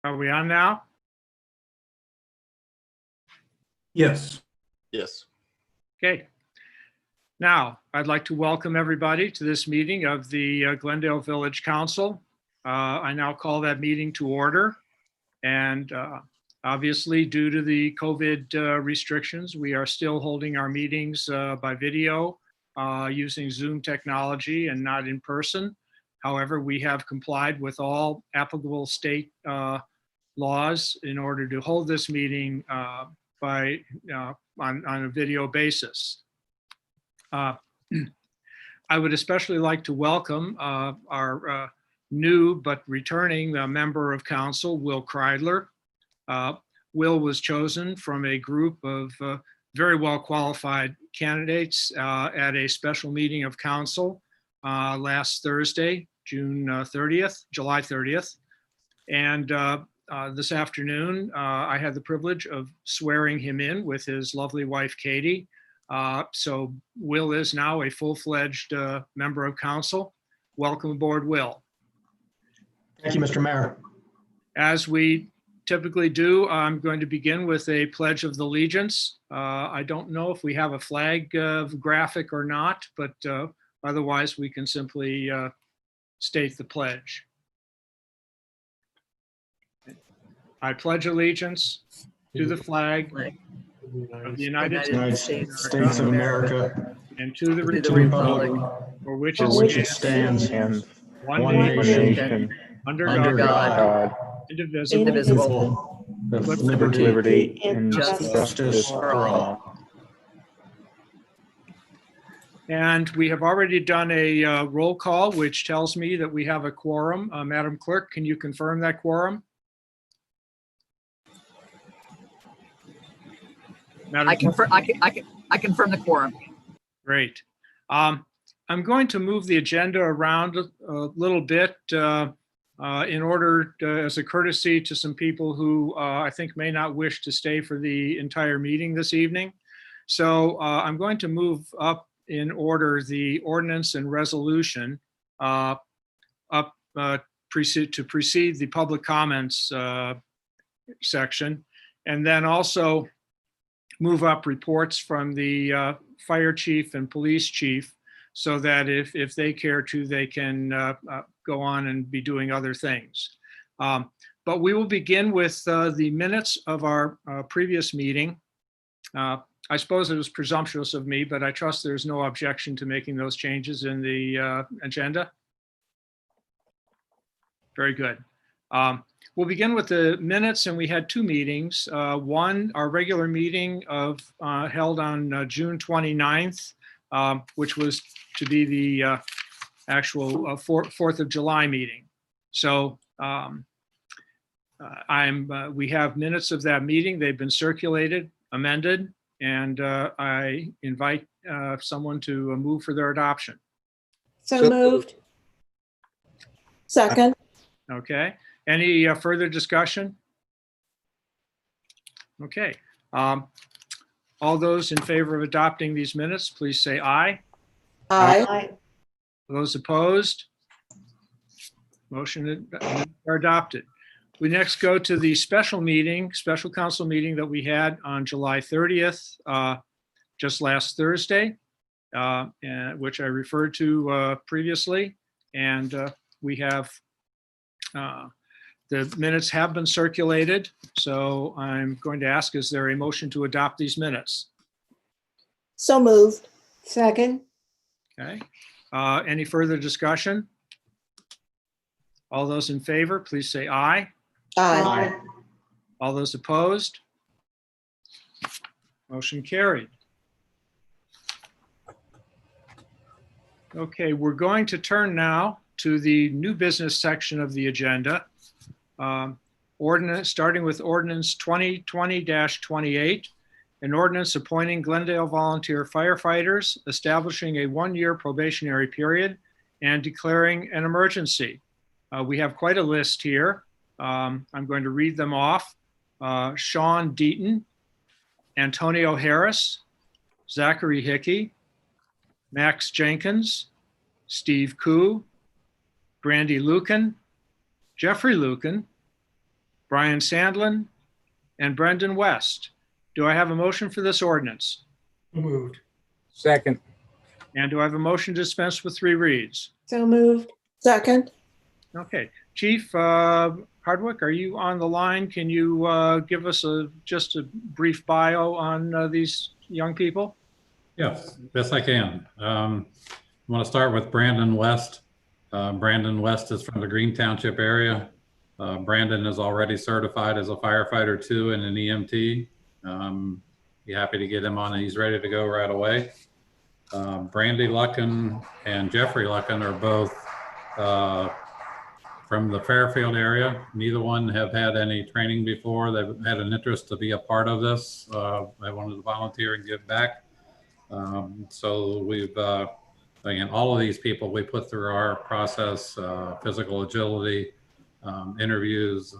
Are we on now? Yes. Yes. Okay. Now, I'd like to welcome everybody to this meeting of the Glendale Village Council. I now call that meeting to order. And obviously, due to the COVID restrictions, we are still holding our meetings by video using Zoom technology and not in person. However, we have complied with all applicable state laws in order to hold this meeting on a video basis. I would especially like to welcome our new but returning member of council, Will Kreidler. Will was chosen from a group of very well qualified candidates at a special meeting of council last Thursday, July 30th. And this afternoon, I had the privilege of swearing him in with his lovely wife, Katie. So Will is now a full-fledged member of council. Welcome aboard, Will. Thank you, Mr. Mayor. As we typically do, I'm going to begin with a Pledge of Allegiance. I don't know if we have a flag graphic or not, but otherwise we can simply state the pledge. I pledge allegiance to the flag of the United States of America and to the republic republic for which it stands, one nation, under God, indivisible, with liberty and justice for all. And we have already done a roll call, which tells me that we have a quorum. Madam Clerk, can you confirm that quorum? I confirm the quorum. Great. I'm going to move the agenda around a little bit in order as a courtesy to some people who I think may not wish to stay for the entire meeting this evening. So I'm going to move up in order the ordinance and resolution to precede the public comments section, and then also move up reports from the fire chief and police chief, so that if they care to, they can go on and be doing other things. But we will begin with the minutes of our previous meeting. I suppose it was presumptuous of me, but I trust there's no objection to making those changes in the agenda. Very good. We'll begin with the minutes, and we had two meetings. One, our regular meeting held on June 29th, which was to be the actual 4th of July meeting. So we have minutes of that meeting. They've been circulated, amended, and I invite someone to move for their adoption. So moved. Second. Okay. Any further discussion? Okay. All those in favor of adopting these minutes, please say aye. Aye. Those opposed? Motion are adopted. We next go to the special council meeting that we had on July 30th, just last Thursday, which I referred to previously. And we have the minutes have been circulated, so I'm going to ask, is there a motion to adopt these minutes? So moved. Second. Okay. Any further discussion? All those in favor, please say aye. Aye. All those opposed? Motion carried. Okay, we're going to turn now to the new business section of the agenda. Starting with ordinance 2020-28, an ordinance appointing Glendale volunteer firefighters, establishing a one-year probationary period, and declaring an emergency. We have quite a list here. I'm going to read them off. Sean Deaton, Antonio Harris, Zachary Hickey, Max Jenkins, Steve Koo, Brandy Lucan, Jeffrey Lucan, Brian Sandlin, and Brendan West. Do I have a motion for this ordinance? Moved. Second. And do I have a motion to dispense with 3 reads? So moved. Second. Okay, Chief Hardwick, are you on the line? Can you give us just a brief bio on these young people? Yes, I can. I want to start with Brandon West. Brandon West is from the Green Township area. Brandon is already certified as a firefighter 2 and an EMT. Be happy to get him on, and he's ready to go right away. Brandy Luckin and Jeffrey Luckin are both from the Fairfield area. Neither one have had any training before. They've had an interest to be a part of this. They wanted to volunteer and give back. So we've, again, all of these people we put through our process, physical agility, interviews.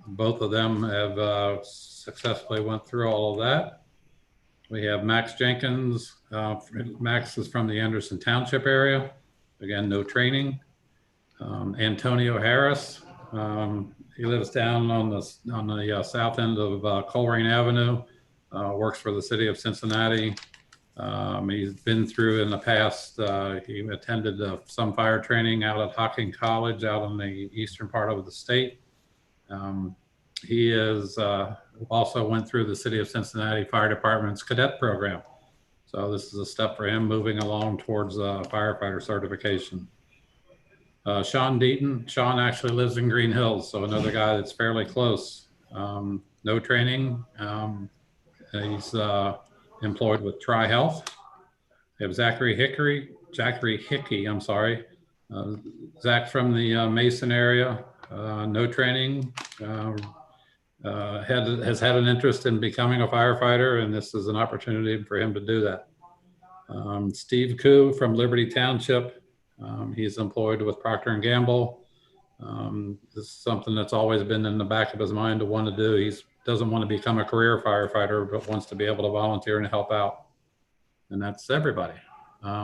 Both of them have successfully went through all of that. We have Max Jenkins. Max is from the Anderson Township area. Again, no training. Antonio Harris. He lives down on the south end of Coleraine Avenue. Works for the city of Cincinnati. He's been through in the past. He attended some fire training out at Hocking College out in the eastern part of the state. He is also went through the city of Cincinnati Fire Department's cadet program. So this is a step for him moving along towards firefighter certification. Sean Deaton. Sean actually lives in Green Hills, so another guy that's fairly close. No training. He's employed with Tri-Health. We have Zachary Hickey, I'm sorry. Zach from the Mason area, no training. Has had an interest in becoming a firefighter, and this is an opportunity for him to do that. Steve Koo from Liberty Township. He's employed with Procter & Gamble. This is something that's always been in the back of his mind to want to do. He doesn't want to become a career firefighter, but wants to be able to volunteer and help out. And that's everybody.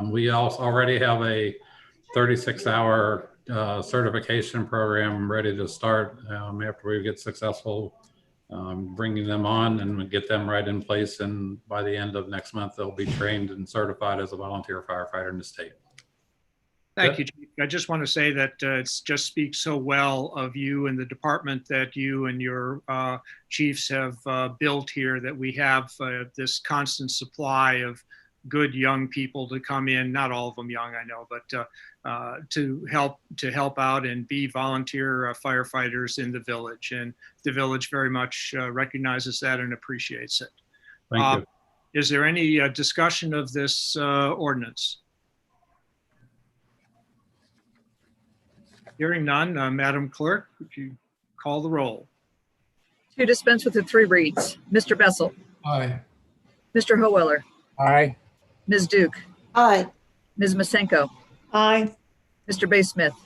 We also already have a 36-hour certification program ready to start after we get successful bringing them on and get them right in place. And by the end of next month, they'll be trained and certified as a volunteer firefighter in the state. Thank you, Chief. I just want to say that it just speaks so well of you and the department that you and your chiefs have built here, that we have this constant supply of good young people to come in, not all of them young, I know, but to help out and be volunteer firefighters in the village. And the village very much recognizes that and appreciates it. Thank you. Is there any discussion of this ordinance? Hearing none, Madam Clerk, would you call the roll? To dispense with the 3 reads, Mr. Bessel, Aye. Mr. Howeller, Aye. Ms. Duke, Aye. Ms. Masenko, Aye. Mr. Baysmith,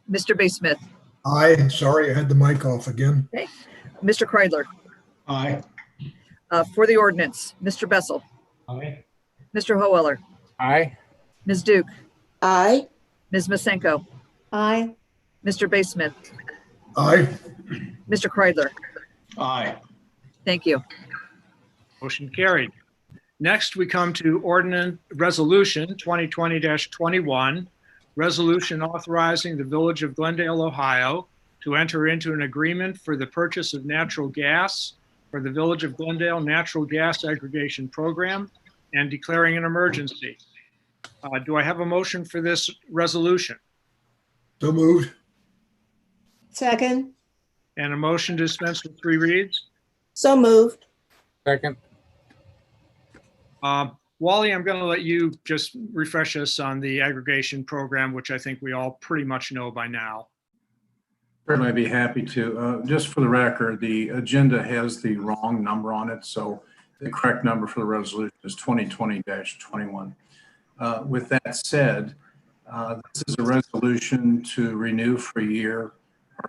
Mr. Baysmith, Aye, sorry, I had the mic off again. Mr. Kreidler. Aye. For the ordinance, Mr. Bessel, Aye. Mr. Howeller, Aye. Ms. Duke, Aye. Ms. Masenko, Aye. Mr. Baysmith, Aye. Mr. Kreidler. Aye. Thank you. Motion carried. Next, we come to Resolution 2020-21, resolution authorizing the Village of Glendale, Ohio, to enter into an agreement for the purchase of natural gas for the Village of Glendale Natural Gas Aggregation Program and declaring an emergency. Do I have a motion for this resolution? So moved. Second. And a motion to dispense with 3 reads? So moved. Second. Wally, I'm going to let you just refresh us on the aggregation program, which I think we all pretty much know by now. Certainly, I'd be happy to. Just for the record, the agenda has the wrong number on it, so the correct number for the resolution is 2020-21. With that said, this is a resolution to renew for a year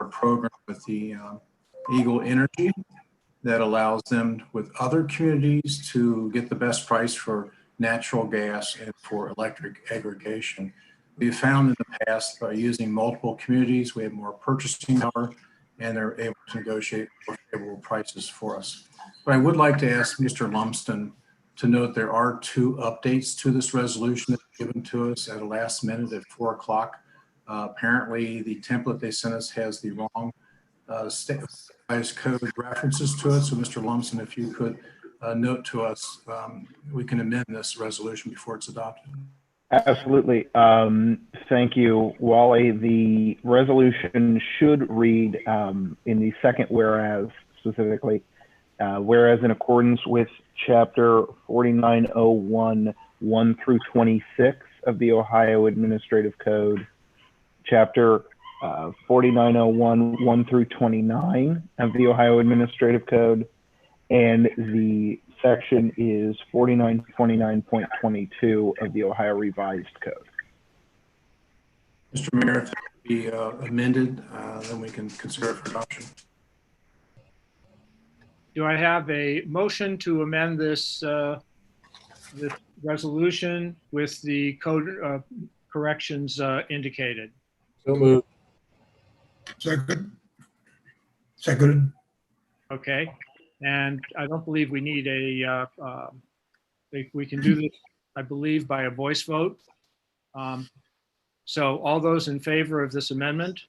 our program with the Eagle Energy that allows them with other communities to get the best price for natural gas and for electric aggregation. We've found in the past by using multiple communities, we have more purchasing power and they're able to negotiate more favorable prices for us. But I would like to ask Mr. Lumsden to note there are 2 updates to this resolution that's given to us at the last minute at 4 o'clock. Apparently the template they sent us has the wrong standardized code references to it. So Mr. Lumsden, if you could note to us, we can amend this resolution before it's adopted. Absolutely. Thank you, Wally. The resolution should read in the second whereas specifically, whereas in accordance with Chapter 4901, 1 through 26 of the Ohio Administrative Code, Chapter 4901, 1 through 29 of the Ohio Administrative Code, and the section is 4929.22 of the Ohio Revised Code. Mr. Mayor, if it could be amended, then we can consider it for adoption. Do I have a motion to amend this resolution with the code corrections indicated? So moved. Second. Seconded. Okay, and I don't believe we need we can do this, I believe, by a voice vote. So all those in favor of this amendment,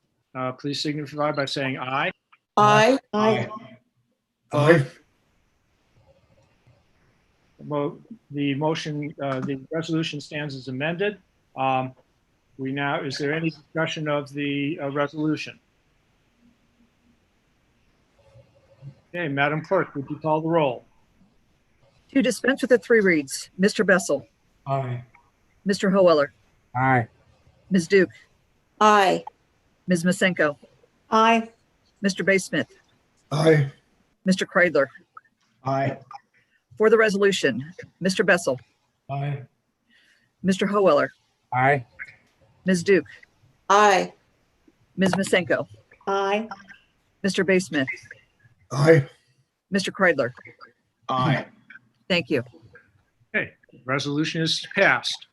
please signify by saying aye. Aye. Aye. Aye. Well, the motion, the resolution stands as amended. Is there any discussion of the resolution? Okay, Madam Clerk, would you call the roll? To dispense with the 3 reads, Mr. Bessel, Aye. Mr. Howeller, Aye. Ms. Duke, Aye. Ms. Masenko, Aye. Mr. Baysmith, Aye. Mr. Kreidler. Aye. For the resolution, Mr. Bessel, Aye. Mr. Howeller, Aye. Ms. Duke, Aye. Ms. Masenko, Aye. Mr. Baysmith, Aye. Mr. Kreidler. Aye. Thank you. Okay, resolution is passed.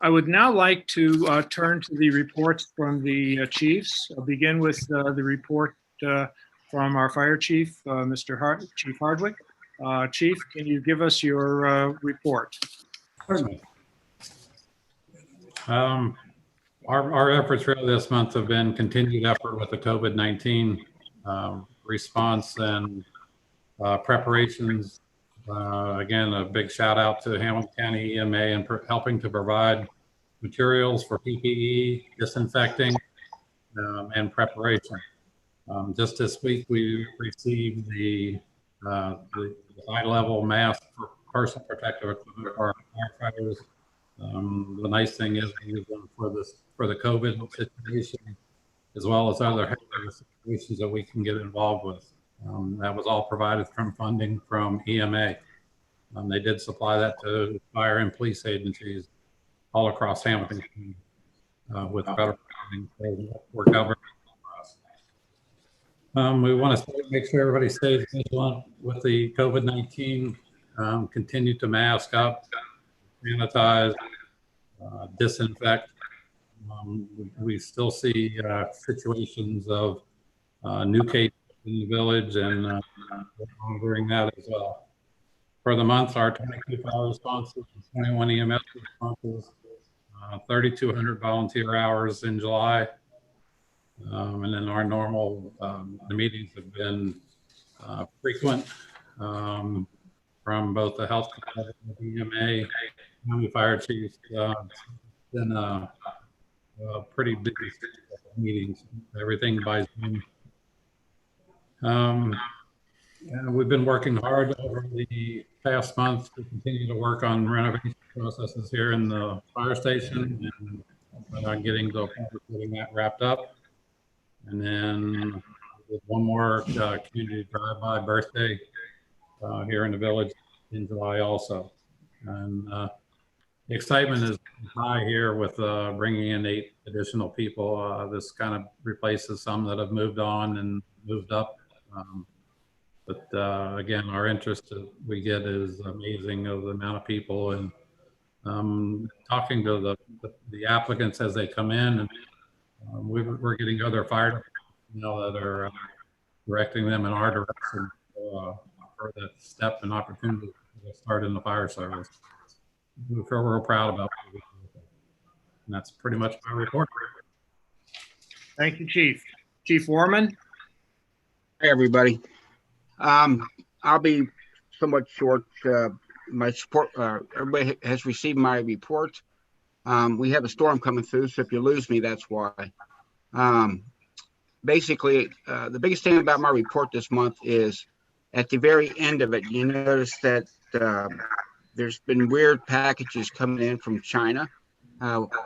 I would now like to turn to the reports from the chiefs. I'll begin with the report from our fire chief, Chief Hardwick. Chief, can you give us your report? Certainly. Our efforts really this month have been continued effort with the COVID-19 response and preparations. Again, a big shout out to Hamilton County EMA and helping to provide materials for PPE, disinfecting, and preparation. Just this week, we received the high-level mask for personal protective equipment for our firefighters. The nice thing is we use them for the COVID situation, as well as other situations that we can get involved with. That was all provided from funding from EMA. They did supply that to fire and police agencies all across Hamilton with federal funding. So we're covered. We want to make sure everybody stays vigilant with the COVID-19. Continue to mask up, sanitize, disinfect. We still see situations of new cases in the village, and we're monitoring that as well. For the month, our 22 fire responses, 21 EMS responses, 3,200 volunteer hours in July. And then our normal the meetings have been frequent from both the health department, EMA, county fire chiefs. Been a pretty busy meetings, everything by Zoom. And we've been working hard over the past month to continue to work on renovation processes here in the fire station and getting that wrapped up. And then with one more community drive-by birthday here in the village in July also. And the excitement is high here with bringing in 8 additional people. This kind of replaces some that have moved on and moved up. But again, our interest that we get is amazing of the amount of people, and talking to the applicants as they come in, and we're getting other fire, that are directing them in our direction for that step and opportunity to start in the fire service. We feel real proud about it. And that's pretty much my report. Thank you, Chief. Chief Warman? Hey, everybody. I'll be somewhat short. My support, everybody has received my report. We have a storm coming through, so if you lose me, that's why. Basically, the biggest thing about my report this month is at the very end of it, you notice that there's been weird packages coming in from China.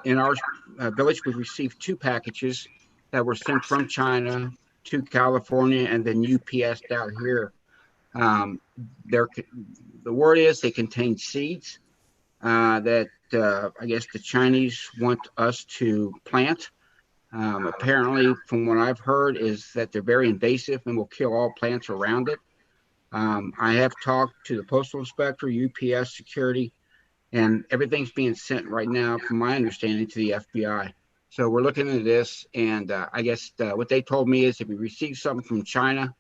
In our village, we received 2 packages that were sent from China to California and then UPS down here. The word is they contain seeds that I guess the Chinese want us to plant. Apparently, from what I've heard, is that they're very invasive and will kill all plants around it. I have talked to the postal inspector, UPS security, and everything's being sent right now, from my understanding, to the FBI. So we're looking at this, and I guess what they told me is if we receive something from China,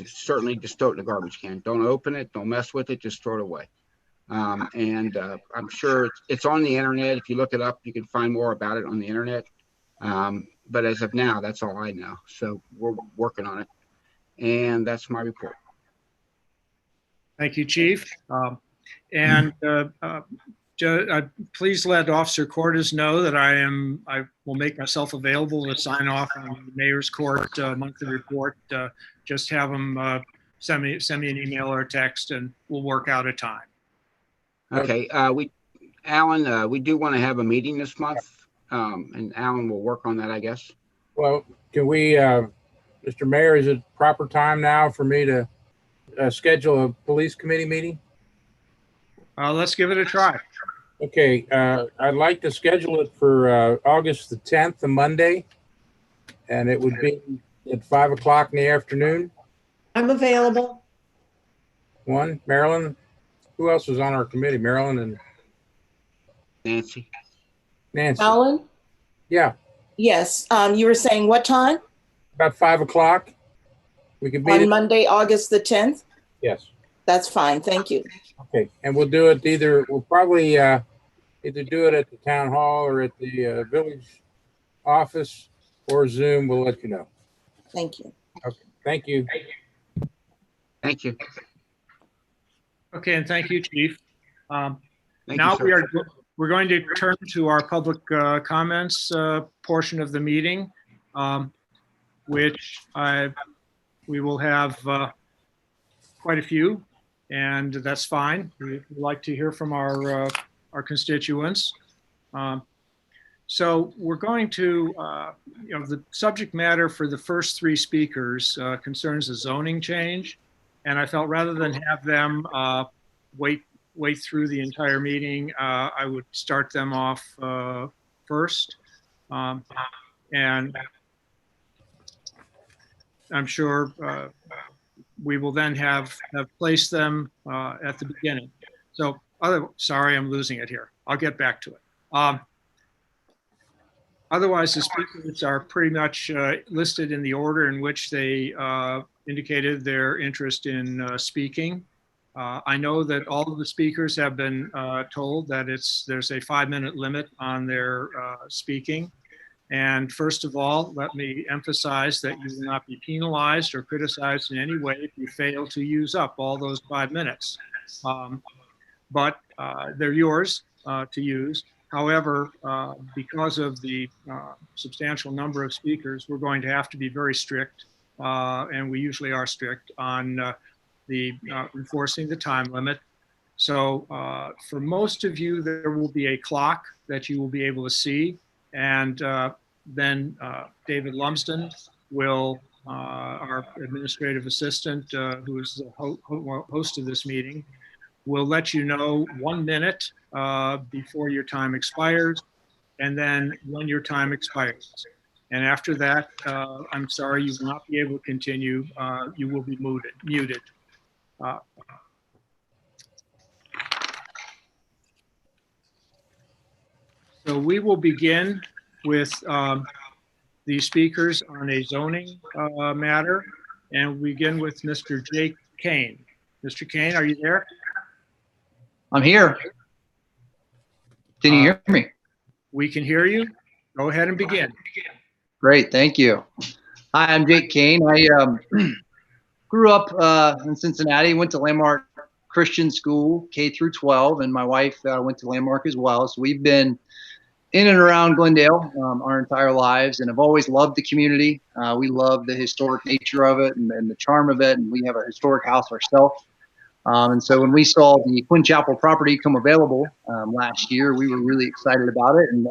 certainly just throw it in the garbage can. Don't open it, don't mess with it, just throw it away. And I'm sure it's on the internet. If you look it up, you can find more about it on the internet. But as of now, that's all I know. So we're working on it. And that's my report. Thank you, Chief. Please let Officer Cordes know that I will make myself available to sign off on the Mayor's Court monthly report. Just have him send me an email or a text, and we'll work out a time. Okay. Alan, we do want to have a meeting this month, and Alan will work on that, I guess. Well, can we, Mr. Mayor, is it proper time now for me to schedule a police committee meeting? Let's give it a try. Okay, I'd like to schedule it for August the 10th, a Monday, and it would be at 5 o'clock in the afternoon. I'm available. Marilyn, who else is on our committee? Marilyn and Nancy. Alan? Yeah, Yes. You were saying what time? about 5 o'clock. We could meet On it. Monday, August the 10th? Yes. That's fine. Thank you. Okay, and we'll do it we'll probably either do it at the town hall or at the village office or Zoom. We'll let you know. Thank you. Okay, thank you. Thank you. Okay, and thank you, Chief. Thank Now you, sir. we're going to turn to our public comments portion of the meeting, which we will have quite a few, and that's fine. We'd like to hear from our constituents. So we're going to, the subject matter for the first 3 speakers concerns the zoning change, and I felt rather than have them wait through the entire meeting, I would start them off first, and I'm sure we will then have placed them at the beginning. So, sorry, I'm losing it here. I'll get back to it. Otherwise, the speakers are pretty much listed in the order in which they indicated their interest in speaking. I know that all of the speakers have been told that there's a 5-minute limit on their speaking. And first of all, let me emphasize that you will not be penalized or criticized in any way if you fail to use up all those 5 minutes. But they're yours to use. However, because of the substantial number of speakers, we're going to have to be very strict, and we usually are strict on enforcing the time limit. So for most of you, there will be a clock that you will be able to see, and then David Lumsden will, our administrative assistant, who is the host of this meeting, will let you know 1 minute before your time expires, and then when your time expires. And after that, I'm sorry, you will not be able to continue. You will be muted. So we will begin with the speakers on a zoning matter, and we begin with Mr. Jake Kane. Mr. Kane, are you there? I'm here. Can you hear me? We can hear you. Go ahead and begin. Great, thank you. Hi, I'm Jake Kane. I grew up in Cincinnati, went to Landmark Christian School, K through 12, and my wife went to Landmark as well. So we've been in and around Glendale our entire lives, and have always loved the community. We love the historic nature of it and the charm of it, and we have a historic house ourselves. And so when we saw the Quinn Chapel property come available last year, we were really excited about it. And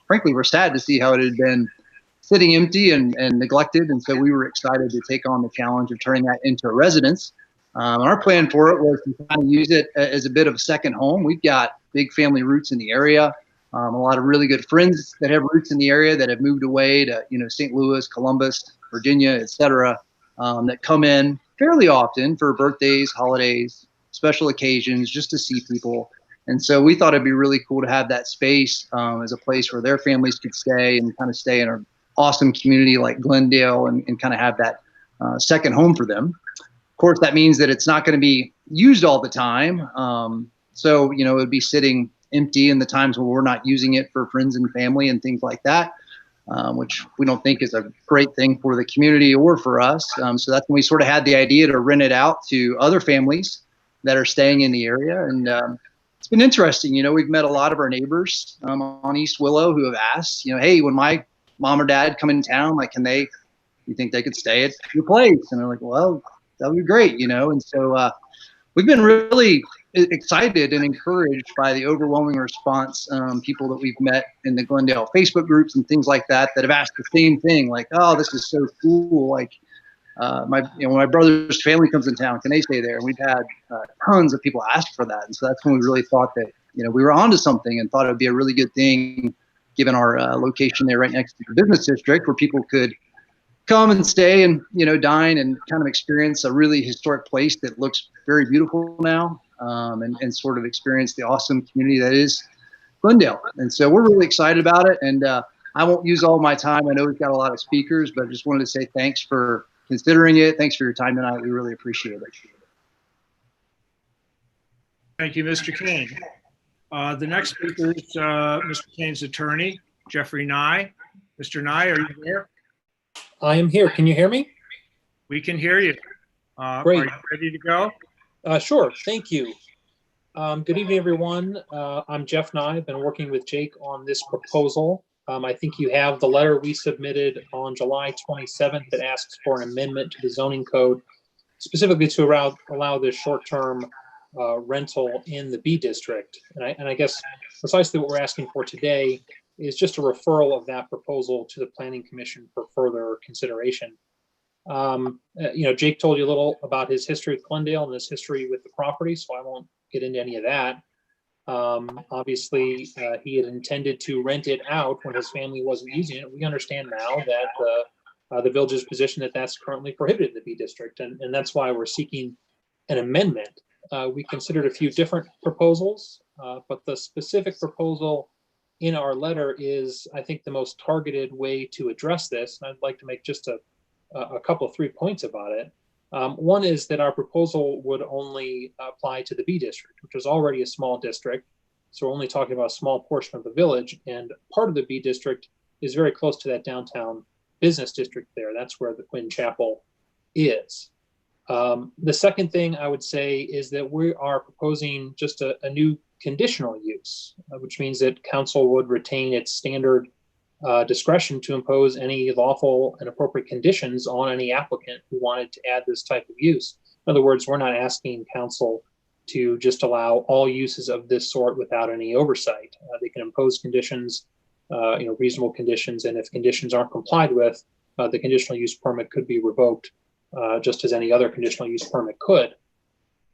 frankly, we're sad to see how it had been sitting empty and neglected. And so we were excited to take on the challenge of turning that into a residence. Our plan for it was to kind of use it as a bit of a second home. We've got big family roots in the area, a lot of really good friends that have roots in the area that have moved away to, St. Louis, Columbus, Virginia, et cetera, that come in fairly often for birthdays, holidays, special occasions, just to see people. And so we thought it'd be really cool to have that space as a place where their families could stay and kind of stay in an awesome community like Glendale and kind of have that second home for them. Of course, that means that it's not going to be used all the time. So, it would be sitting empty in the times when we're not using it for friends and family and things like that. Which we don't think is a great thing for the community or for us. So that's when we sort of had the idea to rent it out to other families that are staying in the area. And it's been interesting. We've met a lot of our neighbors on East Willow who have asked, hey, when my mom or dad come in town, like, you think they could stay at your place? And they're like, well, that would be great, And so we've been really excited and encouraged by the overwhelming response, people that we've met in the Glendale Facebook groups and things like that have asked the same thing, like, oh, this is so cool. Like, when my brother's family comes in town, can they stay there? And we've had tons of people ask for that. And so that's when we really thought that, we were onto something and thought it would be a really good thing, given our location there right next to the business district, where people could come and stay and, dine and kind of experience a really historic place that looks very beautiful now, and sort of experience the awesome community that is Glendale. And so we're really excited about it. And I won't use all my time. I know we've got a lot of speakers, but I just wanted to say thanks for considering it. Thanks for your time tonight. We really appreciate it. Thank you, Mr. Kane. The next speaker is Mr. Kane's attorney, Jeffrey Nye. Mr. Nye, are you there? I am here. Can you hear me? We can hear you. Great. Are you ready to go? Sure. Thank you. Good evening, everyone. I'm Jeff Nye. I've been working with Jake on this proposal. I think you have the letter we submitted on July 27th that asks for an amendment to the zoning code, specifically to allow this short-term rental in the B district. And I guess precisely what we're asking for today is just a referral of that proposal to the Planning Commission for further consideration. Jake told you a little about his history with Glendale and his history with the property, so I won't get into any of that. Obviously, he had intended to rent it out when his family wasn't using it. We understand now that the village's position that that's currently prohibited in the B district, and that's why we're seeking an amendment. We considered a few different proposals, but the specific proposal in our letter is, I think, the most targeted way to address this. And I'd like to make just a couple of 3 points about it. One is that our proposal would only apply to the B district, which is already a small district. So we're only talking about a small portion of the village, and part of the B district is very close to that downtown business district there. That's where the Quinn Chapel is. The second thing I would say is that we are proposing just a new conditional use, which means that council would retain its standard discretion to impose any lawful and appropriate conditions on any applicant who wanted to add this type of use. In other words, we're not asking council to just allow all uses of this sort without any oversight. They can impose conditions, reasonable conditions, and if conditions aren't complied with, the conditional use permit could be revoked, just as any other conditional use permit could.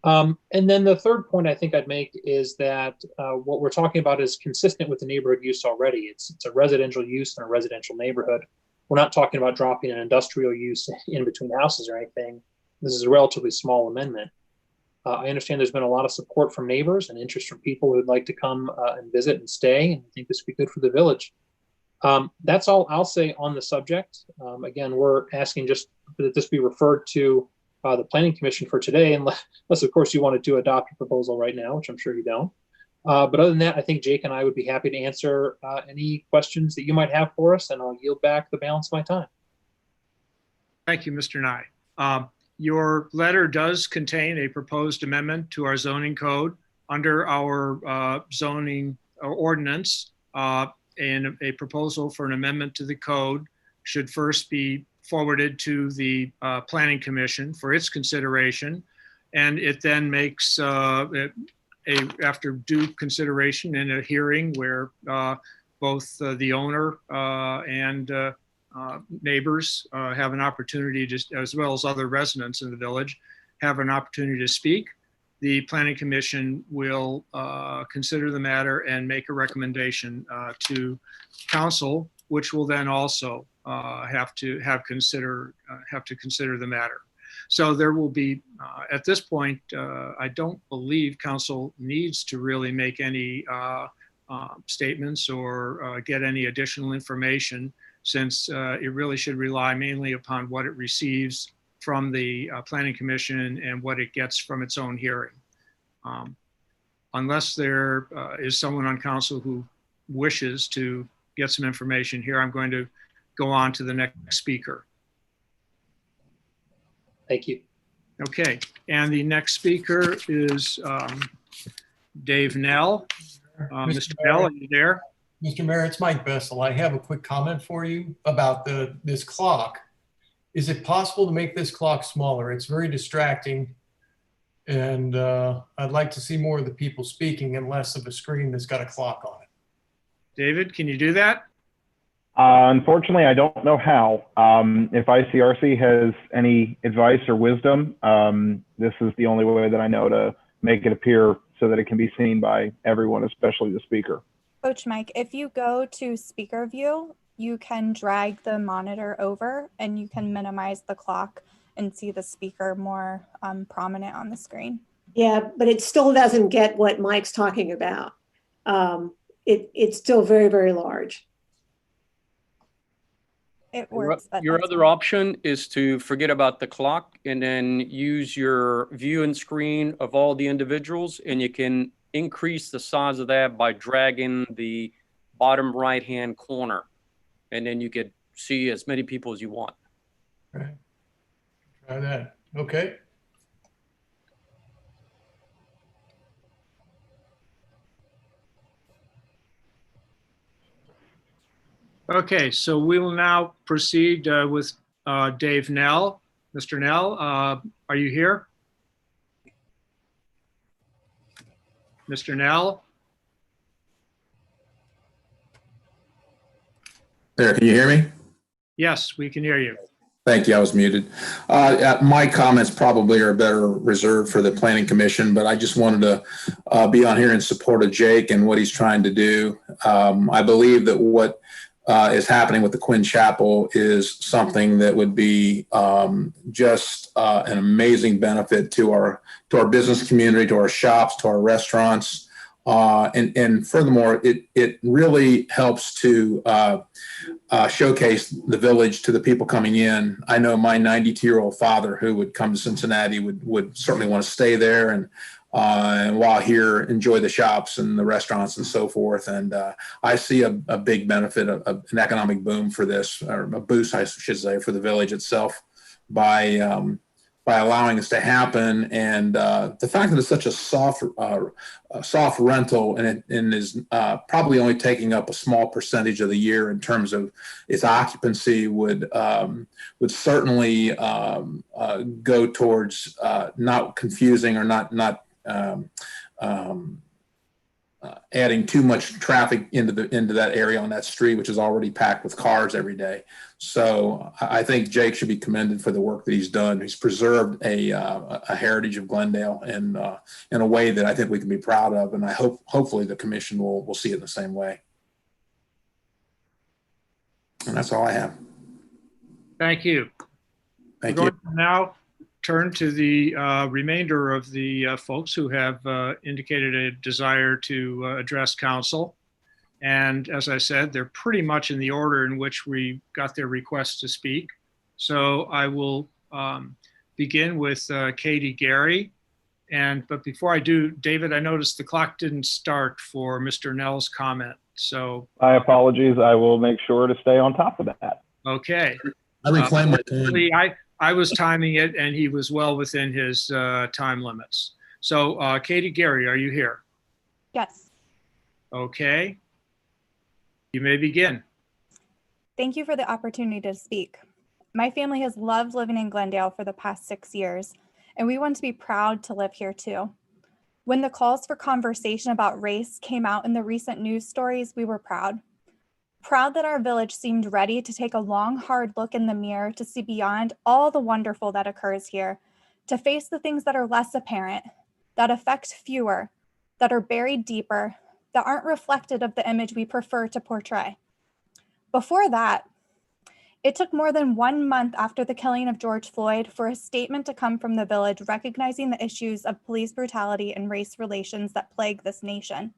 And then the third point I think I'd make is that what we're talking about is consistent with the neighborhood use already. It's a residential use in a residential neighborhood. We're not talking about dropping an industrial use in between houses or anything. This is a relatively small amendment. I understand there's been a lot of support from neighbors and interest from people who would like to come and visit and stay, and I think this would be good for the village. That's all I'll say on the subject. Again, we're asking just that this be referred to the Planning Commission for today, unless of course you wanted to adopt a proposal right now, which I'm sure you don't. But other than that, I think Jake and I would be happy to answer any questions that you might have for us, and I'll yield back the balance of my time. Thank you, Mr. Nye. Your letter does contain a proposed amendment to our zoning code under our zoning ordinance, and a proposal for an amendment to the code should first be forwarded to the Planning Commission for its consideration, and it then makes after due consideration in a hearing where both the owner and neighbors have an opportunity to, as well as other residents in the village, have an opportunity to speak. The Planning Commission will consider the matter and make a recommendation to council, which will then also have to consider the matter. So there will be, at this point, I don't believe council needs to really make any statements or get any additional information, since it really should rely mainly upon what it receives from the Planning Commission and what it gets from its own hearing. Unless there is someone on council who wishes to get some information here, I'm going to go on to the next speaker. Thank you. Okay, and the next speaker is Dave Nell. Mr. Nell, are you there? Mr. Mayor, it's Mike Bessel. I have a quick comment for you about this clock. Is it possible to make this clock smaller? It's very distracting, and I'd like to see more of the people speaking and less of a screen that's got a clock on it. David, can you do that? Unfortunately, I don't know how. If ICRC has any advice or wisdom, this is the only way that I know to make it appear so that it can be seen by everyone, especially the speaker. Coach Mike, if you go to speaker view, you can drag the monitor over and you can minimize the clock and see the speaker more prominent on the screen. Yeah, but it still doesn't get what Mike's talking about. It's still very, very large. It works. Your other option is to forget about the clock and then use your view and screen of all the individuals, and you can increase the size of that by dragging the bottom right-hand corner, and then you could see as many people as you want. Right. Try that. Okay. Okay, so we will now proceed with Dave Nell. Mr. Nell, are you here? Mr. Nell? There, can you hear me? Yes, we can hear you. Thank you, I was muted. My comments probably are better reserved for the Planning Commission, but I just wanted to be on here in support of Jake and what he's trying to do. I believe that what is happening with the Quinn Chapel is something that would be just an amazing benefit to our business community, to our shops, to our restaurants. And furthermore, it really helps to showcase the village to the people coming in. I know my 92-year-old father, who would come to Cincinnati, would certainly want to stay there and while here enjoy the shops and the restaurants and so forth. And I see a big benefit, an economic boom for this, or a boost, I should say, for the village itself by allowing this to happen. And the fact that it's such a soft rental and it is probably only taking up a small percentage of the year in terms of its occupancy would certainly go towards not confusing or not adding too much traffic into that area on that street, which is already packed with cars every day. So I think Jake should be commended for the work that he's done. He's preserved a heritage of Glendale in a way that I think we can be proud of, and I hopefully the commission will see it the same way. And that's all I have. Thank you. Thank We're you. going to now turn to the remainder of the folks who have indicated a desire to address council. And as I said, they're pretty much in the order in which we got their requests to speak. So I will begin with Katie Gary. But before I do, David, I noticed the clock didn't start for Mr. Nell's comment. So my apologies. I will make sure to stay on top of that. Okay. I reclaim my time. I was timing it and he was well within his time limits. So Katie Gary, are you here? Yes. Okay. You may begin. Thank you for the opportunity to speak. My family has loved living in Glendale for the past 6 years, and we want to be proud to live here too. When the calls for conversation about race came out in the recent news stories, we were proud. Proud that our village seemed ready to take a long, hard look in the mirror to see beyond all the wonderful that occurs here, to face the things that are less apparent, that affect fewer, that are buried deeper, that aren't reflected of the image we prefer to portray. Before that, it took more than 1 month after the killing of George Floyd for a statement to come from the village recognizing the issues of police brutality and race relations that plague this nation.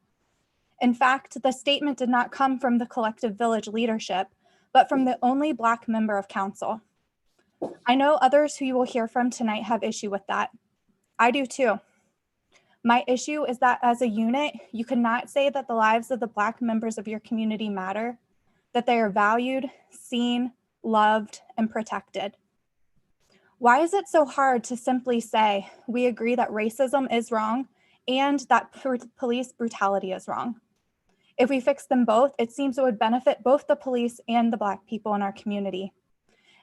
In fact, the statement did not come from the collective village leadership, but from the only Black member of council. I know others who you will hear from tonight have issue with that. I do too. My issue is that as a unit, you cannot say that the lives of the Black members of your community matter, that they are valued, seen, loved, and protected. Why is it so hard to simply say we agree that racism is wrong and that police brutality is wrong? If we fix them both, it seems it would benefit both the police and the Black people in our community.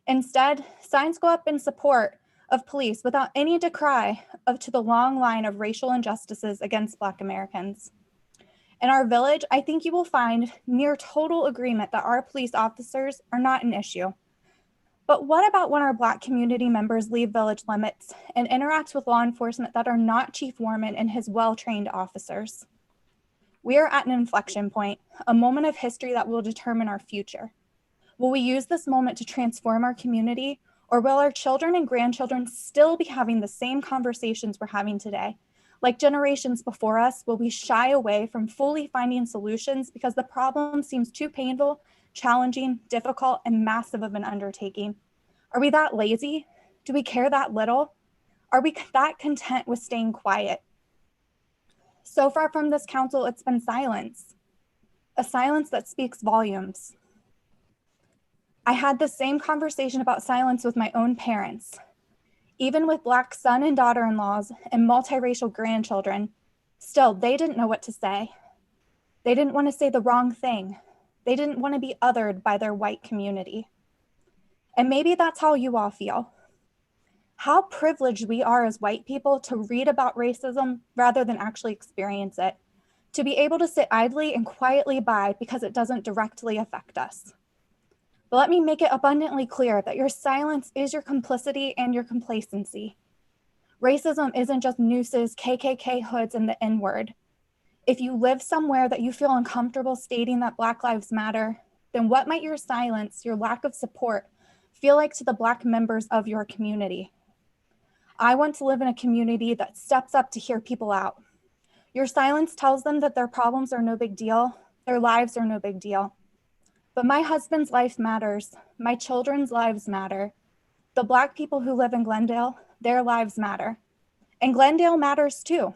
Instead, signs go up in support of police without any decry to the long line of racial injustices against Black Americans. In our village, I think you will find near total agreement that our police officers are not an issue. But what about when our Black community members leave village limits and interact with law enforcement that are not Chief Warman and his well-trained officers? We are at an inflection point, a moment of history that will determine our future. Will we use this moment to transform our community, or will our children and grandchildren still be having the same conversations we're having today? Like generations before us, will we shy away from fully finding solutions because the problem seems too painful, challenging, difficult, and massive of an undertaking? Are we that lazy? Do we care that little? Are we that content with staying quiet? So far from this council, it's been silence, a silence that speaks volumes. I had the same conversation about silence with my own parents. Even with Black son and daughter-in-laws and multiracial grandchildren, still, they didn't know what to say. They didn't want to say the wrong thing. They didn't want to be othered by their white community. And maybe that's how you all feel. How privileged we are as white people to read about racism rather than actually experience it, to be able to sit idly and quietly by because it doesn't directly affect us. But let me make it abundantly clear that your silence is your complicity and your complacency. Racism isn't just nooses, KKK hoods, and the N-word. If you live somewhere that you feel uncomfortable stating that Black lives matter, then what might your silence, your lack of support, feel like to the Black members of your community? I want to live in a community that steps up to hear people out. Your silence tells them that their problems are no big deal, their lives are no big deal. But my husband's life matters, my children's lives matter. The Black people who live in Glendale, their lives matter. And Glendale matters too.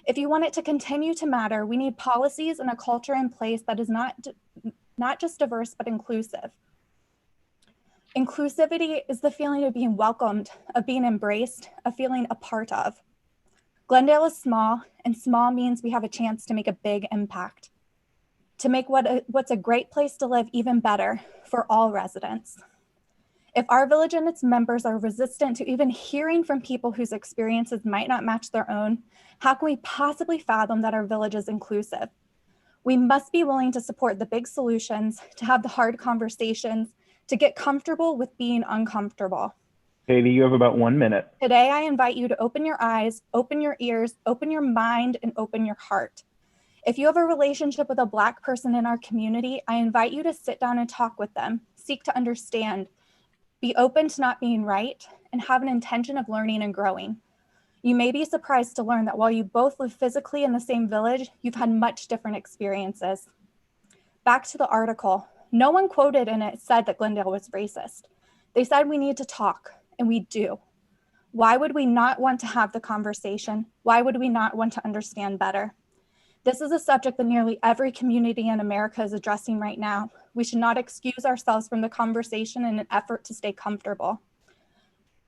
If you want it to continue to matter, we need policies and a culture in place that is not just diverse, but inclusive. Inclusivity is the feeling of being welcomed, of being embraced, of feeling a part of. Glendale is small, and small means we have a chance to make a big impact, to make what's a great place to live even better for all residents. If our village and its members are resistant to even hearing from people whose experiences might not match their own, how can we possibly fathom that our village is inclusive? We must be willing to support the big solutions, to have the hard conversations, to get comfortable with being uncomfortable. Katie, you have about 1 minute. Today, I invite you to open your eyes, open your ears, open your mind, and open your heart. If you have a relationship with a Black person in our community, I invite you to sit down and talk with them, seek to understand, be open to not being right, and have an intention of learning and growing. You may be surprised to learn that while you both live physically in the same village, you've had much different experiences. Back to the article. No one quoted in it said that Glendale was racist. They said we need to talk, and we do. Why would we not want to have the conversation? Why would we not want to understand better? This is a subject that nearly every community in America is addressing right now. We should not excuse ourselves from the conversation in an effort to stay comfortable.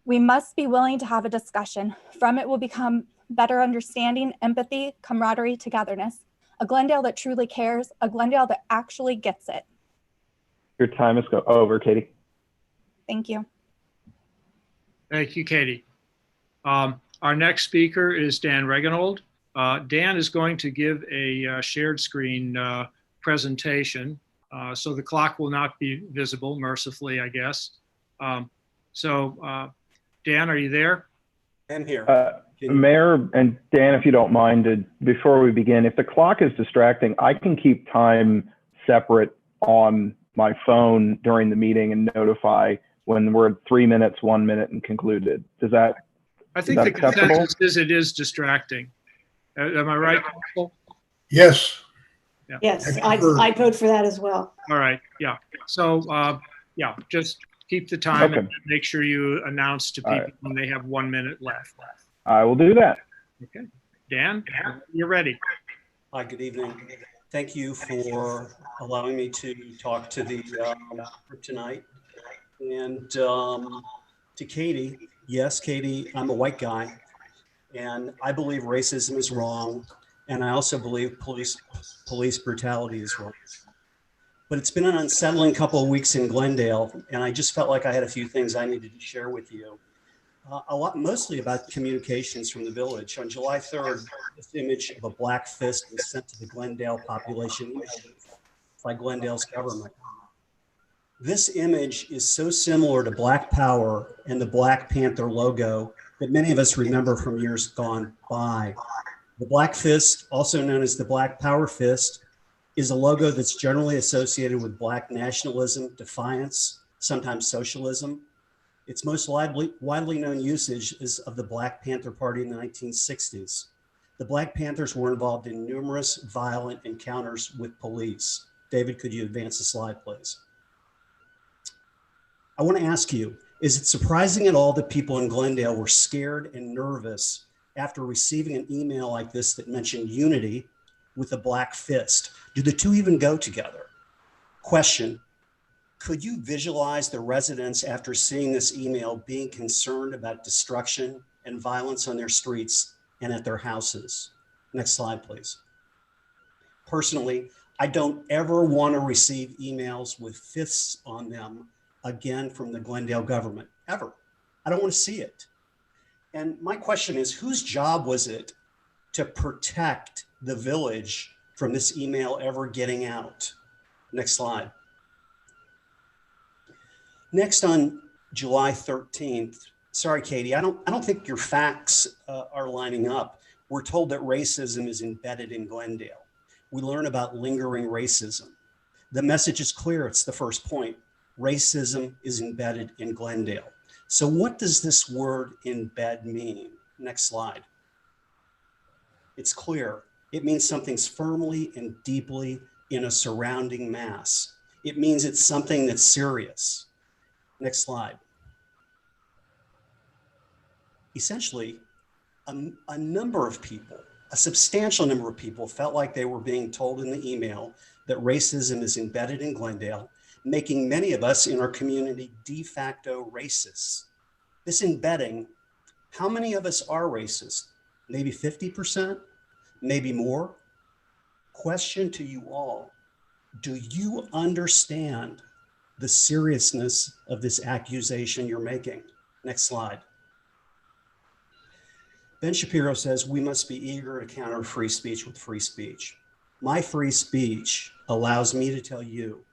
We must be willing to have a discussion. From it will become better understanding, empathy, camaraderie, togetherness. A Glendale that truly cares, a Glendale that actually gets it. Your time is over, Katie. Thank you. Thank you, Katie. Our next speaker is Dan Reganold. Dan is going to give a shared screen presentation, so the clock will not be visible, mercifully, I guess. Dan, are you there? I'm here. Mayor and Dan, if you don't mind, before we begin, if the clock is distracting, I can keep time separate on my phone during the meeting and notify when we're at 3 minutes, 1 minute, and concluded. Does that? I think the consensus is it is distracting. Am I right, Council? Yes. Yeah. Yes, I'd vote for that as well. All right. Yeah. So, yeah, just keep the time and make sure you announce to people when they have 1 minute left. I will do that. Okay. Dan, you're ready. Hi, good evening. Thank you for allowing me to talk to the group tonight. And to Katie, yes, Katie, I'm a white guy, and I believe racism is wrong, and I also believe police brutality is wrong. But it's been an unsettling couple of weeks in Glendale, and I just felt like I had a few things I needed to share with you. Mostly about communications from the village. On July 3rd, this image of a black fist was sent to the Glendale population by Glendale's government. This image is so similar to Black Power and the Black Panther logo that many of us remember from years gone by. The black fist, also known as the Black Power fist, is a logo that's generally associated with Black nationalism, defiance, sometimes socialism. Its most widely known usage is of the Black Panther Party in the 1960s. The Black Panthers were involved in numerous violent encounters with police. David, could you advance the slide, please? I want to ask you, is it surprising at all that people in Glendale were scared and nervous after receiving an email like this that mentioned unity with a black fist? Do the two even go together? Question. Could you visualize the residents after seeing this email being concerned about destruction and violence on their streets and at their houses? Next slide, please. Personally, I don't ever want to receive emails with fists on them again from the Glendale government, ever. I don't want to see it. And my question is, whose job was it to protect the village from this email ever getting out? Next slide. Next, on July 13th, sorry, Katie, I don't think your facts are lining up. We're told that racism is embedded in Glendale. We learn about lingering racism. The message is clear. It's the first point. Racism is embedded in Glendale. So what does this word embed mean? Next slide. It's clear. It means something's firmly and deeply in a surrounding mass. It means it's something that's serious. Next slide. Essentially, a number of people, a substantial number of people felt like they were being told in the email that racism is embedded in Glendale, making many of us in our community de facto racists. This embedding, how many of us are racist? Maybe 50%, maybe more? Question to you all, do you understand the seriousness of this accusation you're making? Next slide. Ben Shapiro says we must be eager to counter free speech with free speech. My free speech allows me to tell you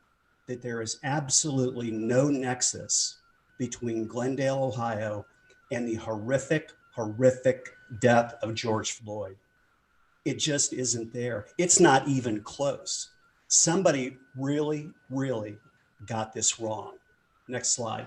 that there is absolutely no nexus between Glendale, Ohio, and the horrific, horrific death of George Floyd. It just isn't there. It's not even close. Somebody really, really got this wrong. Next slide.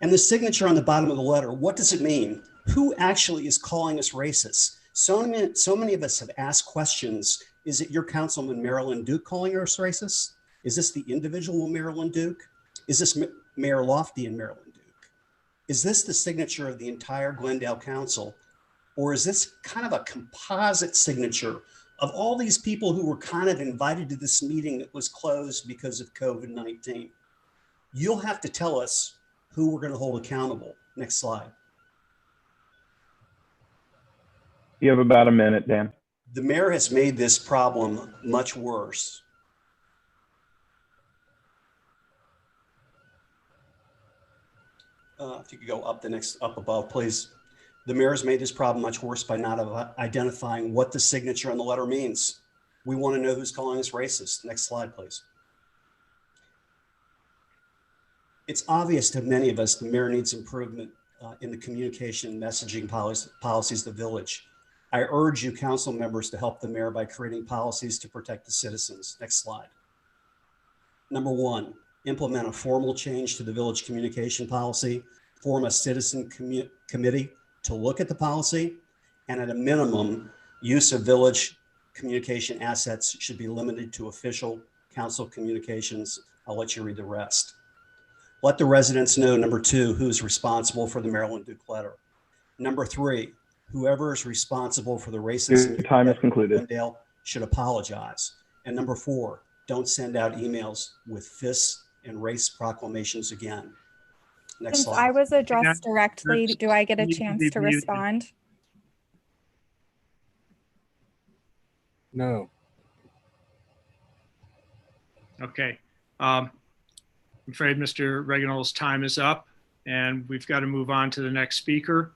And the signature on the bottom of the letter, what does it mean? Who actually is calling us racist? So many of us have asked questions. Is it your councilman, Marilyn Duke, calling us racist? Is this the individual Marilyn Duke? Is this Mayor Lofty and Marilyn Duke? Is this the signature of the entire Glendale Council? Or is this kind of a composite signature of all these people who were kind of invited to this meeting that was closed because of COVID-19? You'll have to tell us who we're going to hold accountable. Next slide. You have about a minute, Dan. The mayor has made this problem much worse. If you could go up up above, please. The mayor has made this problem much worse by not identifying what the signature on the letter means. We want to know who's calling us racist. Next slide, please. It's obvious to many of us the mayor needs improvement in the communication and messaging policies of the village. I urge you council members to help the mayor by creating policies to protect the citizens. Next slide. Number one, implement a formal change to the village communication policy, form a citizen committee to look at the policy, and at a minimum, use of village communication assets should be limited to official council communications. I'll let you read the rest. Let the residents know, number two, who's responsible for the Marilyn Duke letter. Number three, whoever is responsible for the racism Your time is concluded. Glendale should apologize. And number four, don't send out emails with fists and race proclamations again. Next Since slide. I was addressed directly, do I get a chance to respond? No. Okay. I'm afraid Mr. Reginald's time is up and we've got to move on to the next speaker.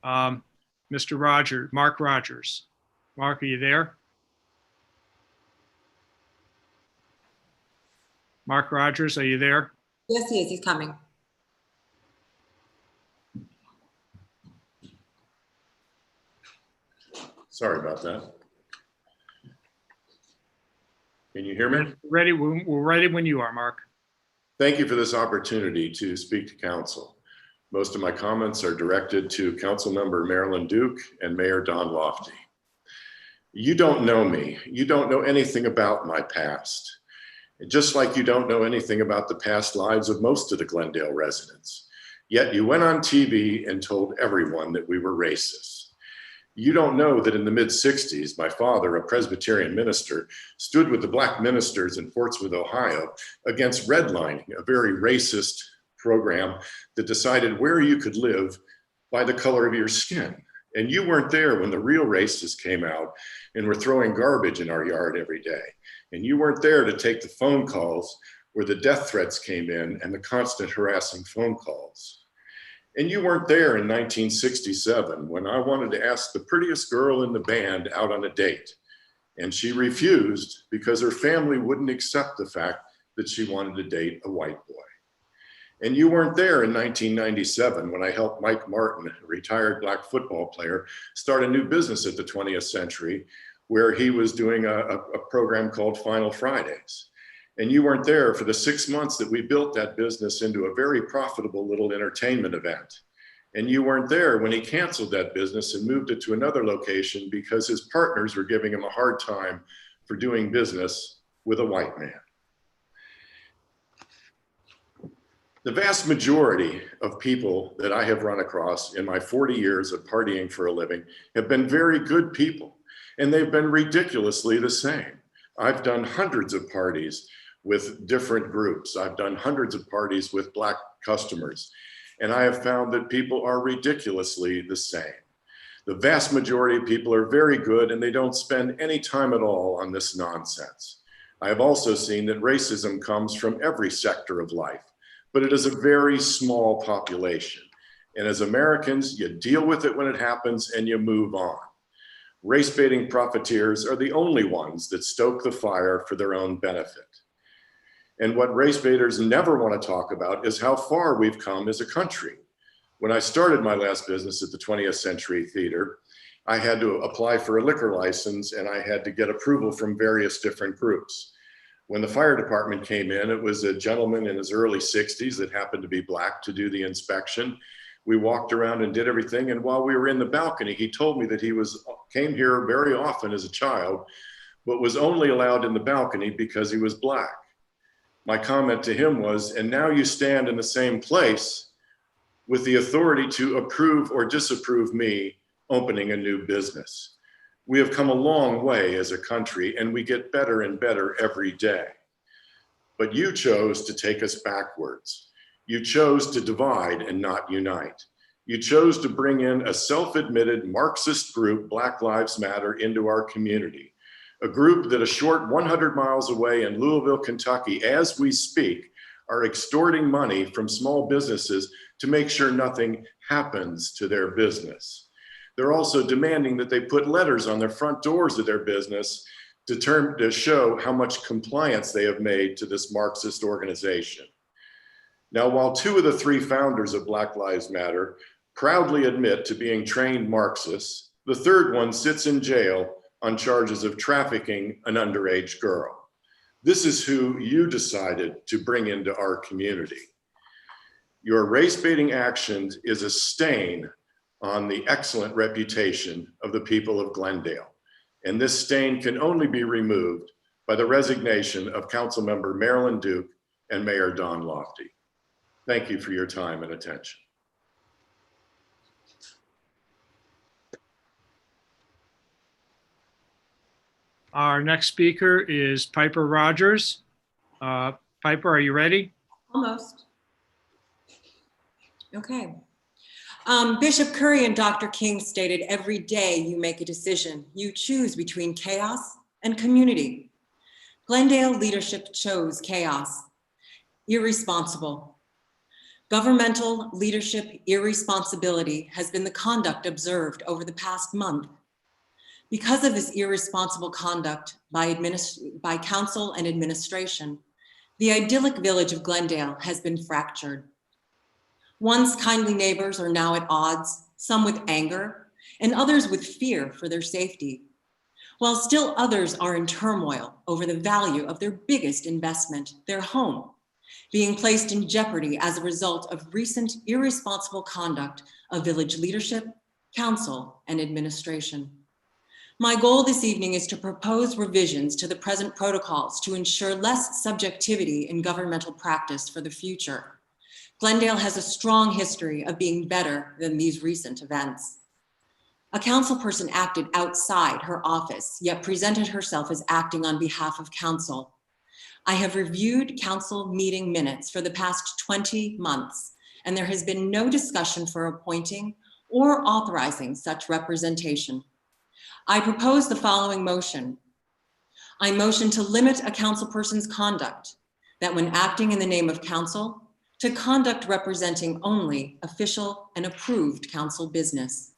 Mr. Mark Rogers. Mark, are you there? Mark Rogers, are you there? Yes, he is. He's coming. Sorry about that. Can you hear me? Ready? We're ready when you are, Mark. Thank you for this opportunity to speak to council. Most of my comments are directed to Council Member Marilyn Duke and Mayor Don Lofty. You don't know me. You don't know anything about my past. Just like you don't know anything about the past lives of most of the Glendale residents. Yet you went on TV and told everyone that we were racist. You don't know that in the mid-60s, my father, a Presbyterian minister, stood with the black ministers in Portsmouth, Ohio, against redlining, a very racist program that decided where you could live by the color of your skin. And you weren't there when the real racists came out and were throwing garbage in our yard every day. And you weren't there to take the phone calls where the death threats came in and the constant harassing phone calls. And you weren't there in 1967 when I wanted to ask the prettiest girl in the band out on a date. And she refused because her family wouldn't accept the fact that she wanted to date a white boy. And you weren't there in 1997 when I helped Mike Martin, a retired black football player, start a new business at the 20th Century where he was doing a program called Final Fridays. And you weren't there for the 6 months that we built that business into a very profitable little entertainment event. And you weren't there when he canceled that business and moved it to another location because his partners were giving him a hard time for doing business with a white man. The vast majority of people that I have run across in my 40 years of partying for a living have been very good people, and they've been ridiculously the same. I've done hundreds of parties with different groups. I've done hundreds of parties with black customers, and I have found that people are ridiculously the same. The vast majority of people are very good and they don't spend any time at all on this nonsense. I have also seen that racism comes from every sector of life, but it is a very small population. And as Americans, you deal with it when it happens and you move on. Race-baiting profiteers are the only ones that stoke the fire for their own benefit. And what race baiters never want to talk about is how far we've come as a country. When I started my last business at the 20th Century Theater, I had to apply for a liquor license and I had to get approval from various different groups. When the fire department came in, it was a gentleman in his early 60s that happened to be black to do the inspection. We walked around and did everything. And while we were in the balcony, he told me that he came here very often as a child, but was only allowed in the balcony because he was black. My comment to him was, and now you stand in the same place with the authority to approve or disapprove me opening a new business. We have come a long way as a country, and we get better and better every day. But you chose to take us backwards. You chose to divide and not unite. You chose to bring in a self-admitted Marxist group, Black Lives Matter, into our community. A group that a short 100 miles away in Louisville, Kentucky, as we speak, are extorting money from small businesses to make sure nothing happens to their business. They're also demanding that they put letters on their front doors of their business to show how much compliance they have made to this Marxist organization. Now, while 2 of the 3 founders of Black Lives Matter proudly admit to being trained Marxists, the 3rd one sits in jail on charges of trafficking an underage girl. This is who you decided to bring into our community. Your race-baiting actions is a stain on the excellent reputation of the people of Glendale. And this stain can only be removed by the resignation of Councilmember Marilyn Duke and Mayor Don Lofty. Thank you for your time and attention. Our next speaker is Piper Rogers. Piper, are you ready? Almost. Okay. Bishop Curry and Dr. King stated, every day you make a decision. You choose between chaos and community. Glendale leadership chose chaos. Irresponsible. Governmental leadership irresponsibility has been the conduct observed over the past month. Because of this irresponsible conduct by council and administration, the idyllic village of Glendale has been fractured. Once kindly neighbors are now at odds, some with anger, and others with fear for their safety, while still others are in turmoil over the value of their biggest investment, their home, being placed in jeopardy as a result of recent irresponsible conduct of village leadership, council, and administration. My goal this evening is to propose revisions to the present protocols to ensure less subjectivity in governmental practice for the future. Glendale has a strong history of being better than these recent events. A councilperson acted outside her office, yet presented herself as acting on behalf of council. I have reviewed council meeting minutes for the past 20 months, and there has been no discussion for appointing or authorizing such representation. I propose the following motion. I motion to limit a councilperson's conduct, that when acting in the name of council, to conduct representing only official and approved council business.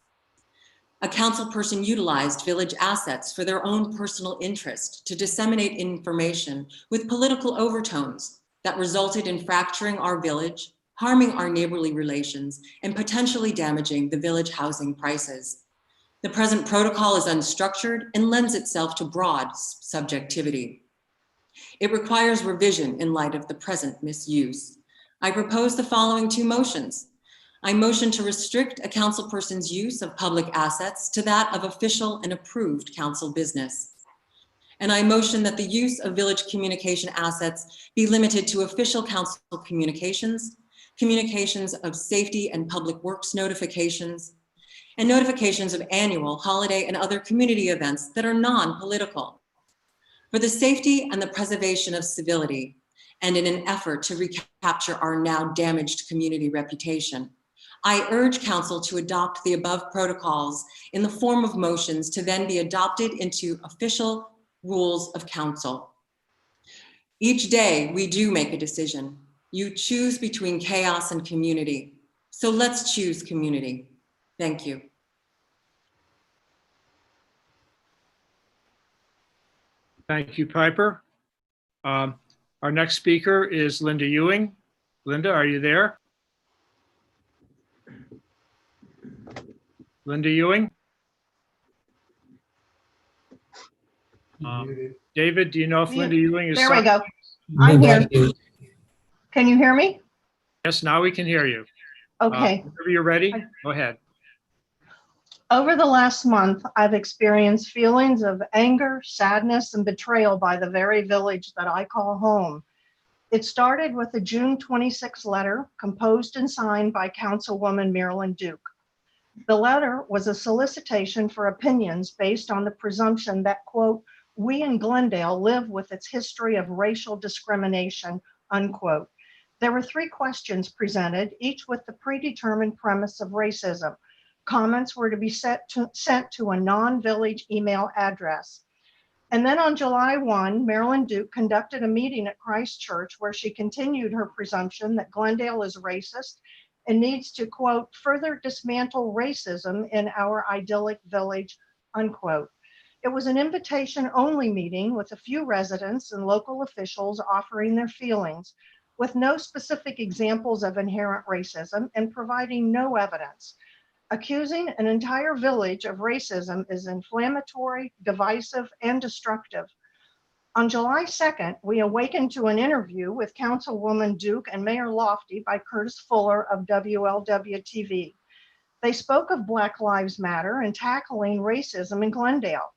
A councilperson utilized village assets for their own personal interest to disseminate information with political overtones that resulted in fracturing our village, harming our neighborly relations, and potentially damaging the village housing prices. The present protocol is unstructured and lends itself to broad subjectivity. It requires revision in light of the present misuse. I propose the following 2 motions. I motion to restrict a councilperson's use of public assets to that of official and approved council business. And I motion that the use of village communication assets be limited to official council communications, communications of safety and public works notifications, and notifications of annual, holiday, and other community events that are non-political. For the safety and the preservation of civility, and in an effort to recapture our now damaged community reputation, I urge council to adopt the above protocols in the form of motions to then be adopted into official rules of council. Each day we do make a decision. You choose between chaos and community. So let's choose community. Thank you. Thank you, Piper. Our next speaker is Linda Ewing. Linda, are you there? Linda Ewing? David, do you know if Linda Ewing is? There we go. I'm here. Can you hear me? Yes, now we can hear you. Okay. Whenever you're ready, go ahead. Over the last month, I've experienced feelings of anger, sadness, and betrayal by the very village that I call home. It started with a June 26 letter composed and signed by Councilwoman Marilyn Duke. The letter was a solicitation for opinions based on the presumption that, quote, we in Glendale live with its history of racial discrimination, unquote. There were 3 questions presented, each with the predetermined premise of racism. Comments were to be sent to a non-village email address. And then on July 1, Marilyn Duke conducted a meeting at Christ Church where she continued her presumption that Glendale is racist and needs to, quote, further dismantle racism in our idyllic village, unquote. It was an invitation-only meeting with a few residents and local officials offering their feelings, with no specific examples of inherent racism and providing no evidence. Accusing an entire village of racism is inflammatory, divisive, and destructive. On July 2nd, we awakened to an interview with Councilwoman Duke and Mayor Lofty by Curtis Fuller of WLW-TV. They spoke of Black Lives Matter and tackling racism in Glendale.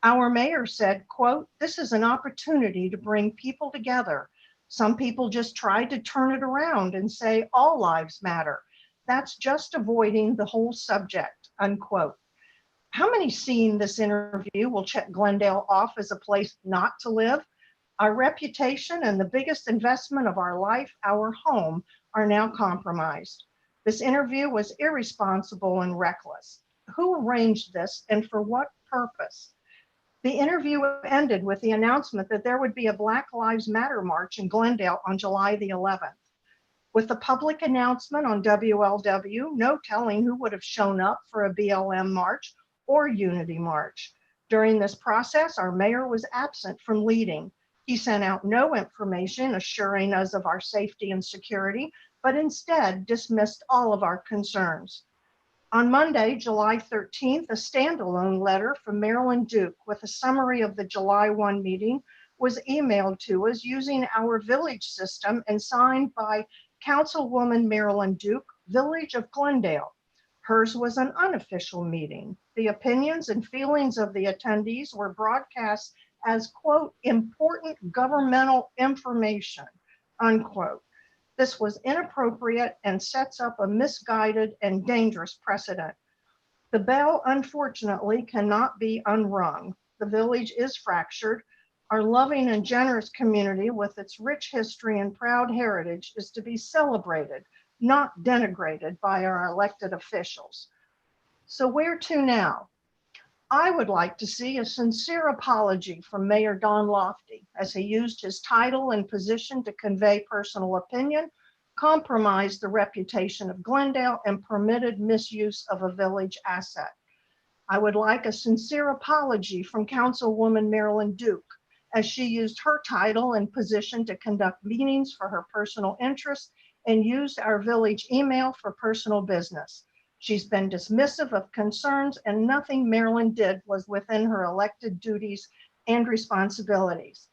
Our mayor said, quote, this is an opportunity to bring people together. Some people just tried to turn it around and say all lives matter. That's just avoiding the whole subject, unquote. How many seeing this interview will check Glendale off as a place not to live? Our reputation and the biggest investment of our life, our home, are now compromised. This interview was irresponsible and reckless. Who arranged this and for what purpose? The interview ended with the announcement that there would be a Black Lives Matter march in Glendale on July the 11th. With the public announcement on WLW, no telling who would have shown up for a BLM march or Unity March. During this process, our mayor was absent from leading. He sent out no information assuring us of our safety and security, but instead dismissed all of our concerns. On Monday, July 13th, a standalone letter from Marilyn Duke with a summary of the July 1 meeting was emailed to us using our village system and signed by Councilwoman Marilyn Duke, Village of Glendale. Hers was an unofficial meeting. The opinions and feelings of the attendees were broadcast as, quote, important governmental information, unquote. This was inappropriate and sets up a misguided and dangerous precedent. The bell, unfortunately, cannot be unrung. The village is fractured. Our loving and generous community with its rich history and proud heritage is to be celebrated, not denigrated by our elected officials. So where to now? I would like to see a sincere apology from Mayor Don Lofty as he used his title and position to convey personal opinion, compromised the reputation of Glendale, and permitted misuse of a village asset. I would like a sincere apology from Councilwoman Marilyn Duke as she used her title and position to conduct meetings for her personal interests and used our village email for personal business. She's been dismissive of concerns, and nothing Marilyn did was within her elected duties and responsibilities.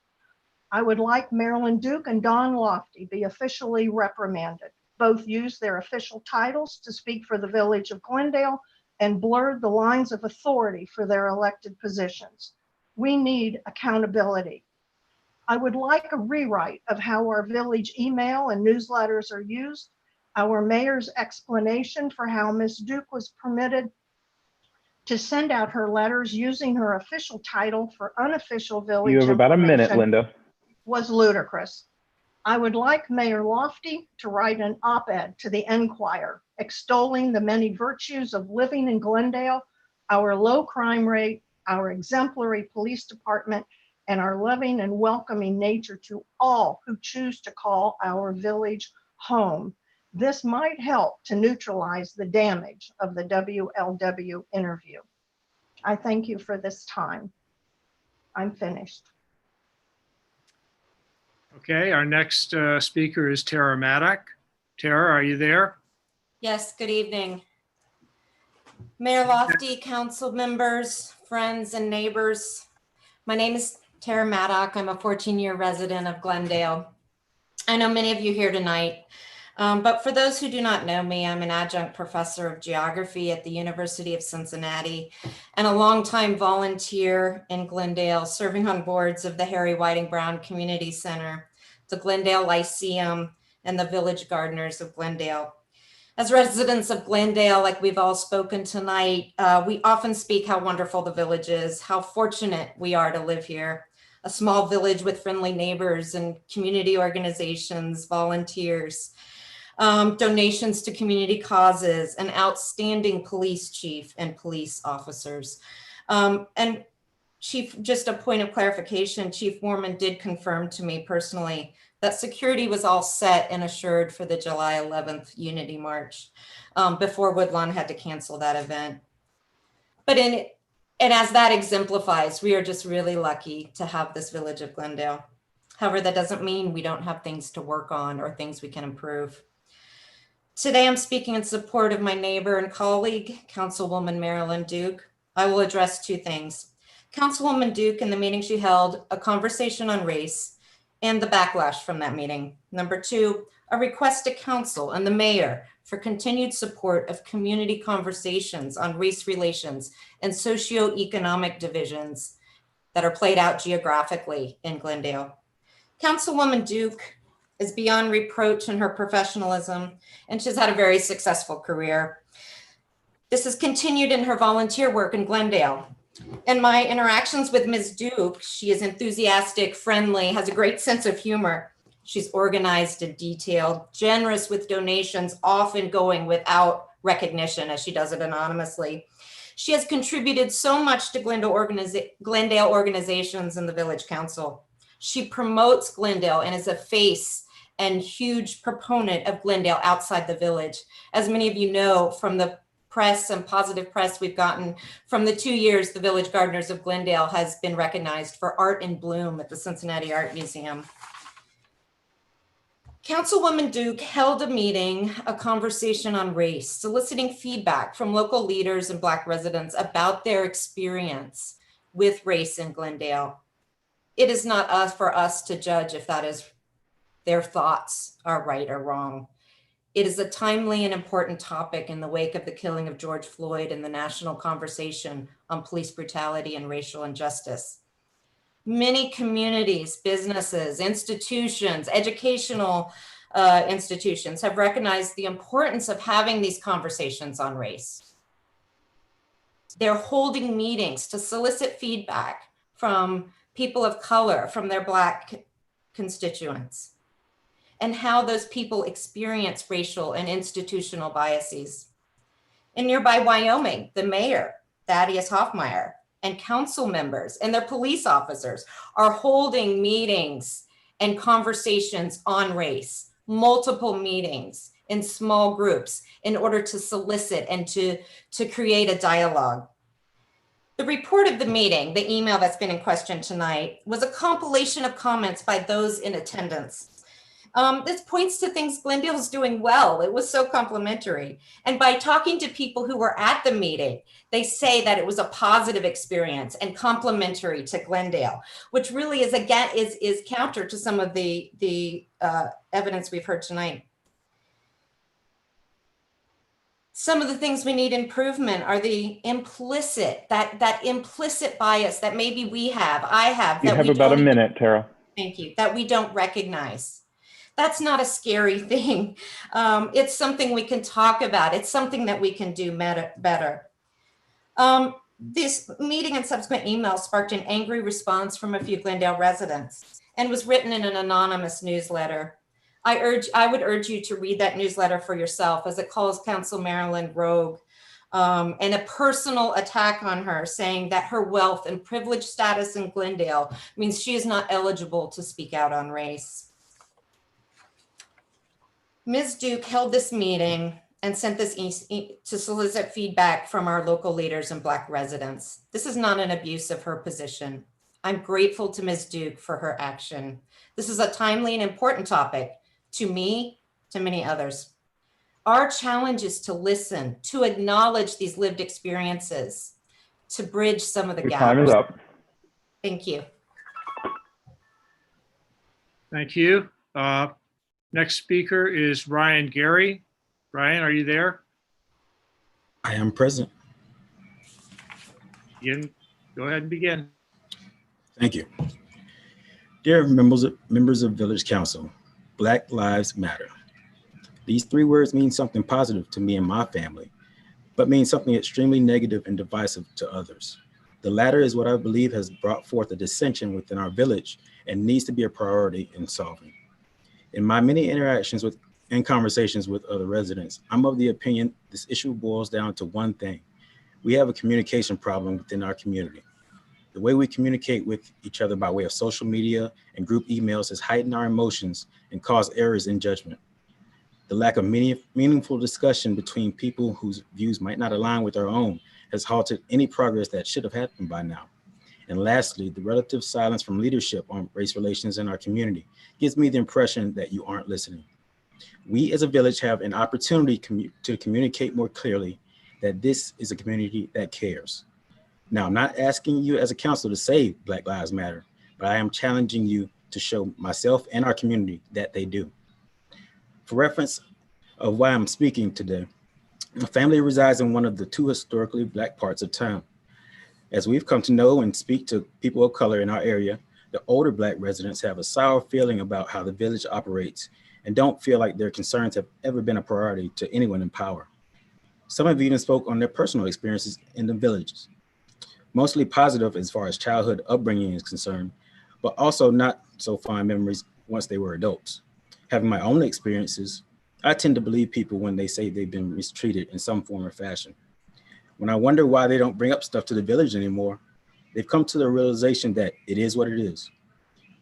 I would like Marilyn Duke and Don Lofty be officially reprimanded. Both used their official titles to speak for the village of Glendale and blurred the lines of authority for their elected positions. We need accountability. I would like a rewrite of how our village email and newsletters are used, our mayor's explanation for how Ms. Duke was permitted to send out her letters using her official title for unofficial village You have about a minute, Linda. Was ludicrous. I would like Mayor Lofty to write an op-ed to the Enquirer extolling the many virtues of living in Glendale, our low crime rate, our exemplary police department, and our loving and welcoming nature to all who choose to call our village home. This might help to neutralize the damage of the WLW interview. I thank you for this time. I'm finished. Okay, our next speaker is Tara Maddock. Tara, are you there? Yes, good evening. Mayor Lofty, council members, friends and neighbors. My name is Tara Maddock. I'm a 14-year resident of Glendale. I know many of you here tonight, but for those who do not know me, I'm an adjunct professor of geography at the University of Cincinnati and a longtime volunteer in Glendale, serving on boards of the Harry Whiting Brown Community Center, the Glendale Lyceum, and the Village Gardeners of Glendale. As residents of Glendale, like we've all spoken tonight, we often speak how wonderful the village is, how fortunate we are to live here. A small village with friendly neighbors and community organizations, volunteers, donations to community causes, an outstanding police chief and police officers. And Chief, just a point of clarification, Chief Warman did confirm to me personally that security was all set and assured for the July 11th Unity March before Woodlawn had to cancel that event. But and as that exemplifies, we are just really lucky to have this village of Glendale. However, that doesn't mean we don't have things to work on or things we can improve. Today, I'm speaking in support of my neighbor and colleague, Councilwoman Marilyn Duke. I will address two things. Councilwoman Duke, in the meeting she held, a conversation on race and the backlash from that meeting. Number two, a request to council and the mayor for continued support of community conversations on race relations and socioeconomic divisions that are played out geographically in Glendale. Councilwoman Duke is beyond reproach in her professionalism, and she's had a very successful career. This has continued in her volunteer work in Glendale. In my interactions with Ms. Duke, she is enthusiastic, friendly, has a great sense of humor. She's organized and detailed, generous with donations, often going without recognition as she does it anonymously. She has contributed so much to Glendale organizations and the Village Council. She promotes Glendale and is a face and huge proponent of Glendale outside the village. As many of you know from the press and positive press we've gotten from the 2 years the Village Gardeners of Glendale has been recognized for art in bloom at the Cincinnati Art Museum. Councilwoman Duke held a meeting, a conversation on race, soliciting feedback from local leaders and Black residents about their experience with race in Glendale. It is not for us to judge if that is their thoughts are right or wrong. It is a timely and important topic in the wake of the killing of George Floyd and the national conversation on police brutality and racial injustice. Many communities, businesses, institutions, educational institutions have recognized the importance of having these conversations on race. They're holding meetings to solicit feedback from people of color, from their Black constituents, and how those people experience racial and institutional biases. In nearby Wyoming, the mayor, Thaddeus Hoffmeyer, and council members and their police officers are holding meetings and conversations on race, multiple meetings in small groups in order to solicit and to create a dialogue. The report of the meeting, the email that's been in question tonight, was a compilation of comments by those in attendance. This points to things Glendale's doing well. It was so complimentary. And by talking to people who were at the meeting, they say that it was a positive experience and complimentary to Glendale, which really is, again, is counter to some of the evidence we've heard tonight. Some of the things we need improvement are the implicit, that implicit bias that maybe we have, I have. You have about a minute, Tara. Thank you, that we don't recognize. That's not a scary thing. It's something we can talk about. It's something that we can do better. This meeting and subsequent email sparked an angry response from a few Glendale residents and was written in an anonymous newsletter. I would urge you to read that newsletter for yourself, as it calls Council Marilyn rogue and a personal attack on her, saying that her wealth and privileged status in Glendale means she is not eligible to speak out on race. Ms. Duke held this meeting and sent this to solicit feedback from our local leaders and Black residents. This is not an abuse of her position. I'm grateful to Ms. Duke for her action. This is a timely and important topic to me, to many others. Our challenge is to listen, to acknowledge these lived experiences, to bridge some of the gaps. Your time is up. Thank you. Thank you. Next speaker is Ryan Gary. Ryan, are you there? I am present. Go ahead and begin. Thank you. Dear members of Village Council, Black Lives Matter. These 3 words mean something positive to me and my family, but mean something extremely negative and divisive to others. The latter is what I believe has brought forth a dissension within our village and needs to be a priority in solving. In my many interactions with and conversations with other residents, I'm of the opinion this issue boils down to one thing. We have a communication problem within our community. The way we communicate with each other by way of social media and group emails has heightened our emotions and caused errors in judgment. The lack of meaningful discussion between people whose views might not align with our own has halted any progress that should have happened by now. And lastly, the relative silence from leadership on race relations in our community gives me the impression that you aren't listening. We as a village have an opportunity to communicate more clearly that this is a community that cares. Now, I'm not asking you as a council to say Black Lives Matter, but I am challenging you to show myself and our community that they do. For reference of why I'm speaking today, my family resides in one of the 2 historically Black parts of town. As we've come to know and speak to people of color in our area, the older Black residents have a sour feeling about how the village operates and don't feel like their concerns have ever been a priority to anyone in power. Some have even spoke on their personal experiences in the villages, mostly positive as far as childhood upbringing is concerned, but also not so fond memories once they were adults. Having my own experiences, I tend to believe people when they say they've been mistreated in some form or fashion. When I wonder why they don't bring up stuff to the village anymore, they've come to the realization that it is what it is.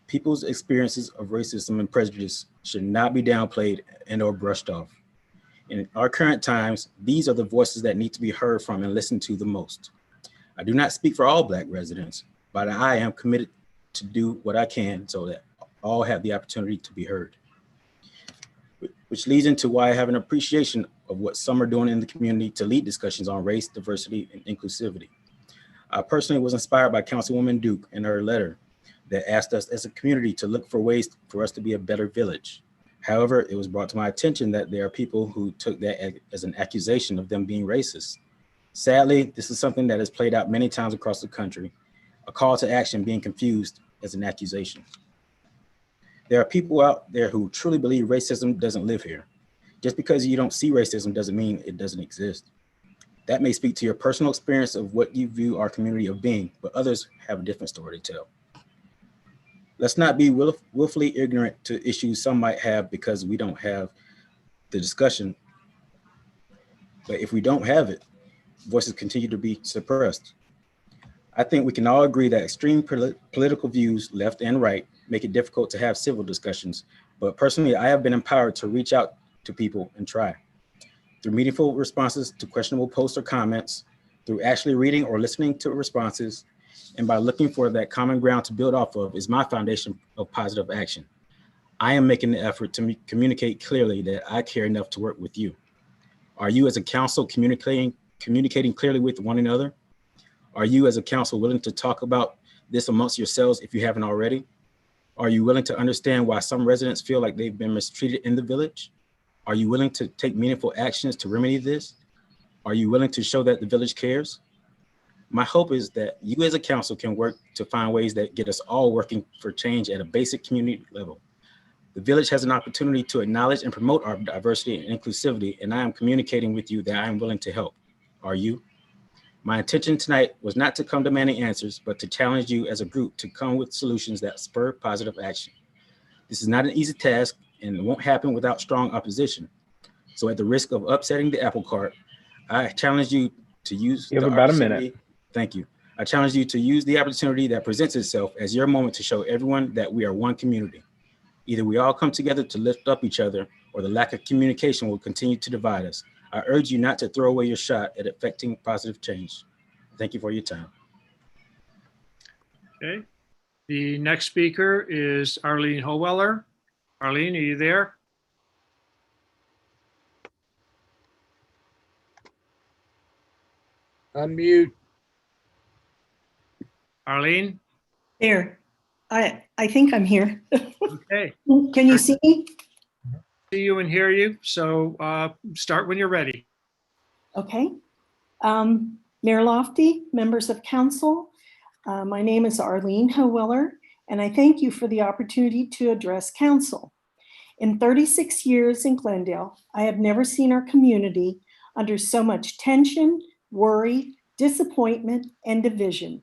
People's experiences of racism and prejudice should not be downplayed and or brushed off. In our current times, these are the voices that need to be heard from and listened to the most. I do not speak for all Black residents, but I am committed to do what I can so that all have the opportunity to be heard. Which leads into why I have an appreciation of what some are doing in the community to lead discussions on race, diversity, and inclusivity. I personally was inspired by Councilwoman Duke and her letter that asked us as a community to look for ways for us to be a better village. However, it was brought to my attention that there are people who took that as an accusation of them being racist. Sadly, this is something that has played out many times across the country, a call to action being confused as an accusation. There are people out there who truly believe racism doesn't live here. Just because you don't see racism doesn't mean it doesn't exist. That may speak to your personal experience of what you view our community of being, but others have a different story to tell. Let's not be willfully ignorant to issues some might have because we don't have the discussion. But if we don't have it, voices continue to be suppressed. I think we can all agree that extreme political views, left and right, make it difficult to have civil discussions. But personally, I have been empowered to reach out to people and try. Through meaningful responses to questionable posts or comments, through actually reading or listening to responses, and by looking for that common ground to build off of is my foundation of positive action. I am making the effort to communicate clearly that I care enough to work with you. Are you as a council communicating clearly with one another? Are you as a council willing to talk about this amongst yourselves if you haven't already? Are you willing to understand why some residents feel like they've been mistreated in the village? Are you willing to take meaningful actions to remedy this? Are you willing to show that the village cares? My hope is that you as a council can work to find ways that get us all working for change at a basic community level. The village has an opportunity to acknowledge and promote our diversity and inclusivity, and I am communicating with you that I am willing to help. Are you? My intention tonight was not to come demanding answers, but to challenge you as a group to come with solutions that spur positive action. This is not an easy task and it won't happen without strong opposition. So at the risk of upsetting the apple cart, I challenge you to use You have about a minute. Thank you. I challenge you to use the opportunity that presents itself as your moment to show everyone that we are one community. Either we all come together to lift up each other or the lack of communication will continue to divide us. I urge you not to throw away your shot at effecting positive change. Thank you for your time. Okay. The next speaker is Arlene Howeller. Arlene, are you there? Unmute. Arlene? There, I think I'm here. Okay, Can you see me? see you and hear you. So start when you're ready. Okay. Mayor Lofty, members of council, my name is Arlene Howeller, and I thank you for the opportunity to address council. In 36 years in Glendale, I have never seen our community under so much tension, worry, disappointment, and division.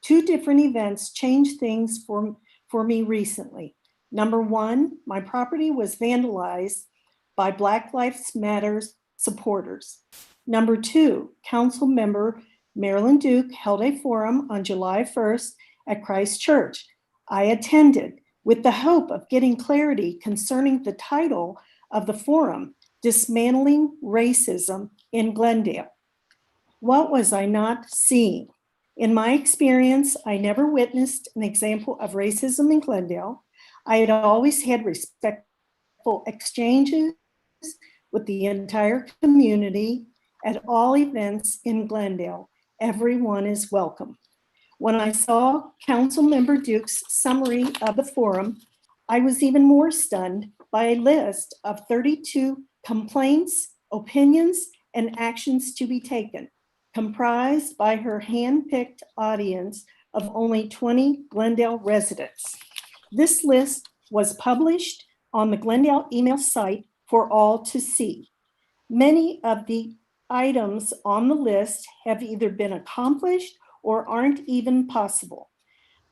Two different events changed things for me recently. Number one, my property was vandalized by Black Lives Matter supporters. Number two, council member Marilyn Duke held a forum on July 1st at Christ Church. I attended with the hope of getting clarity concerning the title of the forum, Dismantling Racism in Glendale. What was I not seeing? In my experience, I never witnessed an example of racism in Glendale. I had always had respectful exchanges with the entire community at all events in Glendale. Everyone is welcome. When I saw Councilmember Duke's summary of the forum, I was even more stunned by a list of 32 complaints, opinions, and actions to be taken, comprised by her hand-picked audience of only 20 Glendale residents. This list was published on the Glendale email site for all to see. Many of the items on the list have either been accomplished or aren't even possible.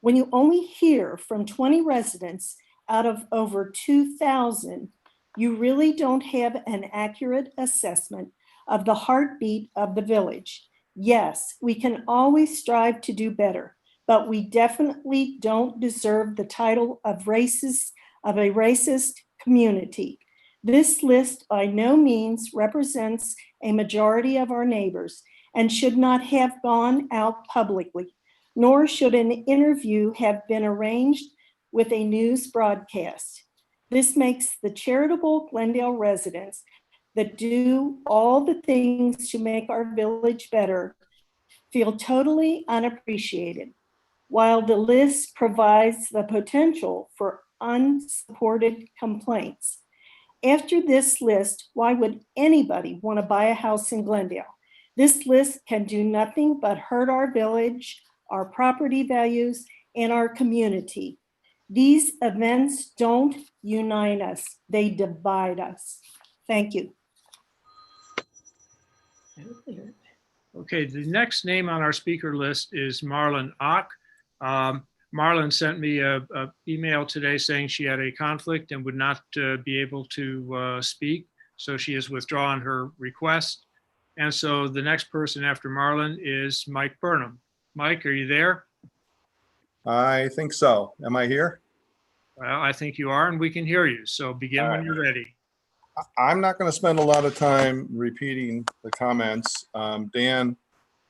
When you only hear from 20 residents out of over 2,000, you really don't have an accurate assessment of the heartbeat of the village. Yes, we can always strive to do better, but we definitely don't deserve the title of a racist community. This list by no means represents a majority of our neighbors and should not have gone out publicly, nor should an interview have been arranged with a news broadcast. This makes the charitable Glendale residents that do all the things to make our village better feel totally unappreciated, while the list provides the potential for unsupported complaints. After this list, why would anybody want to buy a house in Glendale? This list can do nothing but hurt our village, our property values, and our community. These events don't unite us, they divide us. Thank you. Okay, the next name on our speaker list is Marilyn Ock. Marilyn sent me an email today saying she had a conflict and would not be able to speak. So she has withdrawn her request. And so the next person after Marilyn is Mike Burnham. Mike, are you there? I think so. Am I here? Well, I think you are, and we can hear you. So begin when you're ready. I'm not going to spend a lot of time repeating the comments. Dan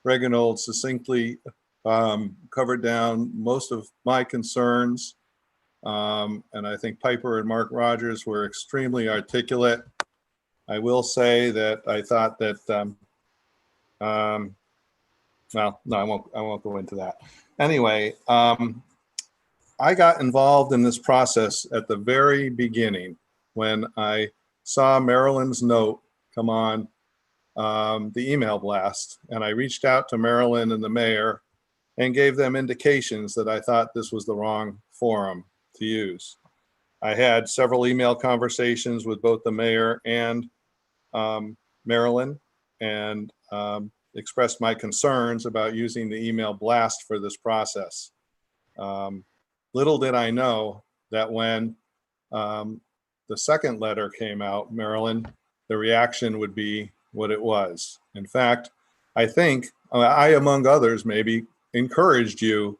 Reganold succinctly covered down most of my concerns. And I think Piper and Mark Rogers were extremely articulate. I will say that I thought that, well, no, I won't go into that. Anyway, I got involved in this process at the very beginning when I saw Marilyn's note come on the email blast, and I reached out to Marilyn and the mayor and gave them indications that I thought this was the wrong forum to use. I had several email conversations with both the mayor and Marilyn, and expressed my concerns about using the email blast for this process. Little did I know that when the second letter came out, Marilyn, the reaction would be what it was. In fact, I think I, among others, maybe encouraged you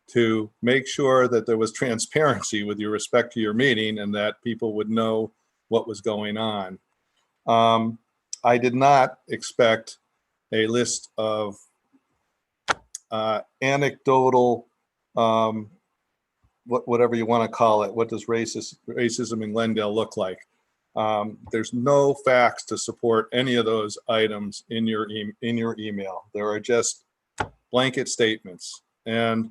to make sure that there was transparency with your respect to your meeting and that people would know what was going on. I did not expect a list of anecdotal, whatever you want to call it. What does racism in Glendale look like? There's no facts to support any of those items in your email. There are just blanket statements. And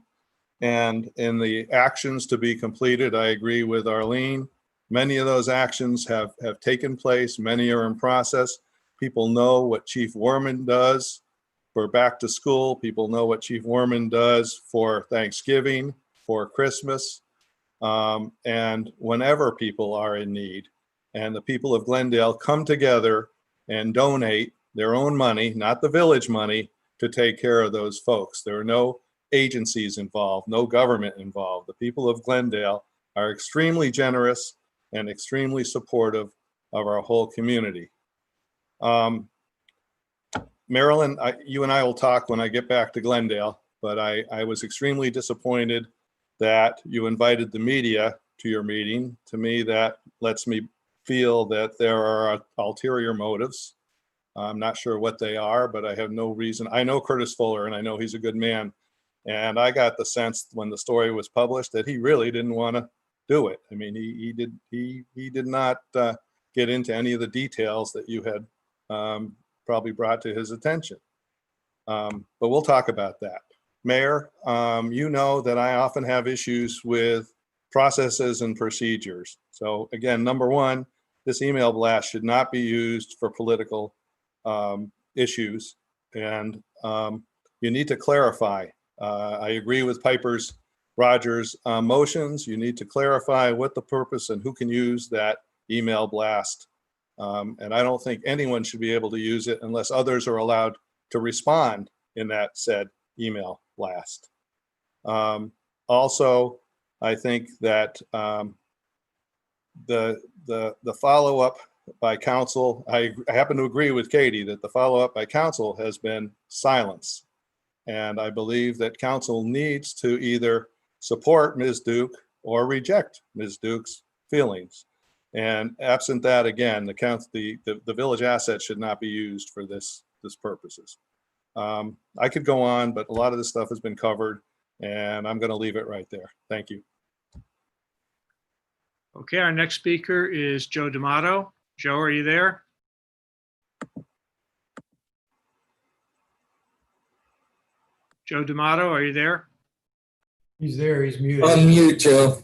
And in the actions to be completed, I agree with Arlene. Many of those actions have taken place. Many are in process. People know what Chief Warman does for back to school. People know what Chief Warman does for Thanksgiving, for Christmas, and whenever people are in need. And the people of Glendale come together and donate their own money, not the village money, to take care of those folks. There are no agencies involved, no government involved. The people of Glendale are extremely generous and extremely supportive of our whole community. Marilyn, you and I will talk when I get back to Glendale, but I was extremely disappointed that you invited the media to your meeting. To me, that lets me feel that there are ulterior motives. I'm not sure what they are, but I have no reason. I know Curtis Fuller, and I know he's a good man. And I got the sense when the story was published that he really didn't want to do it. I mean, he did not get into any of the details that you had probably brought to his attention. But we'll talk about that. Mayor, you know that I often have issues with processes and procedures. So again, number one, this email blast should not be used for political issues, and you need to clarify. I agree with Piper's Rogers motions. You need to clarify what the purpose and who can use that email blast. And I don't think anyone should be able to use it unless others are allowed to respond in that said email blast. Also, I think that the follow-up by council, I happen to agree with Katie that the follow-up by council has been silence. And I believe that council needs to either support Ms. Duke or reject Ms. Duke's feelings. And absent that, again, the village assets should not be used for this purposes. I could go on, but a lot of this stuff has been covered, and I'm going to leave it right there. Thank you. Okay, our next speaker is Joe D'Amato. Joe, are you there? Joe D'Amato, are you there? He's there, he's muted. Unmute, Joe.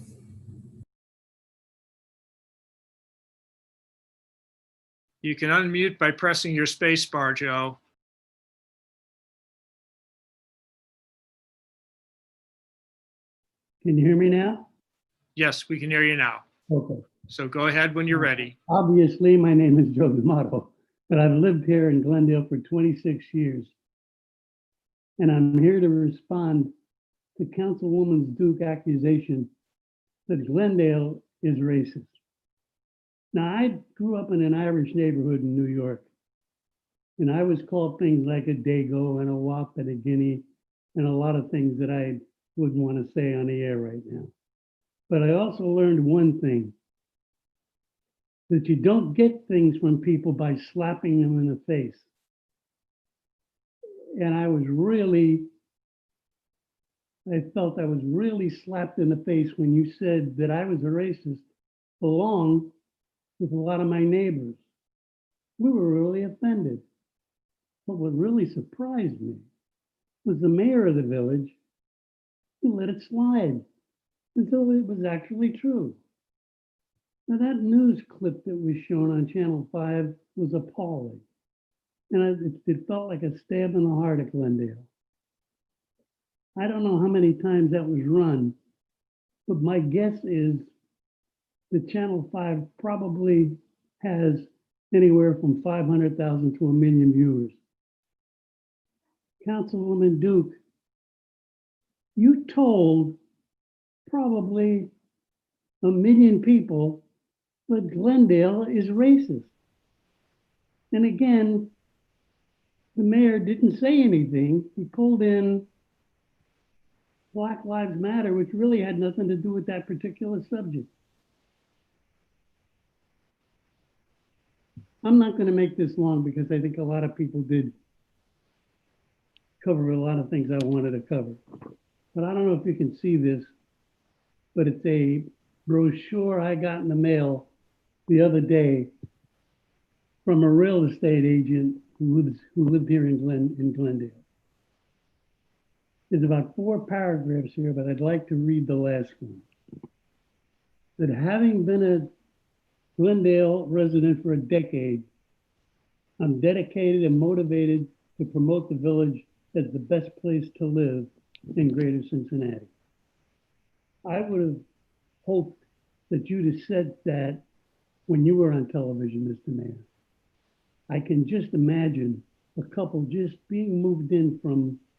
You can unmute by pressing your space bar, Joe. Can you hear me now? Yes, we can hear you now. Okay. So go ahead when you're ready. Obviously, my name is Joe D'Amato, but I've lived here in Glendale for 26 years. And I'm here to respond to Councilwoman Duke's accusation that Glendale is racist. Now, I grew up in an Irish neighborhood in New York, and I was called things like a Dago and a Wop and a Guinea and a lot of things that I wouldn't want to say on the air right now. But I also learned one thing, that you don't get things from people by slapping them in the face. And I felt I was really slapped in the face when you said that I was a racist along with a lot of my neighbors. We were really offended. But what really surprised me was the mayor of the village who let it slide until it was actually true. Now that news clip that was shown on Channel 5 was appalling. And it felt like a stab in the heart of Glendale. I don't know how many times that was run, but my guess is that Channel 5 probably has anywhere from 500,000 to 1 million viewers. Councilwoman Duke, you told probably 1 million people that Glendale is racist. And again, the mayor didn't say anything. He pulled in Black Lives Matter, which really had nothing to do with that particular subject. I'm not going to make this long because I think a lot of people did cover a lot of things I wanted to cover. But I don't know if you can see this, but it's a brochure I got in the mail the other day from a real estate agent who lived here in Glendale. There's about 4 paragraphs here, but I'd like to read the last one. That having been a Glendale resident for a decade, I'm dedicated and motivated to promote the village as the best place to live in Greater Cincinnati. I would have hoped that you'd have said that when you were on television, Mr. Mayor. I can just imagine a couple just being moved in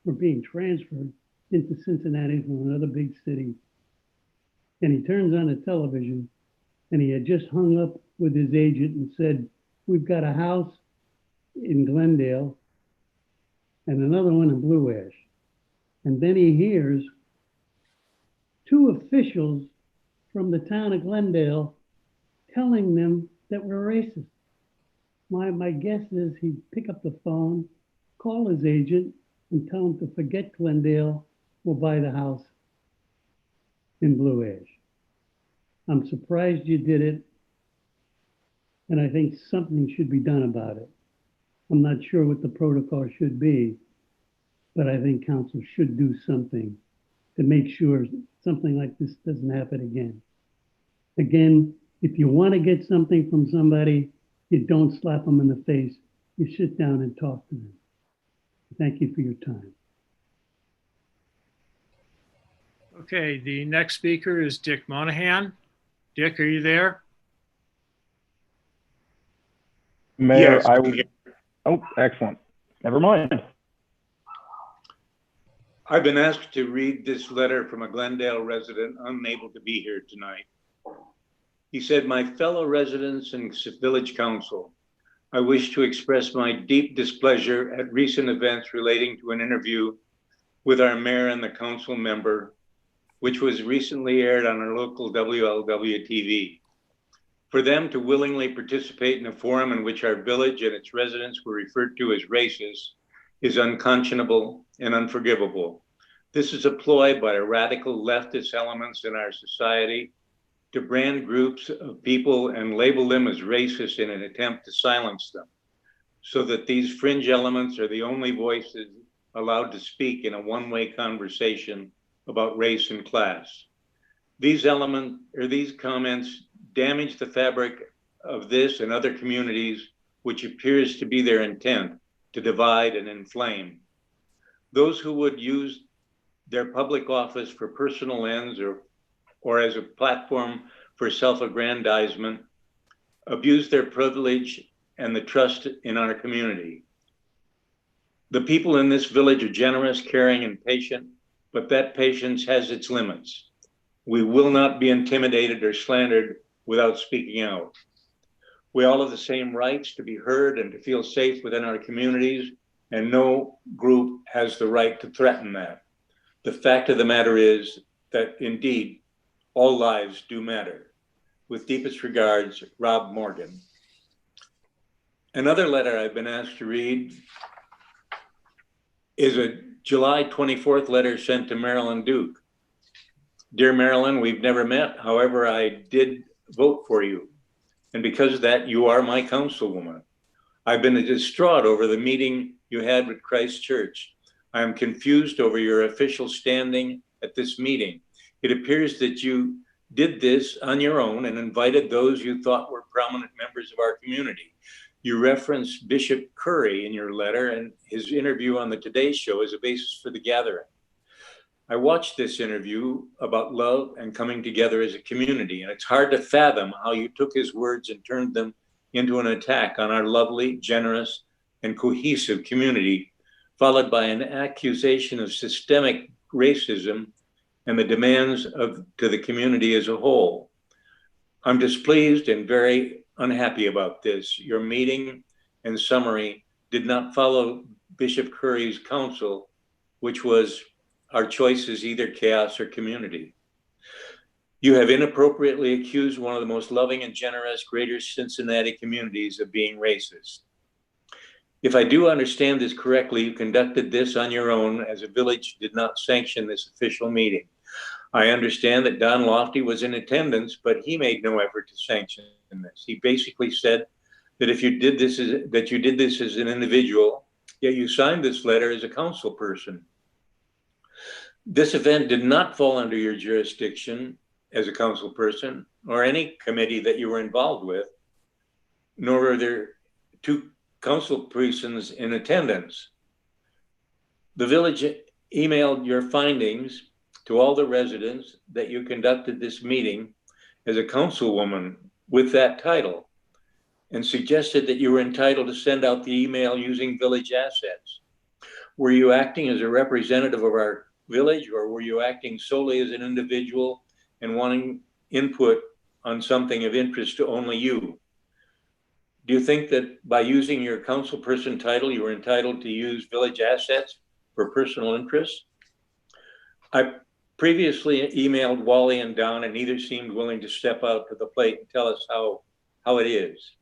or being transferred into Cincinnati from another big city. And he turns on the television and he had just hung up with his agent and said, we've got a house in Glendale and another one in Blue Ash. And then he hears 2 officials from the town of Glendale telling them that we're racist. My guess is he'd pick up the phone, call his agent, and tell him to forget Glendale, we'll buy the house in Blue Ash. I'm surprised you did it, and I think something should be done about it. I'm not sure what the protocol should be, but I think council should do something to make sure something like this doesn't happen again. Again, if you want to get something from somebody, you don't slap them in the face. You sit down and talk to them. Thank you for your time. Okay, the next speaker is Dick Monahan. Dick, are you there? Mayor, Yes, I will. Oh, excellent. Never mind. I've been asked to read this letter from a Glendale resident unable to be here tonight. He said, my fellow residents and village council, I wish to express my deep displeasure at recent events relating to an interview with our mayor and the council member, which was recently aired on our local WLW-TV. For them to willingly participate in a forum in which our village and its residents were referred to as racist is unconscionable and unforgivable. This is a ploy by radical leftist elements in our society to brand groups of people and label them as racist in an attempt to silence them, so that these fringe elements are the only voices allowed to speak in a one-way conversation about race and class. These comments damage the fabric of this and other communities, which appears to be their intent, to divide and inflame. Those who would use their public office for personal ends or as a platform for self-aggrandizement abuse their privilege and the trust in our community. The people in this village are generous, caring, and patient, but that patience has its limits. We will not be intimidated or slandered without speaking out. We all have the same rights to be heard and to feel safe within our communities, and no group has the right to threaten that. The fact of the matter is that indeed, all lives do matter. With deepest regards, Rob Morgan. Another letter I've been asked to read is a July 24th letter sent to Marilyn Duke. Dear Marilyn, we've never met. However, I did vote for you. And because of that, you are my councilwoman. I've been distraught over the meeting you had with Christ Church. I am confused over your official standing at this meeting. It appears that you did this on your own and invited those you thought were prominent members of our community. You referenced Bishop Curry in your letter and his interview on the Today Show as a basis for the gathering. I watched this interview about love and coming together as a community, and it's hard to fathom how you took his words and turned them into an attack on our lovely, generous, and cohesive community, followed by an accusation of systemic racism and the demands to the community as a whole. I'm displeased and very unhappy about this. Your meeting and summary did not follow Bishop Curry's counsel, which was our choice is either chaos or community. You have inappropriately accused one of the most loving and generous Greater Cincinnati communities of being racist. If I do understand this correctly, you conducted this on your own as a village did not sanction this official meeting. I understand that Don Lofty was in attendance, but he made no effort to sanction this. He basically said that if you did this as an individual, yet you signed this letter as a council person. This event did not fall under your jurisdiction as a council person or any committee that you were involved with, nor were there two council persons in attendance. The village emailed your findings to all the residents that you conducted this meeting as a councilwoman with that title and suggested that you were entitled to send out the email using village assets. Were you acting as a representative of our village, or were you acting solely as an individual and wanting input on something of interest to only you? Do you think that by using your councilperson title, you were entitled to use village assets for personal interest? I previously emailed Wally and Don, and neither seemed willing to step out to the plate and tell us how it is.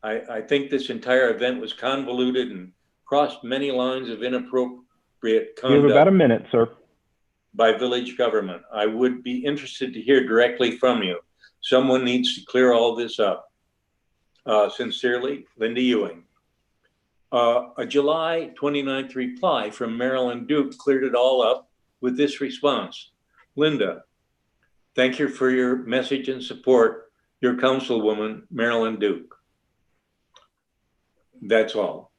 I think this entire event was convoluted and crossed many lines of inappropriate conduct. You have about a minute, sir. By village government. I would be interested to hear directly from you. Someone needs to clear all this up. Sincerely, Linda Ewing. A July 29th reply from Marilyn Duke cleared it all up with this response. Linda, thank you for your message and support. Your councilwoman, Marilyn Duke. That's all.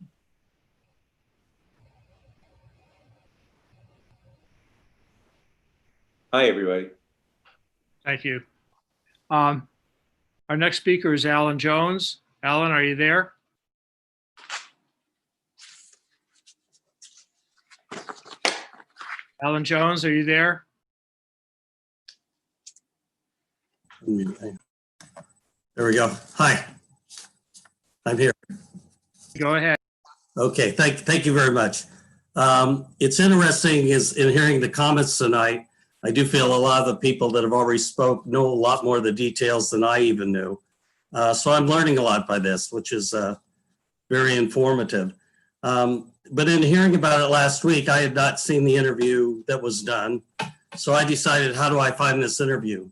Hi, everybody. Thank you. Our next speaker is Alan Jones. Alan, are you there? Alan Jones, are you there? There we go. Hi, I'm here. Go ahead. Okay, thank you very much. It's interesting in hearing the comments tonight. I do feel a lot of the people that have already spoke know a lot more of the details than I even knew. So I'm learning a lot by this, which is very informative. But in hearing about it last week, I had not seen the interview that was done. So I decided, how do I find this interview?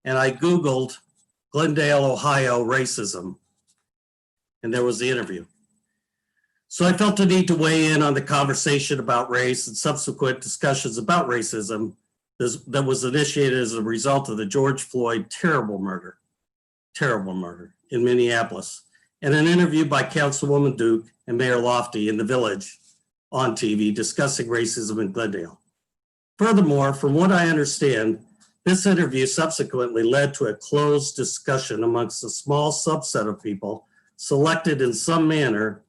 And I Googled Glendale, Ohio racism. And there was the interview. So I felt the need to weigh in on the conversation about race and subsequent discussions about racism that was initiated as a result of the George Floyd terrible murder in Minneapolis, and an interview by Councilwoman Duke and Mayor Lofty in the Village on TV discussing racism in Glendale. Furthermore, from what I understand, this interview subsequently led to a closed discussion amongst a small subset of people selected in some manner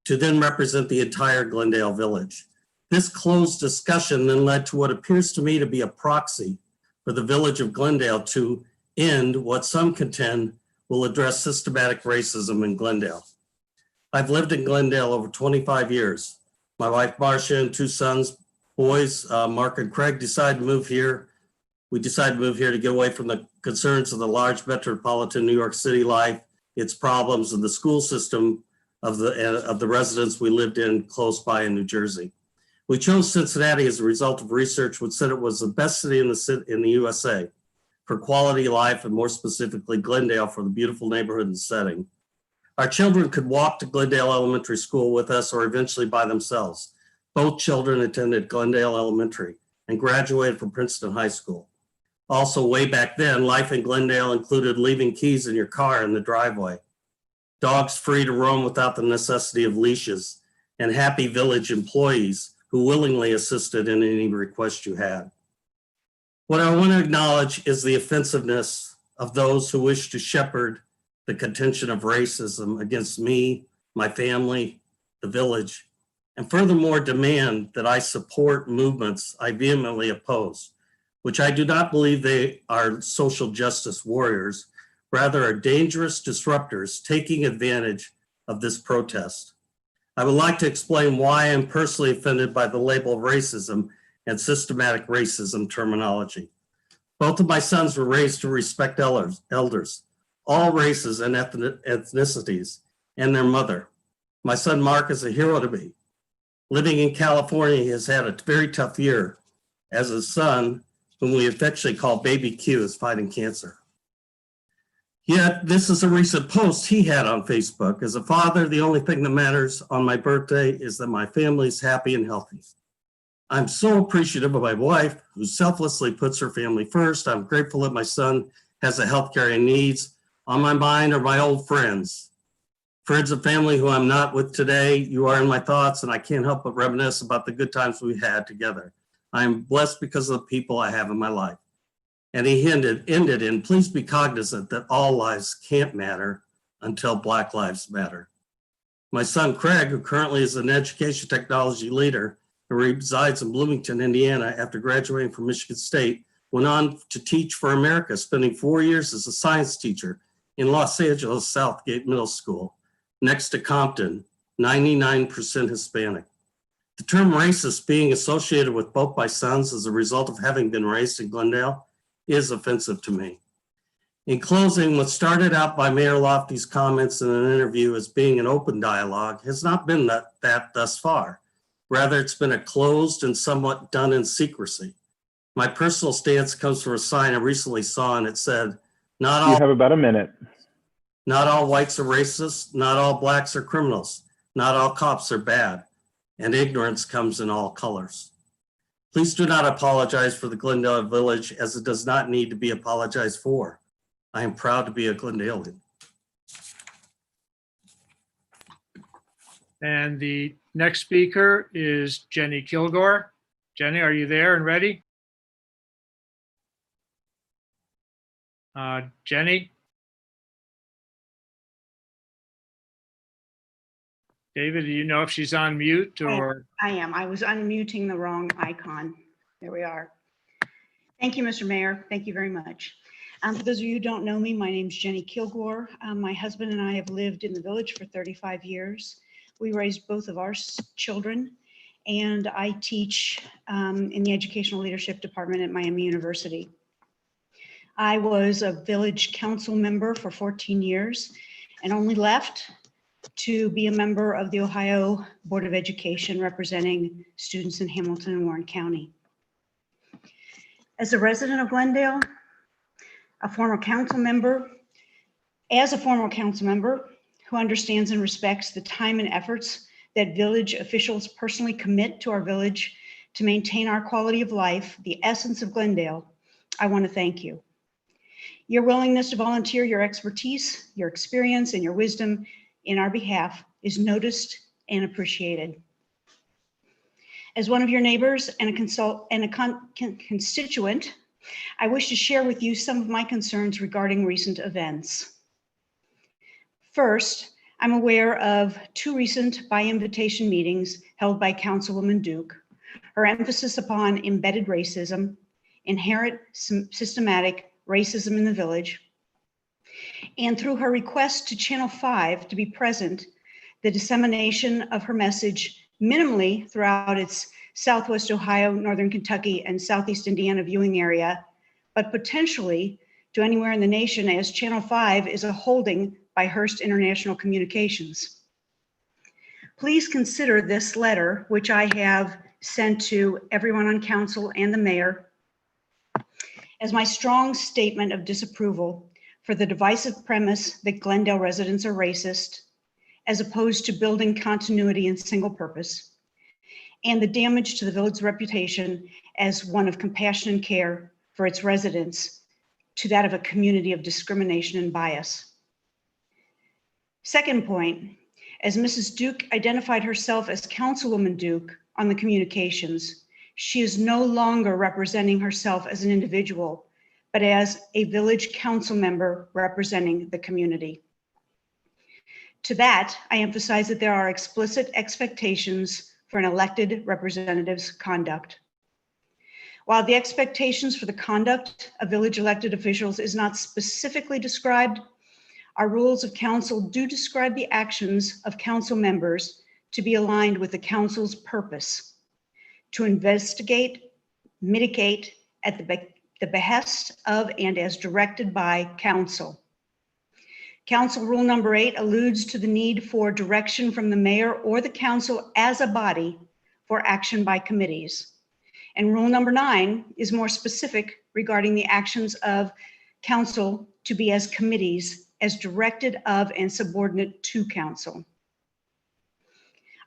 to then represent the entire Glendale Village. This closed discussion then led to what appears to me to be a proxy for the Village of Glendale to end what some contend will address systematic racism in Glendale. I've lived in Glendale over 25 years. My wife, Marcia, and two sons, boys, Mark and Craig, decided to move here. We decided to move here to get away from the concerns of the large metropolitan New York City life, its problems, and the school system of the residents we lived in close by in New Jersey. We chose Cincinnati as a result of research which said it was the best city in the USA for quality of life, and more specifically Glendale for the beautiful neighborhood and setting. Our children could walk to Glendale Elementary School with us or eventually by themselves. Both children attended Glendale Elementary and graduated from Princeton High School. Also, way back then, life in Glendale included leaving keys in your car in the driveway, dogs free to roam without the necessity of leashes, and happy village employees who willingly assisted in any request you had. What I want to acknowledge is the offensiveness of those who wish to shepherd the contention of racism against me, my family, the village, and furthermore demand that I support movements I vehemently oppose, which I do not believe they are social justice warriors, rather are dangerous disruptors taking advantage of this protest. I would like to explain why I'm personally offended by the label of racism and systematic racism terminology. Both of my sons were raised to respect elders, all races and ethnicities, and their mother. My son Mark is a hero to me. Living in California, he has had a very tough year as his son, whom we affectionately call Baby Q, is fighting cancer. Yet, this is a recent post he had on Facebook. As a father, the only thing that matters on my birthday is that my family is happy and healthy. I'm so appreciative of my wife who selflessly puts her family first. I'm grateful that my son has the healthcare he needs. On my mind are my old friends. Friends and family who I'm not with today, you are in my thoughts, and I can't help but reminisce about the good times we had together. I am blessed because of the people I have in my life. And he ended in, please be cognizant that all lives can't matter until Black lives matter. My son, Craig, who currently is an education technology leader and resides in Bloomington, Indiana, after graduating from Michigan State, went on to teach for America, spending 4 years as a science teacher in Los Angeles Southgate Middle School, next to Compton, 99% Hispanic. The term racist being associated with both my sons as a result of having been raised in Glendale is offensive to me. In closing, what started out by Mayor Lofty's comments in an interview as being an open dialogue has not been that thus far. Rather, it's been a closed and somewhat done in secrecy. My personal stance comes from a sign I recently saw, and it said, not all— You have about a minute. Not all whites are racist, not all blacks are criminals, not all cops are bad, and ignorance comes in all colors. Please do not apologize for the Glendale Village, as it does not need to be apologized for. I am proud to be a Glendalean. And the next speaker is Jenny Kilgore. Jenny, are you there and ready? Jenny? David, do you know if she's on mute or? I am. I was unmuting the wrong icon. There we are. Thank you, Mr. Mayor. Thank you very much. For those of you who don't know me, my name is Jenny Kilgore. My husband and I have lived in the village for 35 years. We raised both of our children, and I teach in the Educational Leadership Department at Miami University. I was a village council member for 14 years and only left to be a member of the Ohio Board of Education representing students in Hamilton and Warren County. As a resident of Glendale, as a former council member who understands and respects the time and efforts that village officials personally commit to our village to maintain our quality of life, the essence of Glendale, I want to thank you. Your willingness to volunteer your expertise, your experience, and your wisdom in our behalf is noticed and appreciated. As one of your neighbors and a constituent, I wish to share with you some of my concerns regarding recent events. First, I'm aware of 2 recent by-invitation meetings held by Councilwoman Duke. Her emphasis upon embedded racism, inherent systematic racism in the village, and through her request to Channel 5 to be present, the dissemination of her message minimally throughout its Southwest Ohio, Northern Kentucky, and Southeast Indiana viewing area, but potentially to anywhere in the nation, as Channel 5 is a holding by Hearst International Communications. Please consider this letter, which I have sent to everyone on council and the mayor, as my strong statement of disapproval for the divisive premise that Glendale residents are racist, as opposed to building continuity and single purpose, and the damage to the village's reputation as one of compassion and care for its residents to that of a community of discrimination and bias. Second point, as Mrs. Duke identified herself as Councilwoman Duke on the communications, she is no longer representing herself as an individual, but as a village council member representing the community. To that, I emphasize that there are explicit expectations for an elected representative's conduct. While the expectations for the conduct of village elected officials is not specifically described, our rules of council do describe the actions of council members to be aligned with the council's purpose, to investigate, mitigate at the behest of and as directed by council. Council Rule number 8 alludes to the need for direction from the mayor or the council as a body for action by committees. And Rule number 9 is more specific regarding the actions of council to be as committees as directed of and subordinate to council.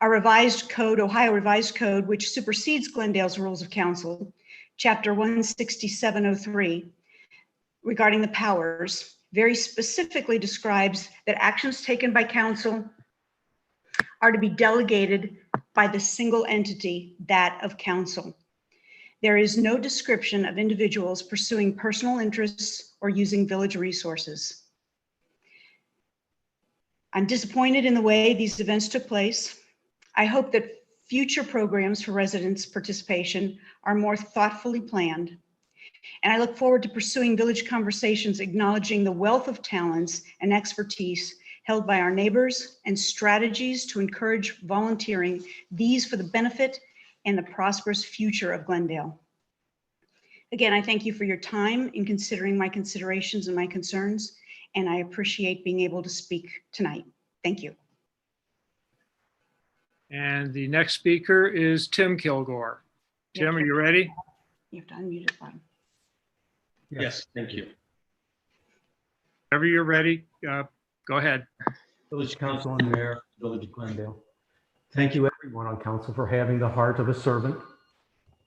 Our revised code, Ohio Revised Code, which supersedes Glendale's Rules of Council, Chapter 16703, regarding the powers, very specifically describes that actions taken by council are to be delegated by the single entity, that of council. There is no description of individuals pursuing personal interests or using village resources. I'm disappointed in the way these events took place. I hope that future programs for residents' participation are more thoughtfully planned. And I look forward to pursuing village conversations acknowledging the wealth of talents and expertise held by our neighbors and strategies to encourage volunteering, these for the benefit and the prosperous future of Glendale. Again, I thank you for your time in considering my considerations and my concerns, and I appreciate being able to speak tonight. Thank you. And the next speaker is Tim Kilgore. Tim, are you ready? You have to unmute it, Bob. Yes, thank you. Whenever you're ready, go ahead. Village Council and Mayor, Village of Glendale. Thank you everyone on council for having the heart of a servant,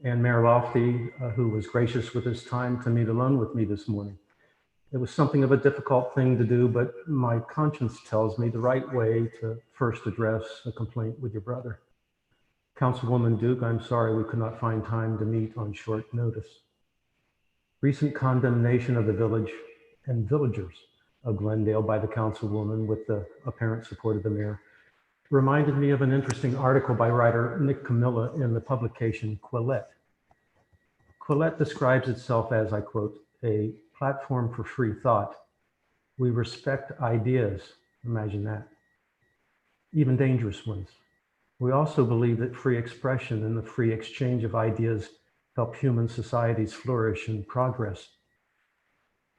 and Mayor Lofty, who was gracious with his time to meet alone with me this morning. It was something of a difficult thing to do, but my conscience tells me the right way to first address a complaint with your brother. Councilwoman Duke, I'm sorry we could not find time to meet on short notice. Recent condemnation of the village and villagers of Glendale by the councilwoman with the apparent support of the mayor reminded me of an interesting article by writer Nick Camilla in the publication Quillette. Quillette describes itself as, I quote, a platform for free thought. We respect ideas, imagine that, even dangerous ones. We also believe that free expression and the free exchange of ideas help human societies flourish and progress.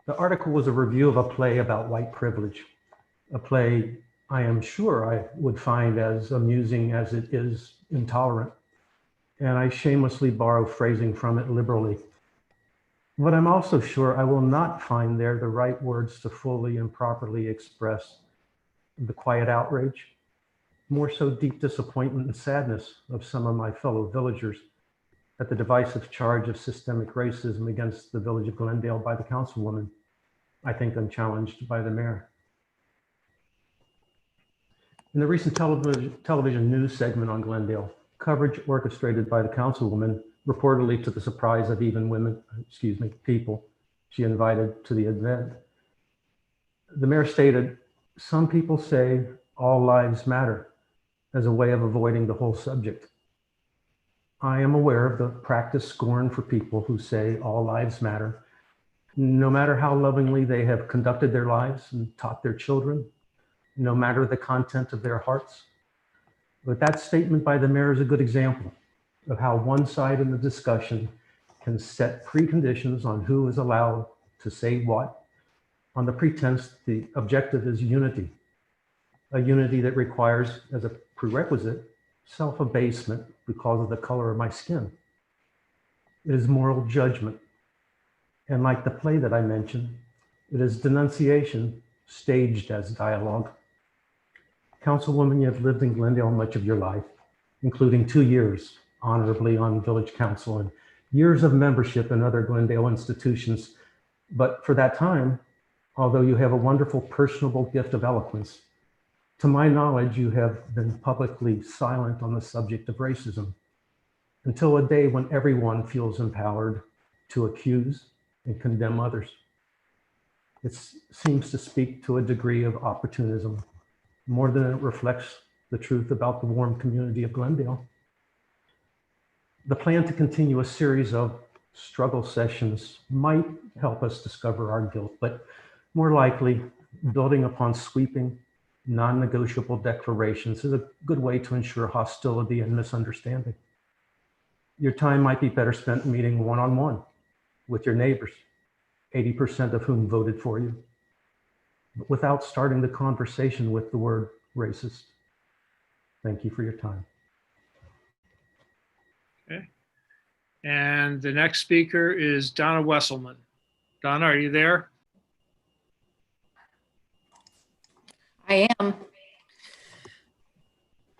The article was a review of a play about white privilege, a play I am sure I would find as amusing as it is intolerant, and I shamelessly borrow phrasing from it liberally. But I'm also sure I will not find there the right words to fully and properly express the quiet outrage, more so deep disappointment and sadness of some of my fellow villagers at the divisive charge of systemic racism against the village of Glendale by the councilwoman, I think unchallenged by the mayor. In the recent television news segment on Glendale, coverage orchestrated by the councilwoman, reportedly to the surprise of even people she invited to the event, the mayor stated, "Some people say all lives matter," as a way of avoiding the whole subject. I am aware of the practiced scorn for people who say all lives matter, no matter how lovingly they have conducted their lives and taught their children, no matter the content of their hearts. But that statement by the mayor is a good example of how one side in the discussion can set preconditions on who is allowed to say what, on the pretense the objective is unity, a unity that requires as a prerequisite self-abasement because of the color of my skin. It is moral judgment. And like the play that I mentioned, it is denunciation staged as dialogue. Councilwoman, you have lived in Glendale much of your life, including 2 years honorably on village council and years of membership in other Glendale institutions. But for that time, although you have a wonderful personable gift of eloquence, to my knowledge, you have been publicly silent on the subject of racism until a day when everyone feels empowered to accuse and condemn others. It seems to speak to a degree of opportunism more than it reflects the truth about the warm community of Glendale. The plan to continue a series of struggle sessions might help us discover our guilt, but more likely, building upon sweeping, non-negotiable declarations is a good way to ensure hostility and misunderstanding. Your time might be better spent meeting one-on-one with your neighbors, 80% of whom voted for you, but without starting the conversation with the word racist. Thank you for your time. Okay. And the next speaker is Donna Wesselmann. Donna, are you there? I am.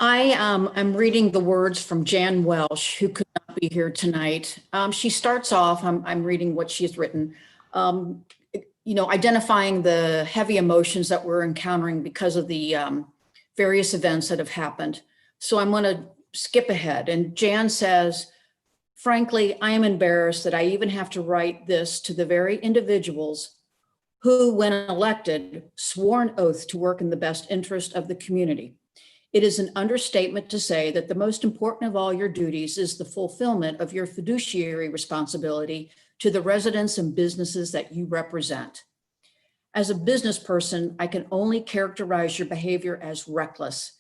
I'm reading the words from Jan Welsh, who could not be here tonight. She starts off, I'm reading what she's written, identifying the heavy emotions that we're encountering because of the various events that have happened. So I'm going to skip ahead. And Jan says, frankly, I am embarrassed that I even have to write this to the very individuals who, when elected, swore an oath to work in the best interest of the community. It is an understatement to say that the most important of all your duties is the fulfillment of your fiduciary responsibility to the residents and businesses that you represent. As a business person, I can only characterize your behavior as reckless,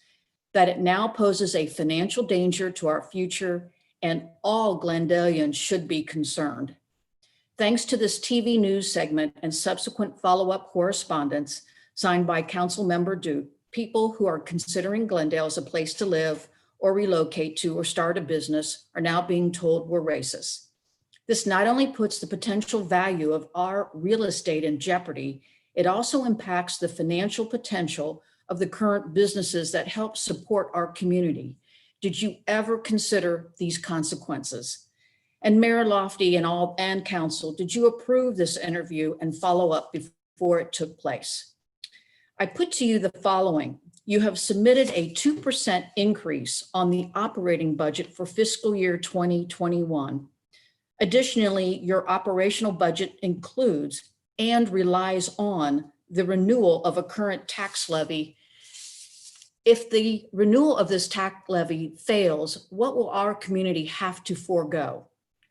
that it now poses a financial danger to our future, and all Glendalians should be concerned. Thanks to this TV news segment and subsequent follow-up correspondence signed by Councilmember Duke, people who are considering Glendale as a place to live or relocate to or start a business are now being told we're racist. This not only puts the potential value of our real estate in jeopardy, it also impacts the financial potential of the current businesses that help support our community. Did you ever consider these consequences? And Mayor Lofty and council, did you approve this interview and follow up before it took place? I put to you the following. You have submitted a 2% increase on the operating budget for fiscal year 2021. Additionally, your operational budget includes and relies on the renewal of a current tax levy. If the renewal of this tax levy fails, what will our community have to forego?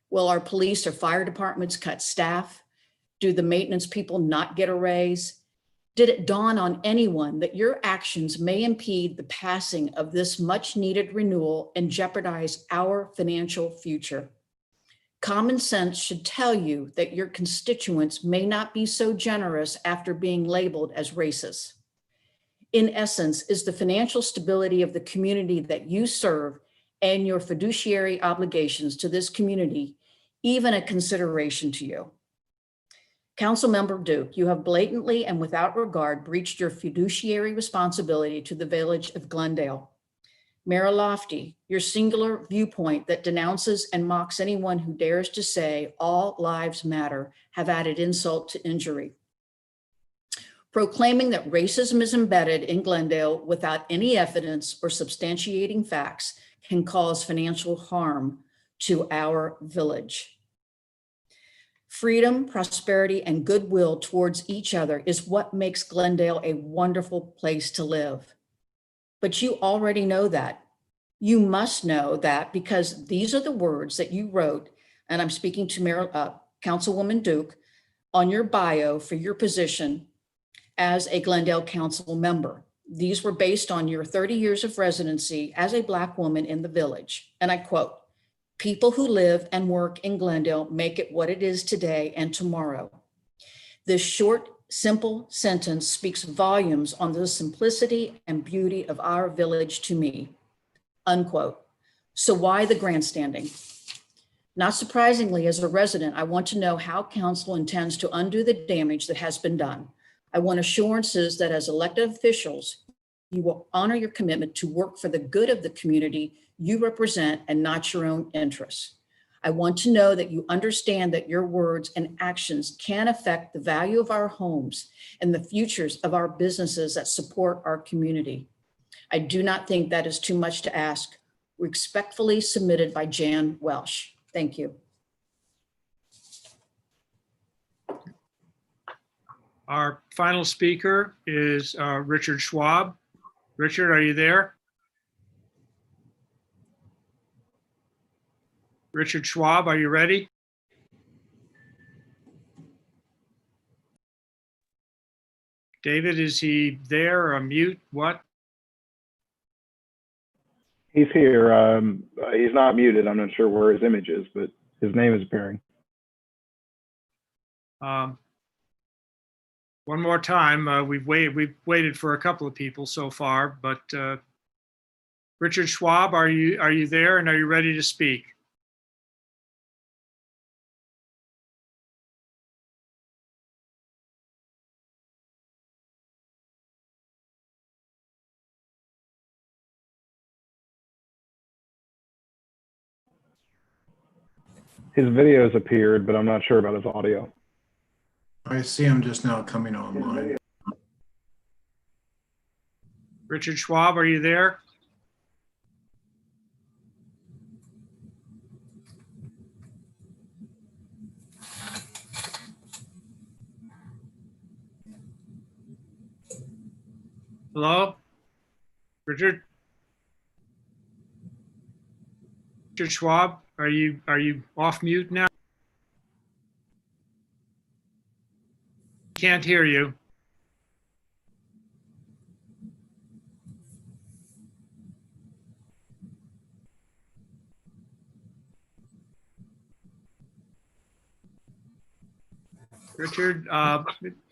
Will our police or fire departments cut staff? Do the maintenance people not get a raise? Did it dawn on anyone that your actions may impede the passing of this much needed renewal and jeopardize our financial future? Common sense should tell you that your constituents may not be so generous after being labeled as racist. In essence, is the financial stability of the community that you serve and your fiduciary obligations to this community even a consideration to you? Councilmember Duke, you have blatantly and without regard breached your fiduciary responsibility to the village of Glendale. Mayor Lofty, your singular viewpoint that denounces and mocks anyone who dares to say all lives matter have added insult to injury. Proclaiming that racism is embedded in Glendale without any evidence or substantiating facts can cause financial harm to our village. Freedom, prosperity, and goodwill towards each other is what makes Glendale a wonderful place to live. But you already know that. You must know that because these are the words that you wrote, and I'm speaking to Councilwoman Duke, on your bio for your position as a Glendale Council member. These were based on your 30 years of residency as a Black woman in the village. And I quote, "People who live and work in Glendale make it what it is today and tomorrow." This short, simple sentence speaks volumes on the simplicity and beauty of our village to me, unquote. So why the grandstanding? Not surprisingly, as a resident, I want to know how council intends to undo the damage that has been done. I want assurances that as elected officials, you will honor your commitment to work for the good of the community you represent and not your own interests. I want to know that you understand that your words and actions can affect the value of our homes and the futures of our businesses that support our community. I do not think that is too much to ask. Respectfully submitted by Jan Welsh. Thank you. Our final speaker is Richard Schwab. Richard, are you there? Richard Schwab, are you ready? David, is he there or mute? What? He's here. He's not muted. I'm not sure where his image is, but his name is appearing. One more time. We've waited for a couple of people so far, but Richard Schwab, are you there and are you ready to speak? His videos appeared, but I'm not sure about his audio. I see him just now coming online. Richard Schwab, are you there? Hello? Richard? Richard Schwab, are you off mute now? Can't hear you. Richard,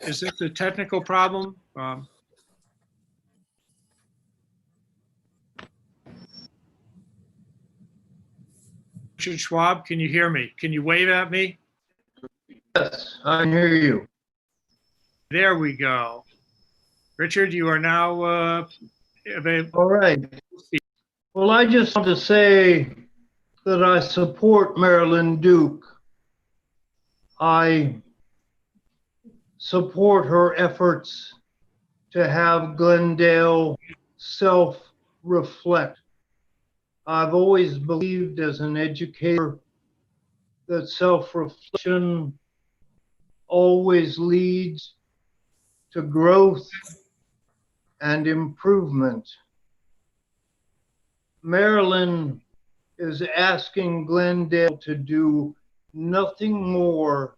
is this a technical problem? Richard Schwab, can you hear me? Can you wave at me? Yes, I can hear you. There we go. Richard, you are now available. All right. Well, I just want to say that I support Marilyn Duke. I support her efforts to have Glendale self-reflect. I've always believed as an educator that self-reflection always leads to growth and improvement. Marilyn is asking Glendale to do nothing more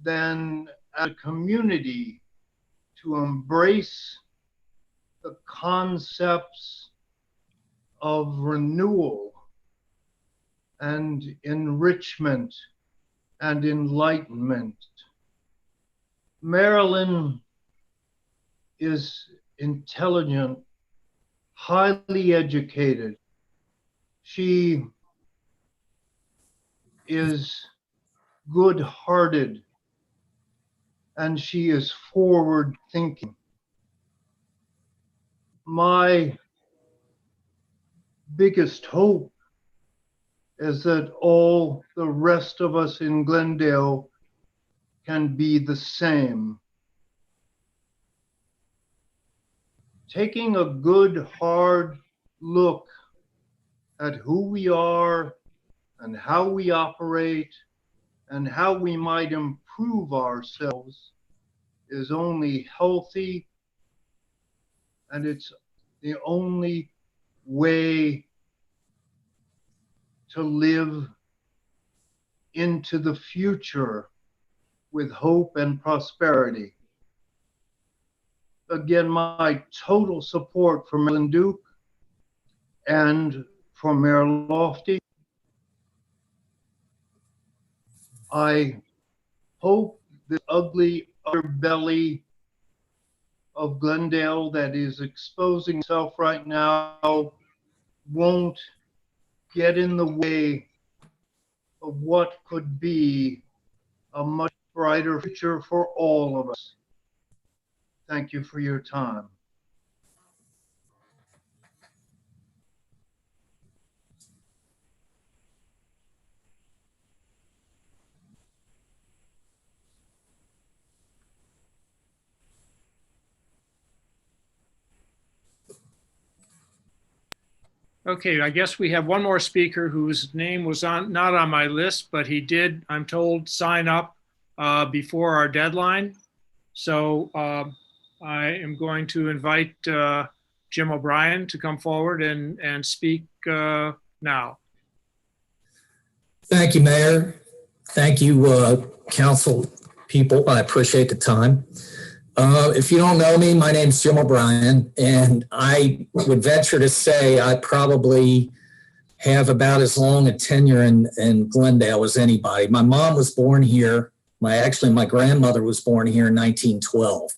than a community to embrace the concepts of renewal and enrichment and enlightenment. Marilyn is intelligent, highly educated. She is good-hearted, and she is forward-thinking. My biggest hope is that all the rest of us in Glendale can be the same. Taking a good, hard look at who we are and how we operate and how we might improve ourselves is only healthy, and it's the only way to live into the future with hope and prosperity. Again, my total support for Marilyn Duke and for Mayor Lofty. I hope the ugly underbelly of Glendale that is exposing itself right now won't get in the way of what could be a much brighter future for all of us. Thank you for your time. Okay, I guess we have one more speaker whose name was not on my list, but he did, I'm told, sign up before our deadline. So I am going to invite Jim O'Brien to come forward and speak now. Thank you, Mayor. Thank you, council people. I appreciate the time. If you don't know me, my name's Jim O'Brien, and I would venture to say I probably have about as long a tenure in Glendale as anybody. My mom was born here. My grandmother was born here in 1912.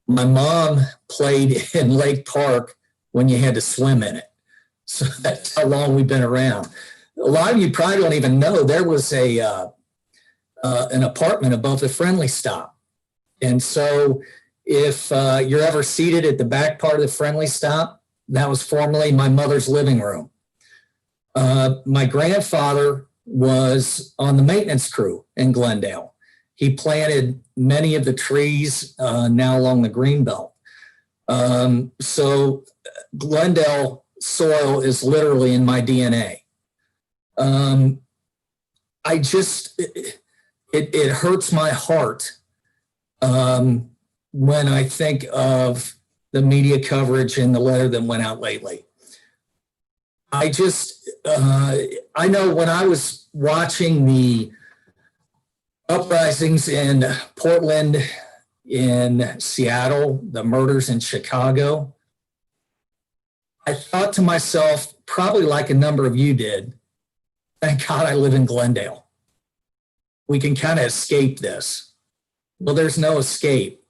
My mom played in Lake Park when you had to swim in it. So that's how long we've been around. A lot of you probably don't even know there was an apartment above the Friendly Stop. And so if you're ever seated at the back part of the Friendly Stop, that was formerly my mother's living room. My grandfather was on the maintenance crew in Glendale. He planted many of the trees now along the greenbelt. So Glendale soil is literally in my DNA. It hurts my heart when I think of the media coverage and the letter that went out lately. I know when I was watching the uprisings in Portland, in Seattle, the murders in Chicago, I thought to myself, probably like a number of you did, thank God I live in Glendale. We can kind of escape this. Well, there's no escape.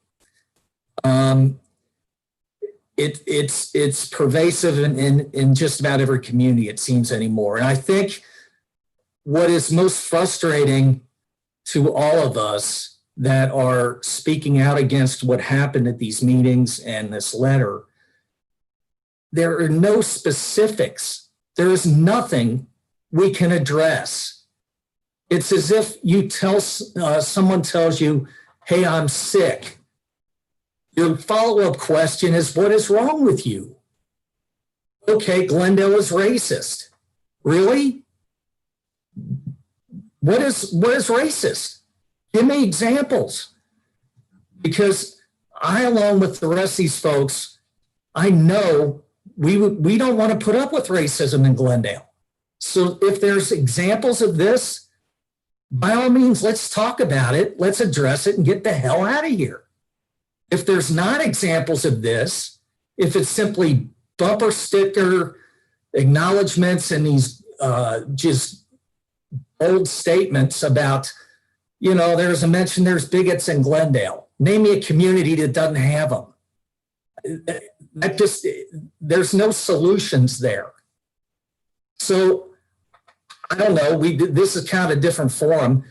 It's pervasive in just about every community, it seems, anymore. And I think what is most frustrating to all of us that are speaking out against what happened at these meetings and this letter, there are no specifics. There is nothing we can address. It's as if you tell someone tells you, hey, I'm sick. Your follow-up question is, what is wrong with you? Okay, Glendale is racist. Really? What is racist? Give me examples. Because I, along with the rest of these folks, I know we don't want to put up with racism in Glendale. So if there's examples of this, by all means, let's talk about it. Let's address it and get the hell out of here. If there's not examples of this, if it's simply bumper sticker acknowledgments and these just bold statements about, there's a mention there's bigots in Glendale. Name me a community that doesn't have them. There's no solutions there. So I don't know. This is kind of a different forum.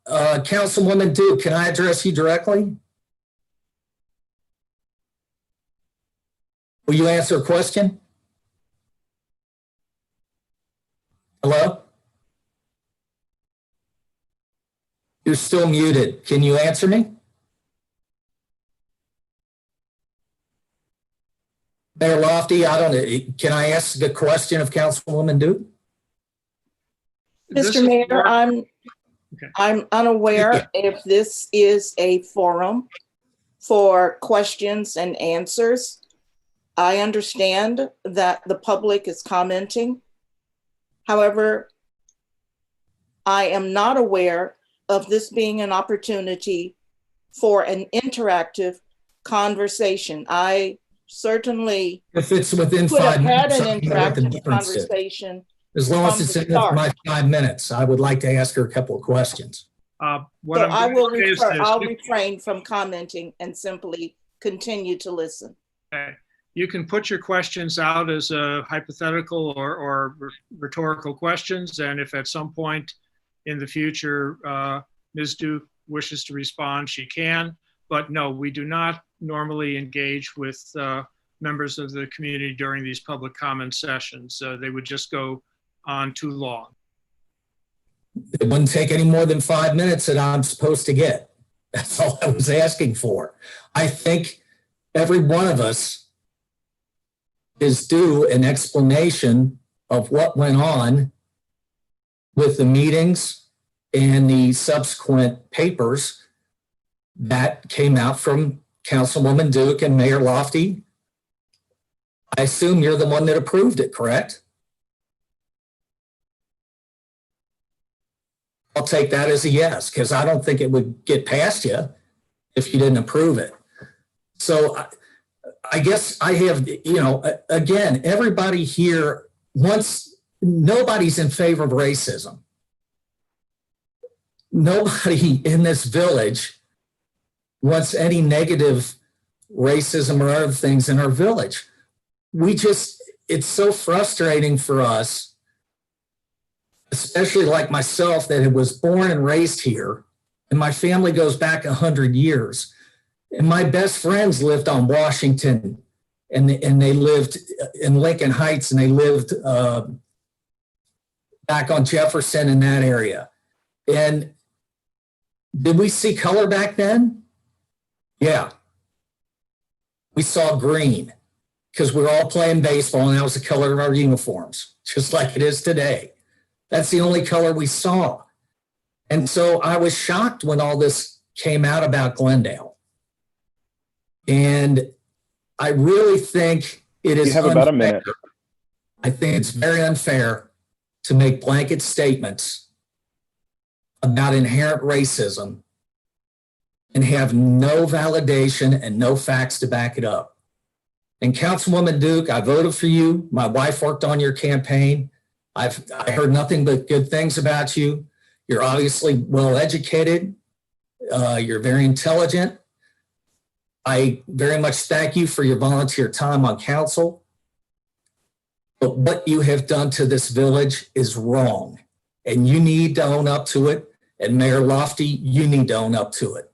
Councilwoman Duke, can I address you directly? Will you answer a question? Hello? You're still muted. Can you answer me? Mayor Lofty, can I ask a question of Councilwoman Duke? Mr. Mayor, I'm unaware if this is a forum for questions and answers. I understand that the public is commenting. However, I am not aware of this being an opportunity for an interactive conversation. I certainly if it's within could 5 have had minutes, an interactive conversation. As long as it's in my 5 minutes, I would like to ask her a couple of questions. I'll refrain from commenting and simply continue to listen. Okay. You can put your questions out as a hypothetical or rhetorical questions. And if at some point in the future, Ms. Duke wishes to respond, she can. But no, we do not normally engage with members of the community during these public comment sessions. They would just go on too long. It wouldn't take any more than 5 minutes that I'm supposed to get. That's all I was asking for. I think every one of us is due an explanation of what went on with the meetings and the subsequent papers that came out from Councilwoman Duke and Mayor Lofty. I assume you're the one that approved it, correct? I'll take that as a yes, because I don't think it would get past you if you didn't approve it. So I guess I have, again, everybody here nobody's in favor of racism. Nobody in this village wants any negative racism or other things in our village. It's so frustrating for us, especially like myself that was born and raised here, and my family goes back 100 years. And my best friends lived on Washington, and they lived in Lincoln Heights, and they lived back on Jefferson in that area. And did we see color back then? Yeah. We saw green because we were all playing baseball and that was the color of our uniforms, just like it is today. That's the only color we saw. And so I was shocked when all this came out about Glendale. And I really think it is You have about a minute. I think it's very unfair to make blanket statements about inherent racism and have no validation and no facts to back it up. And Councilwoman Duke, I voted for you. My wife worked on your campaign. I heard nothing but good things about you. You're obviously well educated. You're very intelligent. I very much thank you for your volunteer time on council. But what you have done to this village is wrong. And you need to own up to it. And Mayor Lofty, you need to own up to it.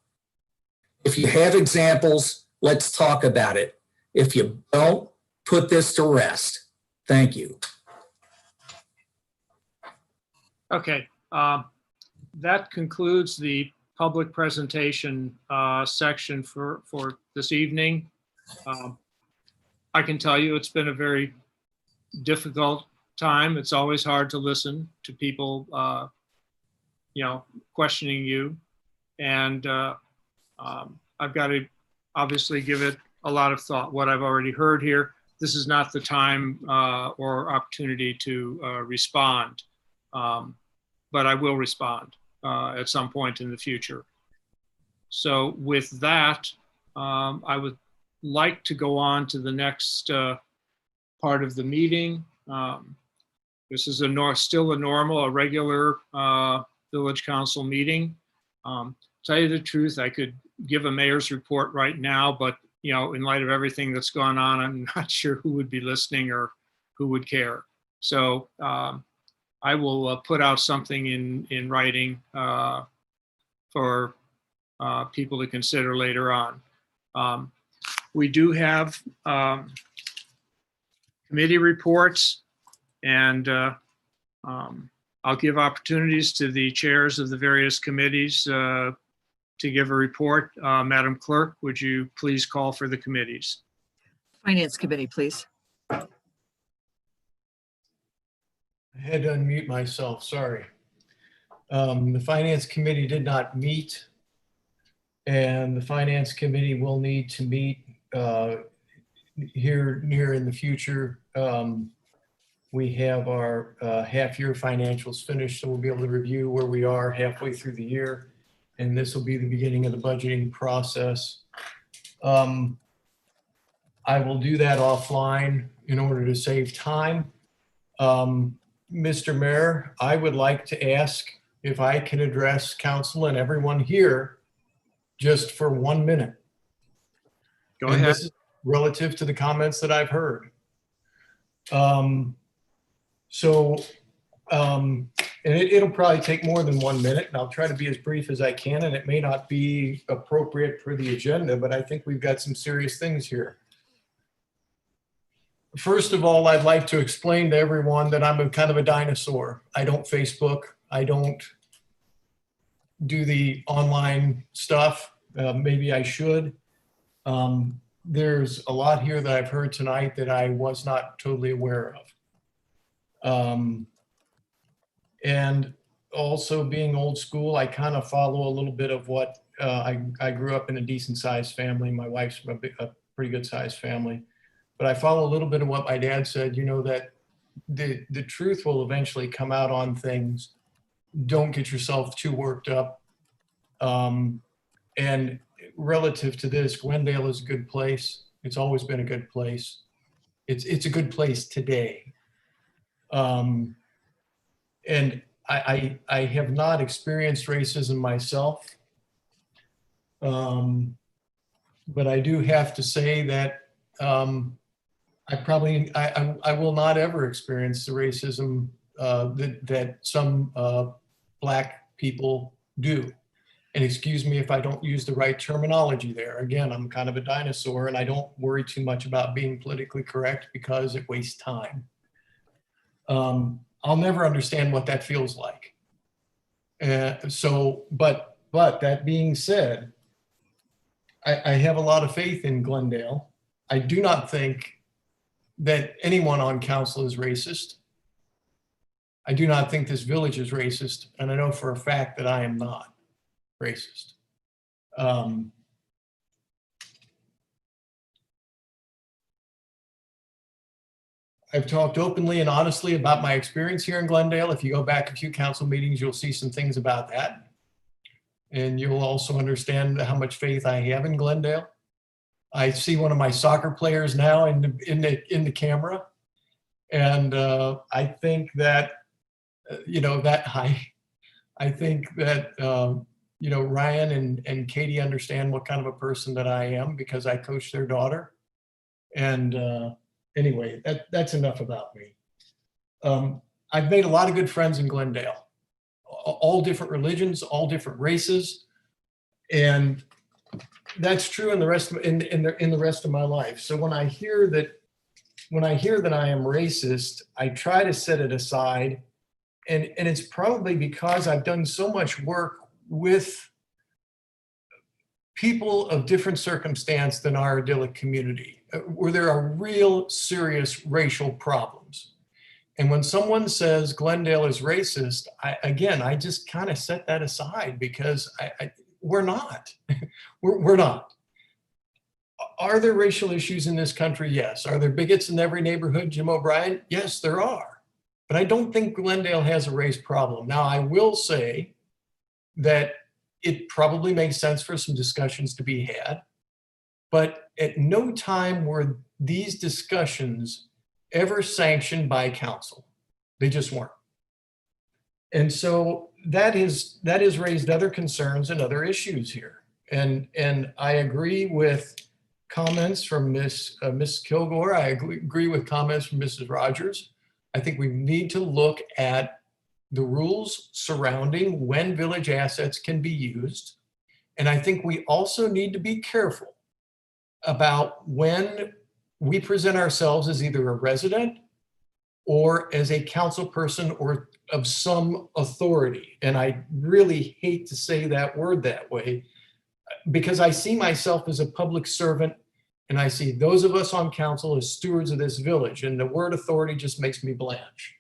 If you have examples, let's talk about it. If you don't, put this to rest. Thank you. Okay, that concludes the public presentation section for this evening. I can tell you it's been a very difficult time. It's always hard to listen to people, questioning you. And I've got to obviously give it a lot of thought. What I've already heard here, this is not the time or opportunity to respond. But I will respond at some point in the future. So with that, I would like to go on to the next part of the meeting. This is still a regular village council meeting. Tell you the truth, I could give a mayor's report right now, but in light of everything that's gone on, I'm not sure who would be listening or who would care. So I will put out something in writing for people to consider later on. We do have committee reports, and I'll give opportunities to the chairs of the various committees to give a report. Madam Clerk, would you please call for the committees? Finance Committee, please. I had to unmute myself, sorry. The Finance Committee did not meet, and the Finance Committee will need to meet here near in the future. We have our half-year financials finished, so we'll be able to review where we are halfway through the year, and this will be the beginning of the budgeting process. I will do that offline in order to save time. Mr. Mayor, I would like to ask if I can address council and everyone here just for 1 minute. Go ahead. This is relative to the comments that I've heard. And it'll probably take more than 1 minute, and I'll try to be as brief as I can, and it may not be appropriate for the agenda, but I think we've got some serious things here. First of all, I'd like to explain to everyone that I'm kind of a dinosaur. I don't Facebook. I don't do the online stuff. Maybe I should. There's a lot here that I've heard tonight that I was not totally aware of. And also being old school, I kind of follow a little bit of what I grew up in a decent sized family. My wife's a pretty good sized family. But I follow a little bit of what my dad said, that the truth will eventually come out on things. Don't get yourself too worked up. And relative to this, Glendale is a good place. It's always been a good place. It's a good place today. And I have not experienced racism myself. But I do have to say that I will not ever experience the racism that some Black people do. And excuse me if I don't use the right terminology there. Again, I'm kind of a dinosaur and I don't worry too much about being politically correct because it wastes time. I'll never understand what that feels like. But that being said, I have a lot of faith in Glendale. I do not think that anyone on council is racist. I do not think this village is racist, and I know for a fact that I am not racist. I've talked openly and honestly about my experience here in Glendale. If you go back a few council meetings, you'll see some things about that. And you'll also understand how much faith I have in Glendale. I see one of my soccer players now in the camera. And I think that, I think that, Ryan and Katie understand what kind of a person that I am because I coach their daughter. And anyway, that's enough about me. I've made a lot of good friends in Glendale, all different religions, all different races. And that's true in the rest of, in the rest of my life. So when I hear that I am racist, I try to set it aside. And it's probably because I've done so much work with people of different circumstance than our idyllic community, where there are real serious racial problems. And when someone says Glendale is racist, I just kind of set that aside because we're not. We're not. Are there racial issues in this country? Yes. Are there bigots in every neighborhood, Jim O'Brien? Yes, there are. But I don't think Glendale has a race problem. Now, I will say that it probably makes sense for some discussions to be had, but at no time were these discussions ever sanctioned by council. They just weren't. And so that has raised other concerns and other issues here. And I agree with comments from Miss Kilgore. I agree with comments from Mrs. Rogers. I think we need to look at the rules surrounding when village assets can be used. And I think we also need to be careful about when we present ourselves as either a resident or as a council person or of some authority. And I really hate to say that word that way because I see myself as a public servant and I see those of us on council as stewards of this village, and the word authority just makes me blanch.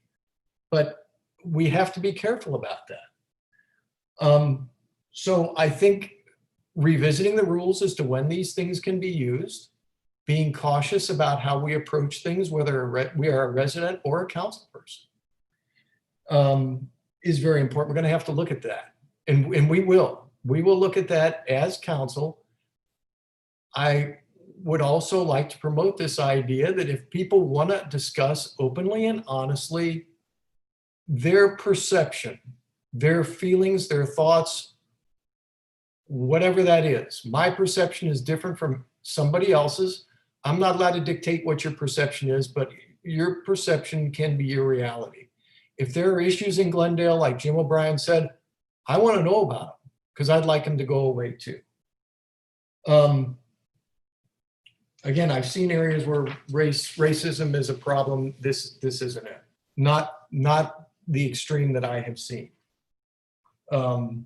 But we have to be careful about that. So I think revisiting the rules as to when these things can be used, being cautious about how we approach things, whether we are a resident or a council person, is very important. We're going to have to look at that, and we will look at that as council. I would also like to promote this idea that if people want to discuss openly and honestly their perception, their feelings, their thoughts, whatever that is. My perception is different from somebody else's. I'm not allowed to dictate what your perception is, but your perception can be your reality. If there are issues in Glendale, like Jim O'Brien said, I want to know about them because I'd like them to go away too. Again, I've seen areas where racism is a problem. This isn't it. Not the extreme that I have seen. Some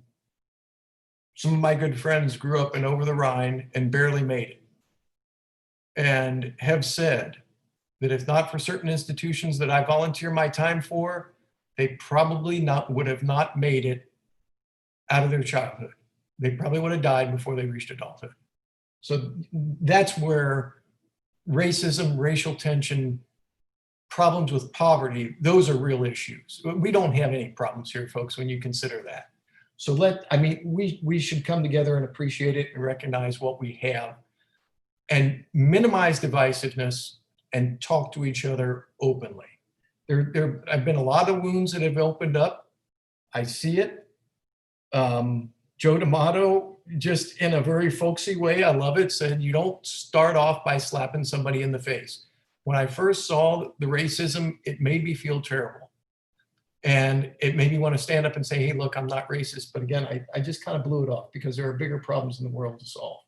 of my good friends grew up in Over the Rhine and barely made it, and have said that if not for certain institutions that I volunteer my time for, they probably would have not made it out of their childhood. They probably would have died before they reached adulthood. So that's where racism, racial tension, problems with poverty, those are real issues. We don't have any problems here, folks, when you consider that. So we should come together and appreciate it and recognize what we have and minimize divisiveness and talk to each other openly. There have been a lot of wounds that have opened up. I see it. Joe D'Amato, just in a very folksy way, I love it, said you don't start off by slapping somebody in the face. When I first saw the racism, it made me feel terrible. And it made me want to stand up and say, hey, look, I'm not racist. But again, I just kind of blew it off because there are bigger problems in the world to solve.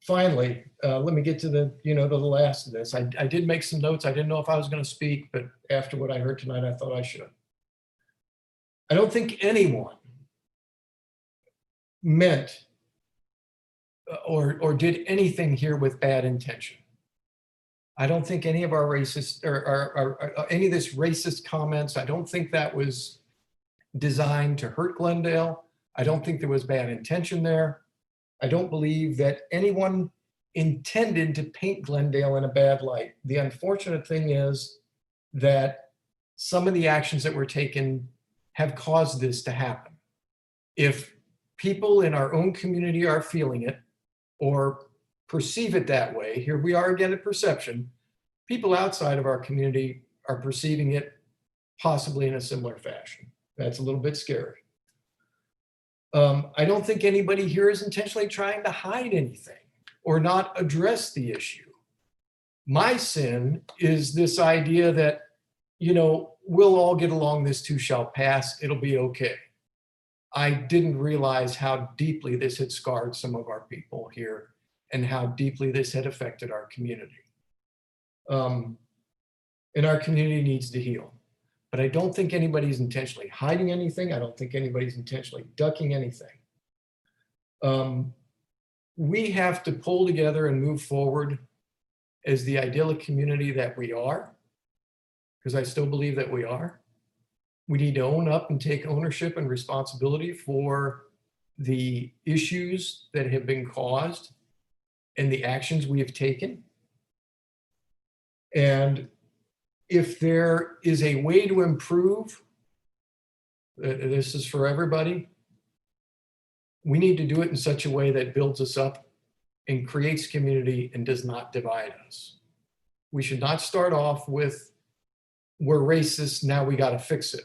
finally, let me get to the last of this. I did make some notes. I didn't know if I was going to speak, but after what I heard tonight, I thought I should. I don't think anyone meant or did anything here with bad intention. I don't think any of our racist or any of this racist comments, I don't think that was designed to hurt Glendale. I don't think there was bad intention there. I don't believe that anyone intended to paint Glendale in a bad light. The unfortunate thing is that some of the actions that were taken have caused this to happen. If people in our own community are feeling it or perceive it that way, here we are again at perception, people outside of our community are perceiving it possibly in a similar fashion. That's a little bit scary. I don't think anybody here is intentionally trying to hide anything or not address the issue. My sin is this idea that, we'll all get along, this too shall pass, it'll be okay. I didn't realize how deeply this had scarred some of our people here and how deeply this had affected our community. And our community needs to heal. But I don't think anybody's intentionally hiding anything. I don't think anybody's intentionally ducking anything. We have to pull together and move forward as the idyllic community that we are, because I still believe that we are. We need to own up and take ownership and responsibility for the issues that have been caused and the actions we have taken. And if there is a way to improve, this is for everybody, we need to do it in such a way that builds us up and creates community and does not divide us. We should not start off with, we're racist, now we got to fix it.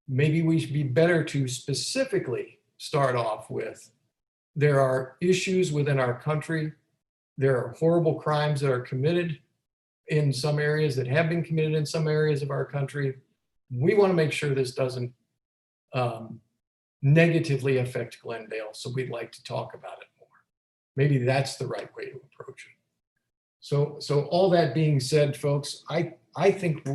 Maybe we should be better to specifically start off with, there are issues within our country, there are horrible crimes that are committed in some areas, that have been committed in some areas of our country. We want to make sure this doesn't negatively affect Glendale, so we'd like to talk about it more. Maybe that's the right way to approach it. So all that being said, folks, I think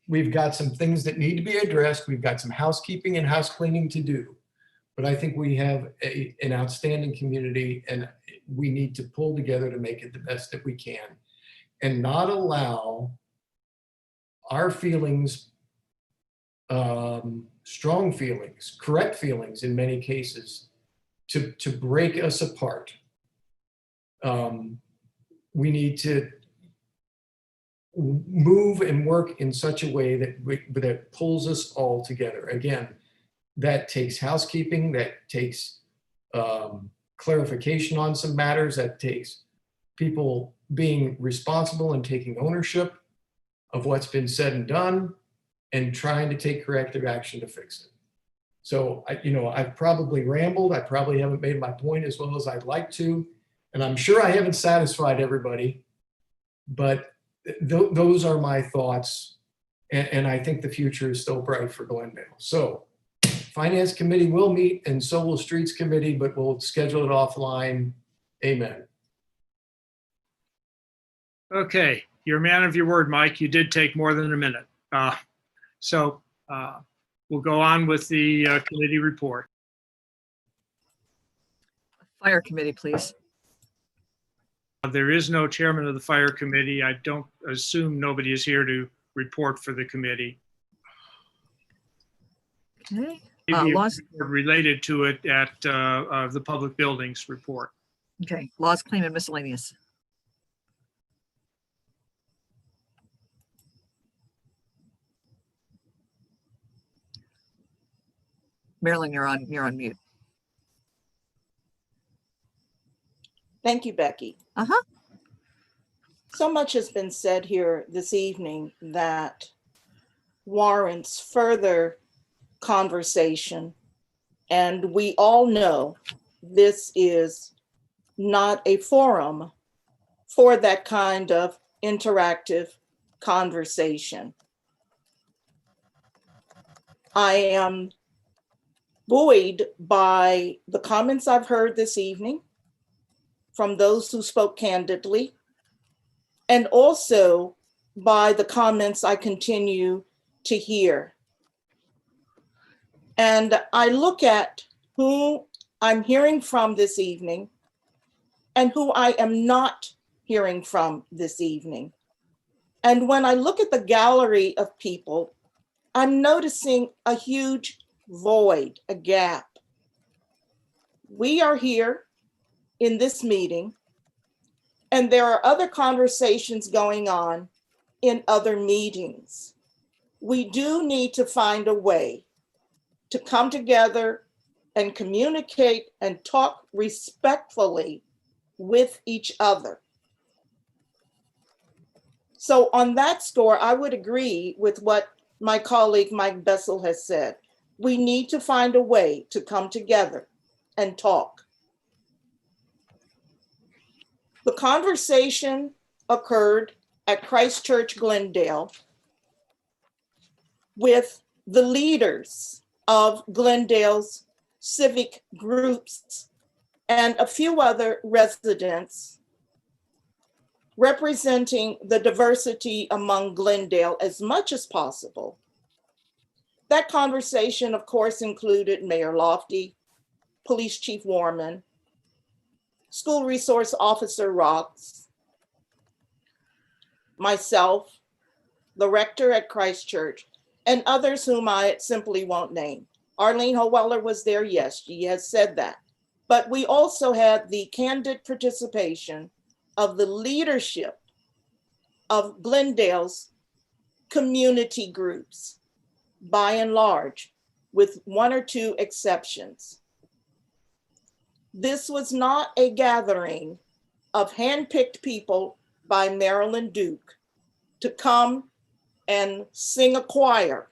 we've got some things that need to be addressed. We've got some housekeeping and house cleaning to do, but I think we have an outstanding community, and we need to pull together to make it the best that we can and not allow our feelings, strong feelings, correct feelings in many cases, to break us apart. We need to move and work in such a way that pulls us all together. Again, that takes housekeeping, that takes clarification on some matters, that takes people being responsible and taking ownership of what's been said and done and trying to take corrective action to fix it. So, I've probably rambled. I probably haven't made my point as well as I'd like to. And I'm sure I haven't satisfied everybody, but those are my thoughts. And I think the future is still bright for Glendale. So Finance Committee will meet and so will Streets Committee, but we'll schedule it offline. Amen. Okay, you're a man of your word, Mike. You did take more than a minute. So we'll go on with the committee report. Fire Committee, please. There is no chairman of the Fire Committee. I don't assume nobody is here to report for the committee. Okay. Maybe Laws. related to it at the Public Buildings report. Okay. Laws, Claim, and Miscellaneous. Marilyn, you're on mute. Thank you, Becky. So much has been said here this evening that warrants further conversation. And we all know this is not a forum for that kind of interactive conversation. I am buoyed by the comments I've heard this evening. from those who spoke candidly, and also by the comments I continue to hear. And I look at who I'm hearing from this evening and who I am not hearing from this evening. And when I look at the gallery of people, I'm noticing a huge void, a gap. We are here in this meeting, and there are other conversations going on in other meetings. We do need to find a way to come together and communicate and talk respectfully with each other. So on that score, I would agree with what my colleague Mike Bessel has said. We need to find a way to come together and talk. The conversation occurred at Christ Church, Glendale, with the leaders of Glendale's civic groups and a few other residents representing the diversity among Glendale as much as possible. That conversation, of course, included Mayor Lofty, Police Chief Warman, School Resource Officer Rocks, myself, the rector at Christ Church, and others whom I simply won't name. Arlene Howeller was there, yes, she has said that. But we also had the candid participation of the leadership of Glendale's community groups, by and large, with one or two exceptions. This was not a gathering of handpicked people by Marilyn Duke to come and sing a choir.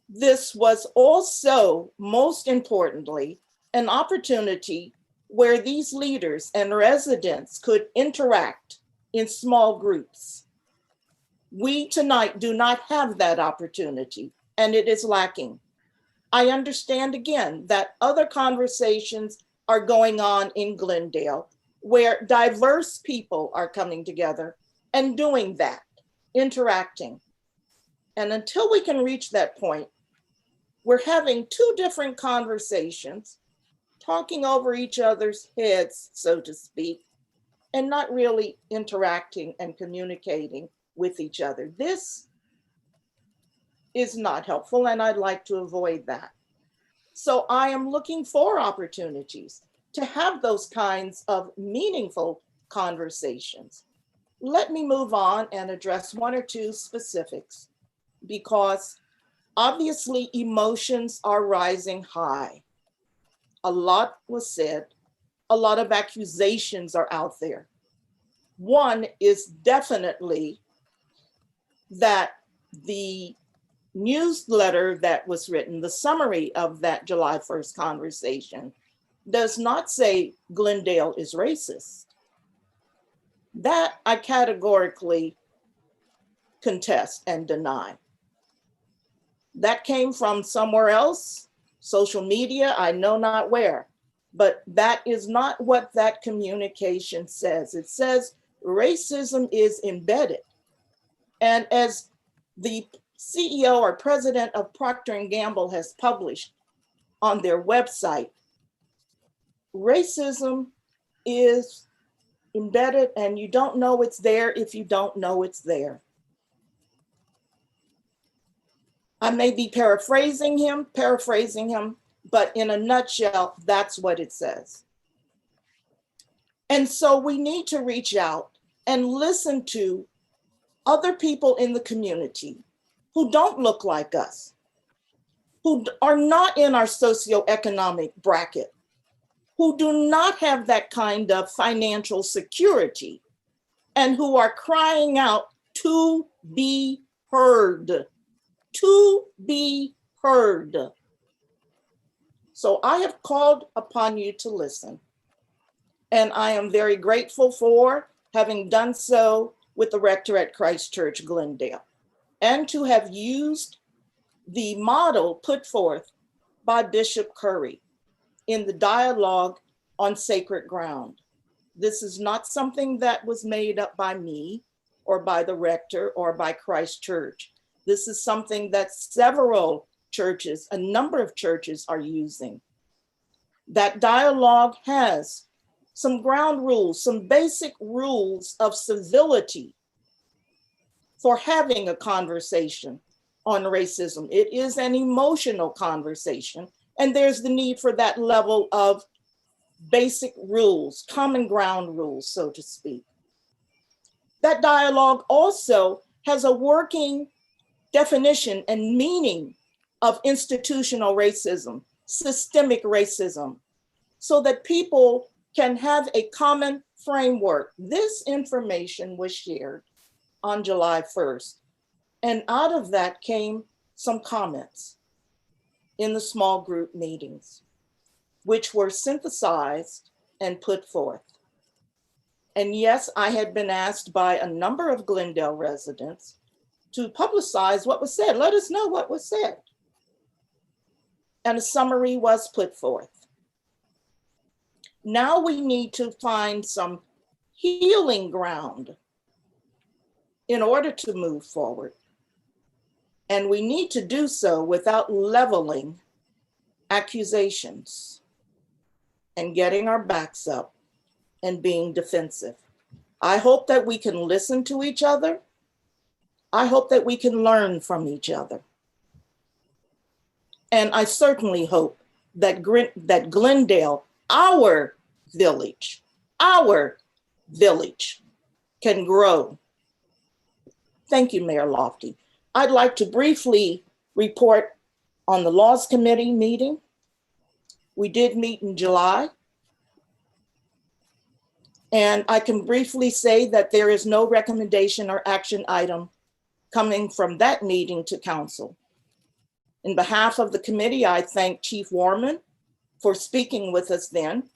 This was also, most importantly, an opportunity where these leaders and residents could interact in small groups. We tonight do not have that opportunity, and it is lacking. I understand again that other conversations are going on in Glendale where diverse people are coming together and doing that, interacting. And until we can reach that point, we're having two different conversations, talking over each other's heads, so to speak, and not really interacting and communicating with each other. This is not helpful, and I'd like to avoid that. So I am looking for opportunities to have those kinds of meaningful conversations. Let me move on and address one or two specifics, because obviously emotions are rising high. A lot was said, a lot of accusations are out there. One is definitely that the newsletter that was written, the summary of that July 1st conversation, does not say Glendale is racist. That I categorically contest and deny. That came from somewhere else, social media, I know not where, but that is not what that communication says. It says racism is embedded. And as the CEO or president of Procter & Gamble has published on their website, racism is embedded and you don't know it's there if you don't know it's there. I may be paraphrasing him, but in a nutshell, that's what it says. And so we need to reach out and listen to other people in the community who don't look like us, who are not in our socioeconomic bracket, who do not have that kind of financial security, and who are crying out to be heard, to be heard. So I have called upon you to listen, and I am very grateful for having done so with the rector at Christ Church, Glendale, and to have used the model put forth by Bishop Curry in the dialogue on sacred ground. This is not something that was made up by me or by the rector or by Christ Church. This is something that several churches, a number of churches are using. That dialogue has some ground rules, some basic rules of civility for having a conversation on racism. It is an emotional conversation, and there's the need for that level of basic rules, common ground rules, so to speak. That dialogue also has a working definition and meaning of institutional racism, systemic racism, so that people can have a common framework. This information was shared on July 1st, and out of that came some comments in the small group meetings, which were synthesized and put forth. And yes, I had been asked by a number of Glendale residents to publicize what was said. Let us know what was said. And a summary was put forth. Now we need to find some healing ground in order to move forward. And we need to do so without leveling accusations and getting our backs up and being defensive. I hope that we can listen to each other. I hope that we can learn from each other. And I certainly hope that Glendale, our village, can grow. Thank you, Mayor Lofty. I'd like to briefly report on the Laws Committee meeting. We did meet in July. And I can briefly say that there is no recommendation or action item coming from that meeting to council. In behalf of the committee, I thank Chief Warman for speaking with us then,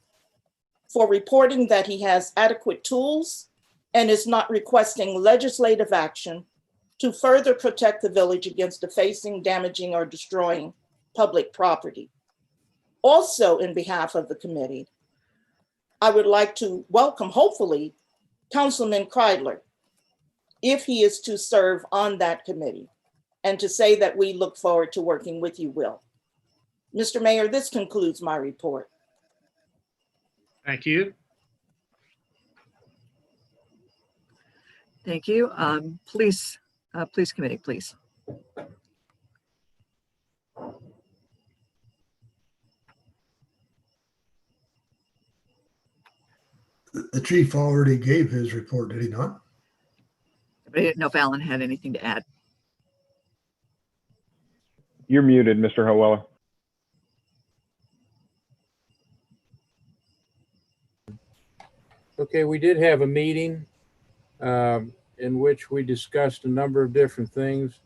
for reporting that he has adequate tools and is not requesting legislative action to further protect the village against defacing, damaging, or destroying public property. Also, in behalf of the committee, I would like to welcome, hopefully, Councilman Kreidler, if he is to serve on that committee, and to say that we look forward to working with you, Will. Mr. Mayor, this concludes my report. Thank you. Thank you. Police committee, please. The chief already gave his report, did he not? But I didn't know if Alan had anything to add. You're muted, Mr. Howeller. Okay, we did have a meeting in which we discussed a number of different things.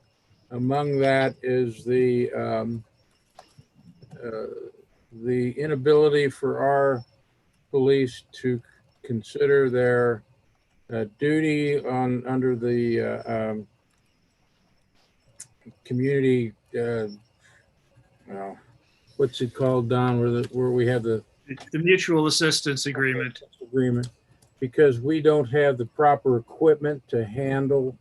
Among that is the inability for our police to consider their duty under the community, what's it called, Don, where we have the mutual assistance agreement. Because we don't have the proper equipment to handle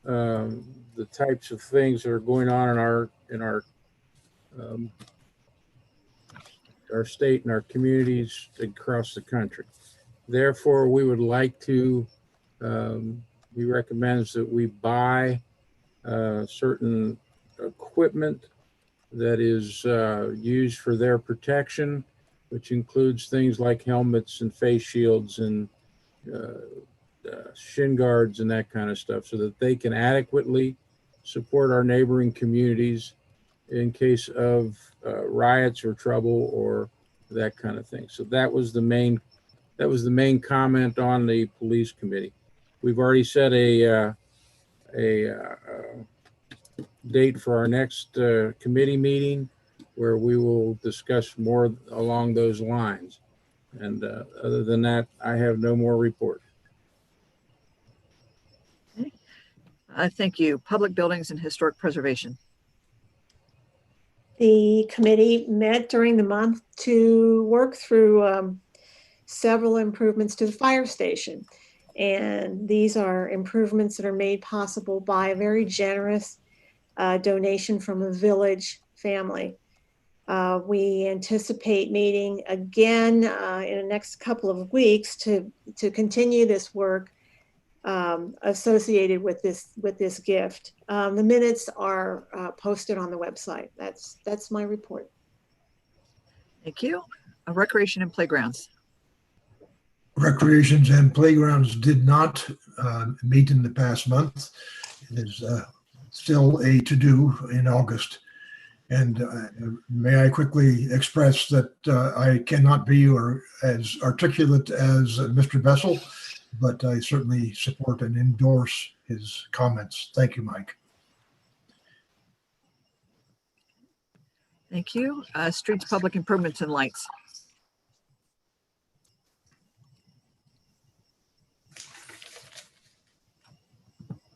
the types of things that are going on in our state and our communities across the country. Therefore, we would like to, he recommends that we buy certain equipment that is used for their protection, which includes things like helmets and face shields and shin guards and that kind of stuff, so that they can adequately support our neighboring communities in case of riots or trouble or that kind of thing. So that was the main comment on the police committee. We've already set a date for our next committee meeting where we will discuss more along those lines. And other than that, I have no more report. Okay. Thank you. Public buildings and historic preservation. The committee met during the month to work through several improvements to the fire station. And these are improvements that are made possible by a very generous donation from a village family. We anticipate meeting again in the next couple of weeks to continue this work associated with this gift. The minutes are posted on the website. That's my report. Thank you. Recreation and playgrounds. Recreations and playgrounds did not meet in the past month. It is still a to-do in August. And may I quickly express that I cannot be as articulate as Mr. Bessel, but I certainly support and endorse his comments. Thank you, Mike. Thank you. Streets, public improvements, and lights.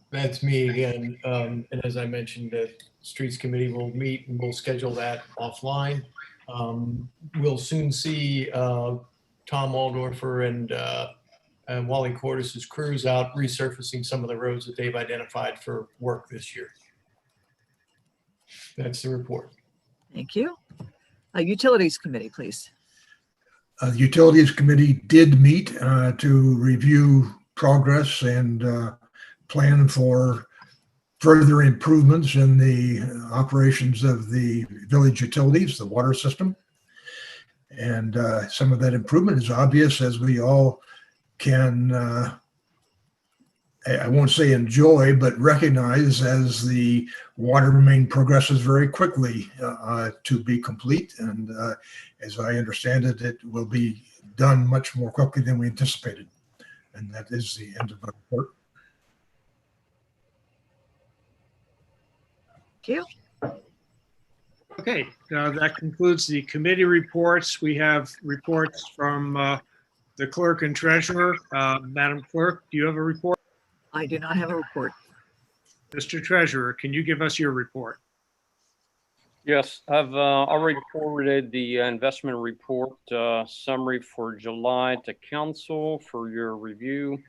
That's me again. And as I mentioned, the Streets Committee will meet and we'll schedule that offline. We'll soon see Tom Waldorfer and Wally Cordes' crews out resurfacing some of the roads that they've identified for work this year. That's the report. Thank you. Utilities Committee, please. The Utilities Committee did meet to review progress and plan for further improvements in the operations of the village utilities, the water system. And some of that improvement is obvious, as we all can, I won't say enjoy, but recognize as the water main progresses very quickly to be complete. And as I understand it, it will be done much more quickly than we anticipated. And that is the end of my report. Thank you. Okay, that concludes the committee reports. We have reports from the Clerk and Treasurer. Madam Clerk, do you have a report? I do not have a report. Mr. Treasurer, can you give us your report? Yes, I've already forwarded the investment report summary for July to council for your review.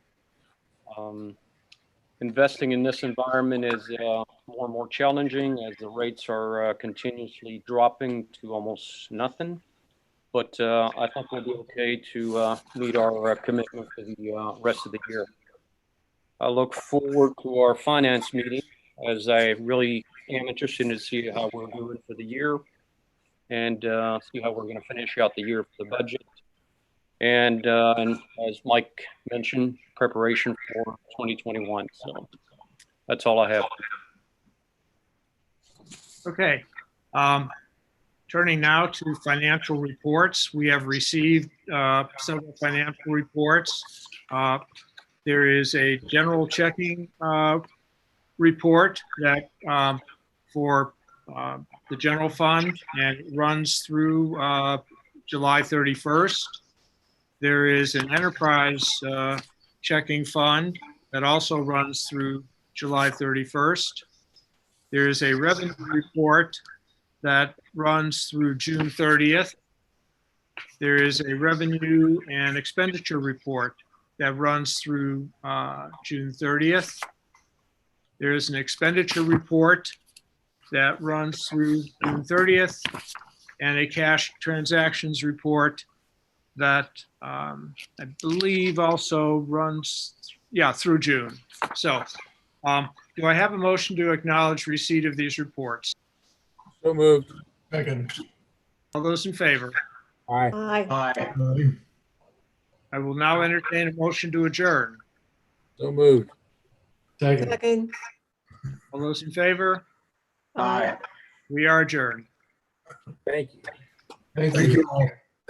Investing in this environment is more and more challenging as the rates are continuously dropping to almost nothing. But I think we'll be okay to meet our commitment for the rest of the year. I look forward to our finance meeting, as I really am interested to see how we're doing for the year and see how we're going to finish out the year for the budget. And as Mike mentioned, preparation for 2021. So that's all I have. Okay. Turning now to financial reports. We have received several financial reports. There is a general checking report that for the general fund, and it runs through July 31st. There is an enterprise checking fund that also runs through July 31st. There is a revenue report that runs through June 30th. There is a revenue and expenditure report that runs through June 30th. There is an expenditure report that runs through June 30th, and a cash transactions report that I believe also runs, through June. So do I have a motion to acknowledge receipt of these reports? So moved. Second. All those in favor? Aye. Aye. I will now entertain a motion to adjourn. So moved. Second. All those in favor? Aye. We are adjourned. Thank you. Thank Thank you. you all.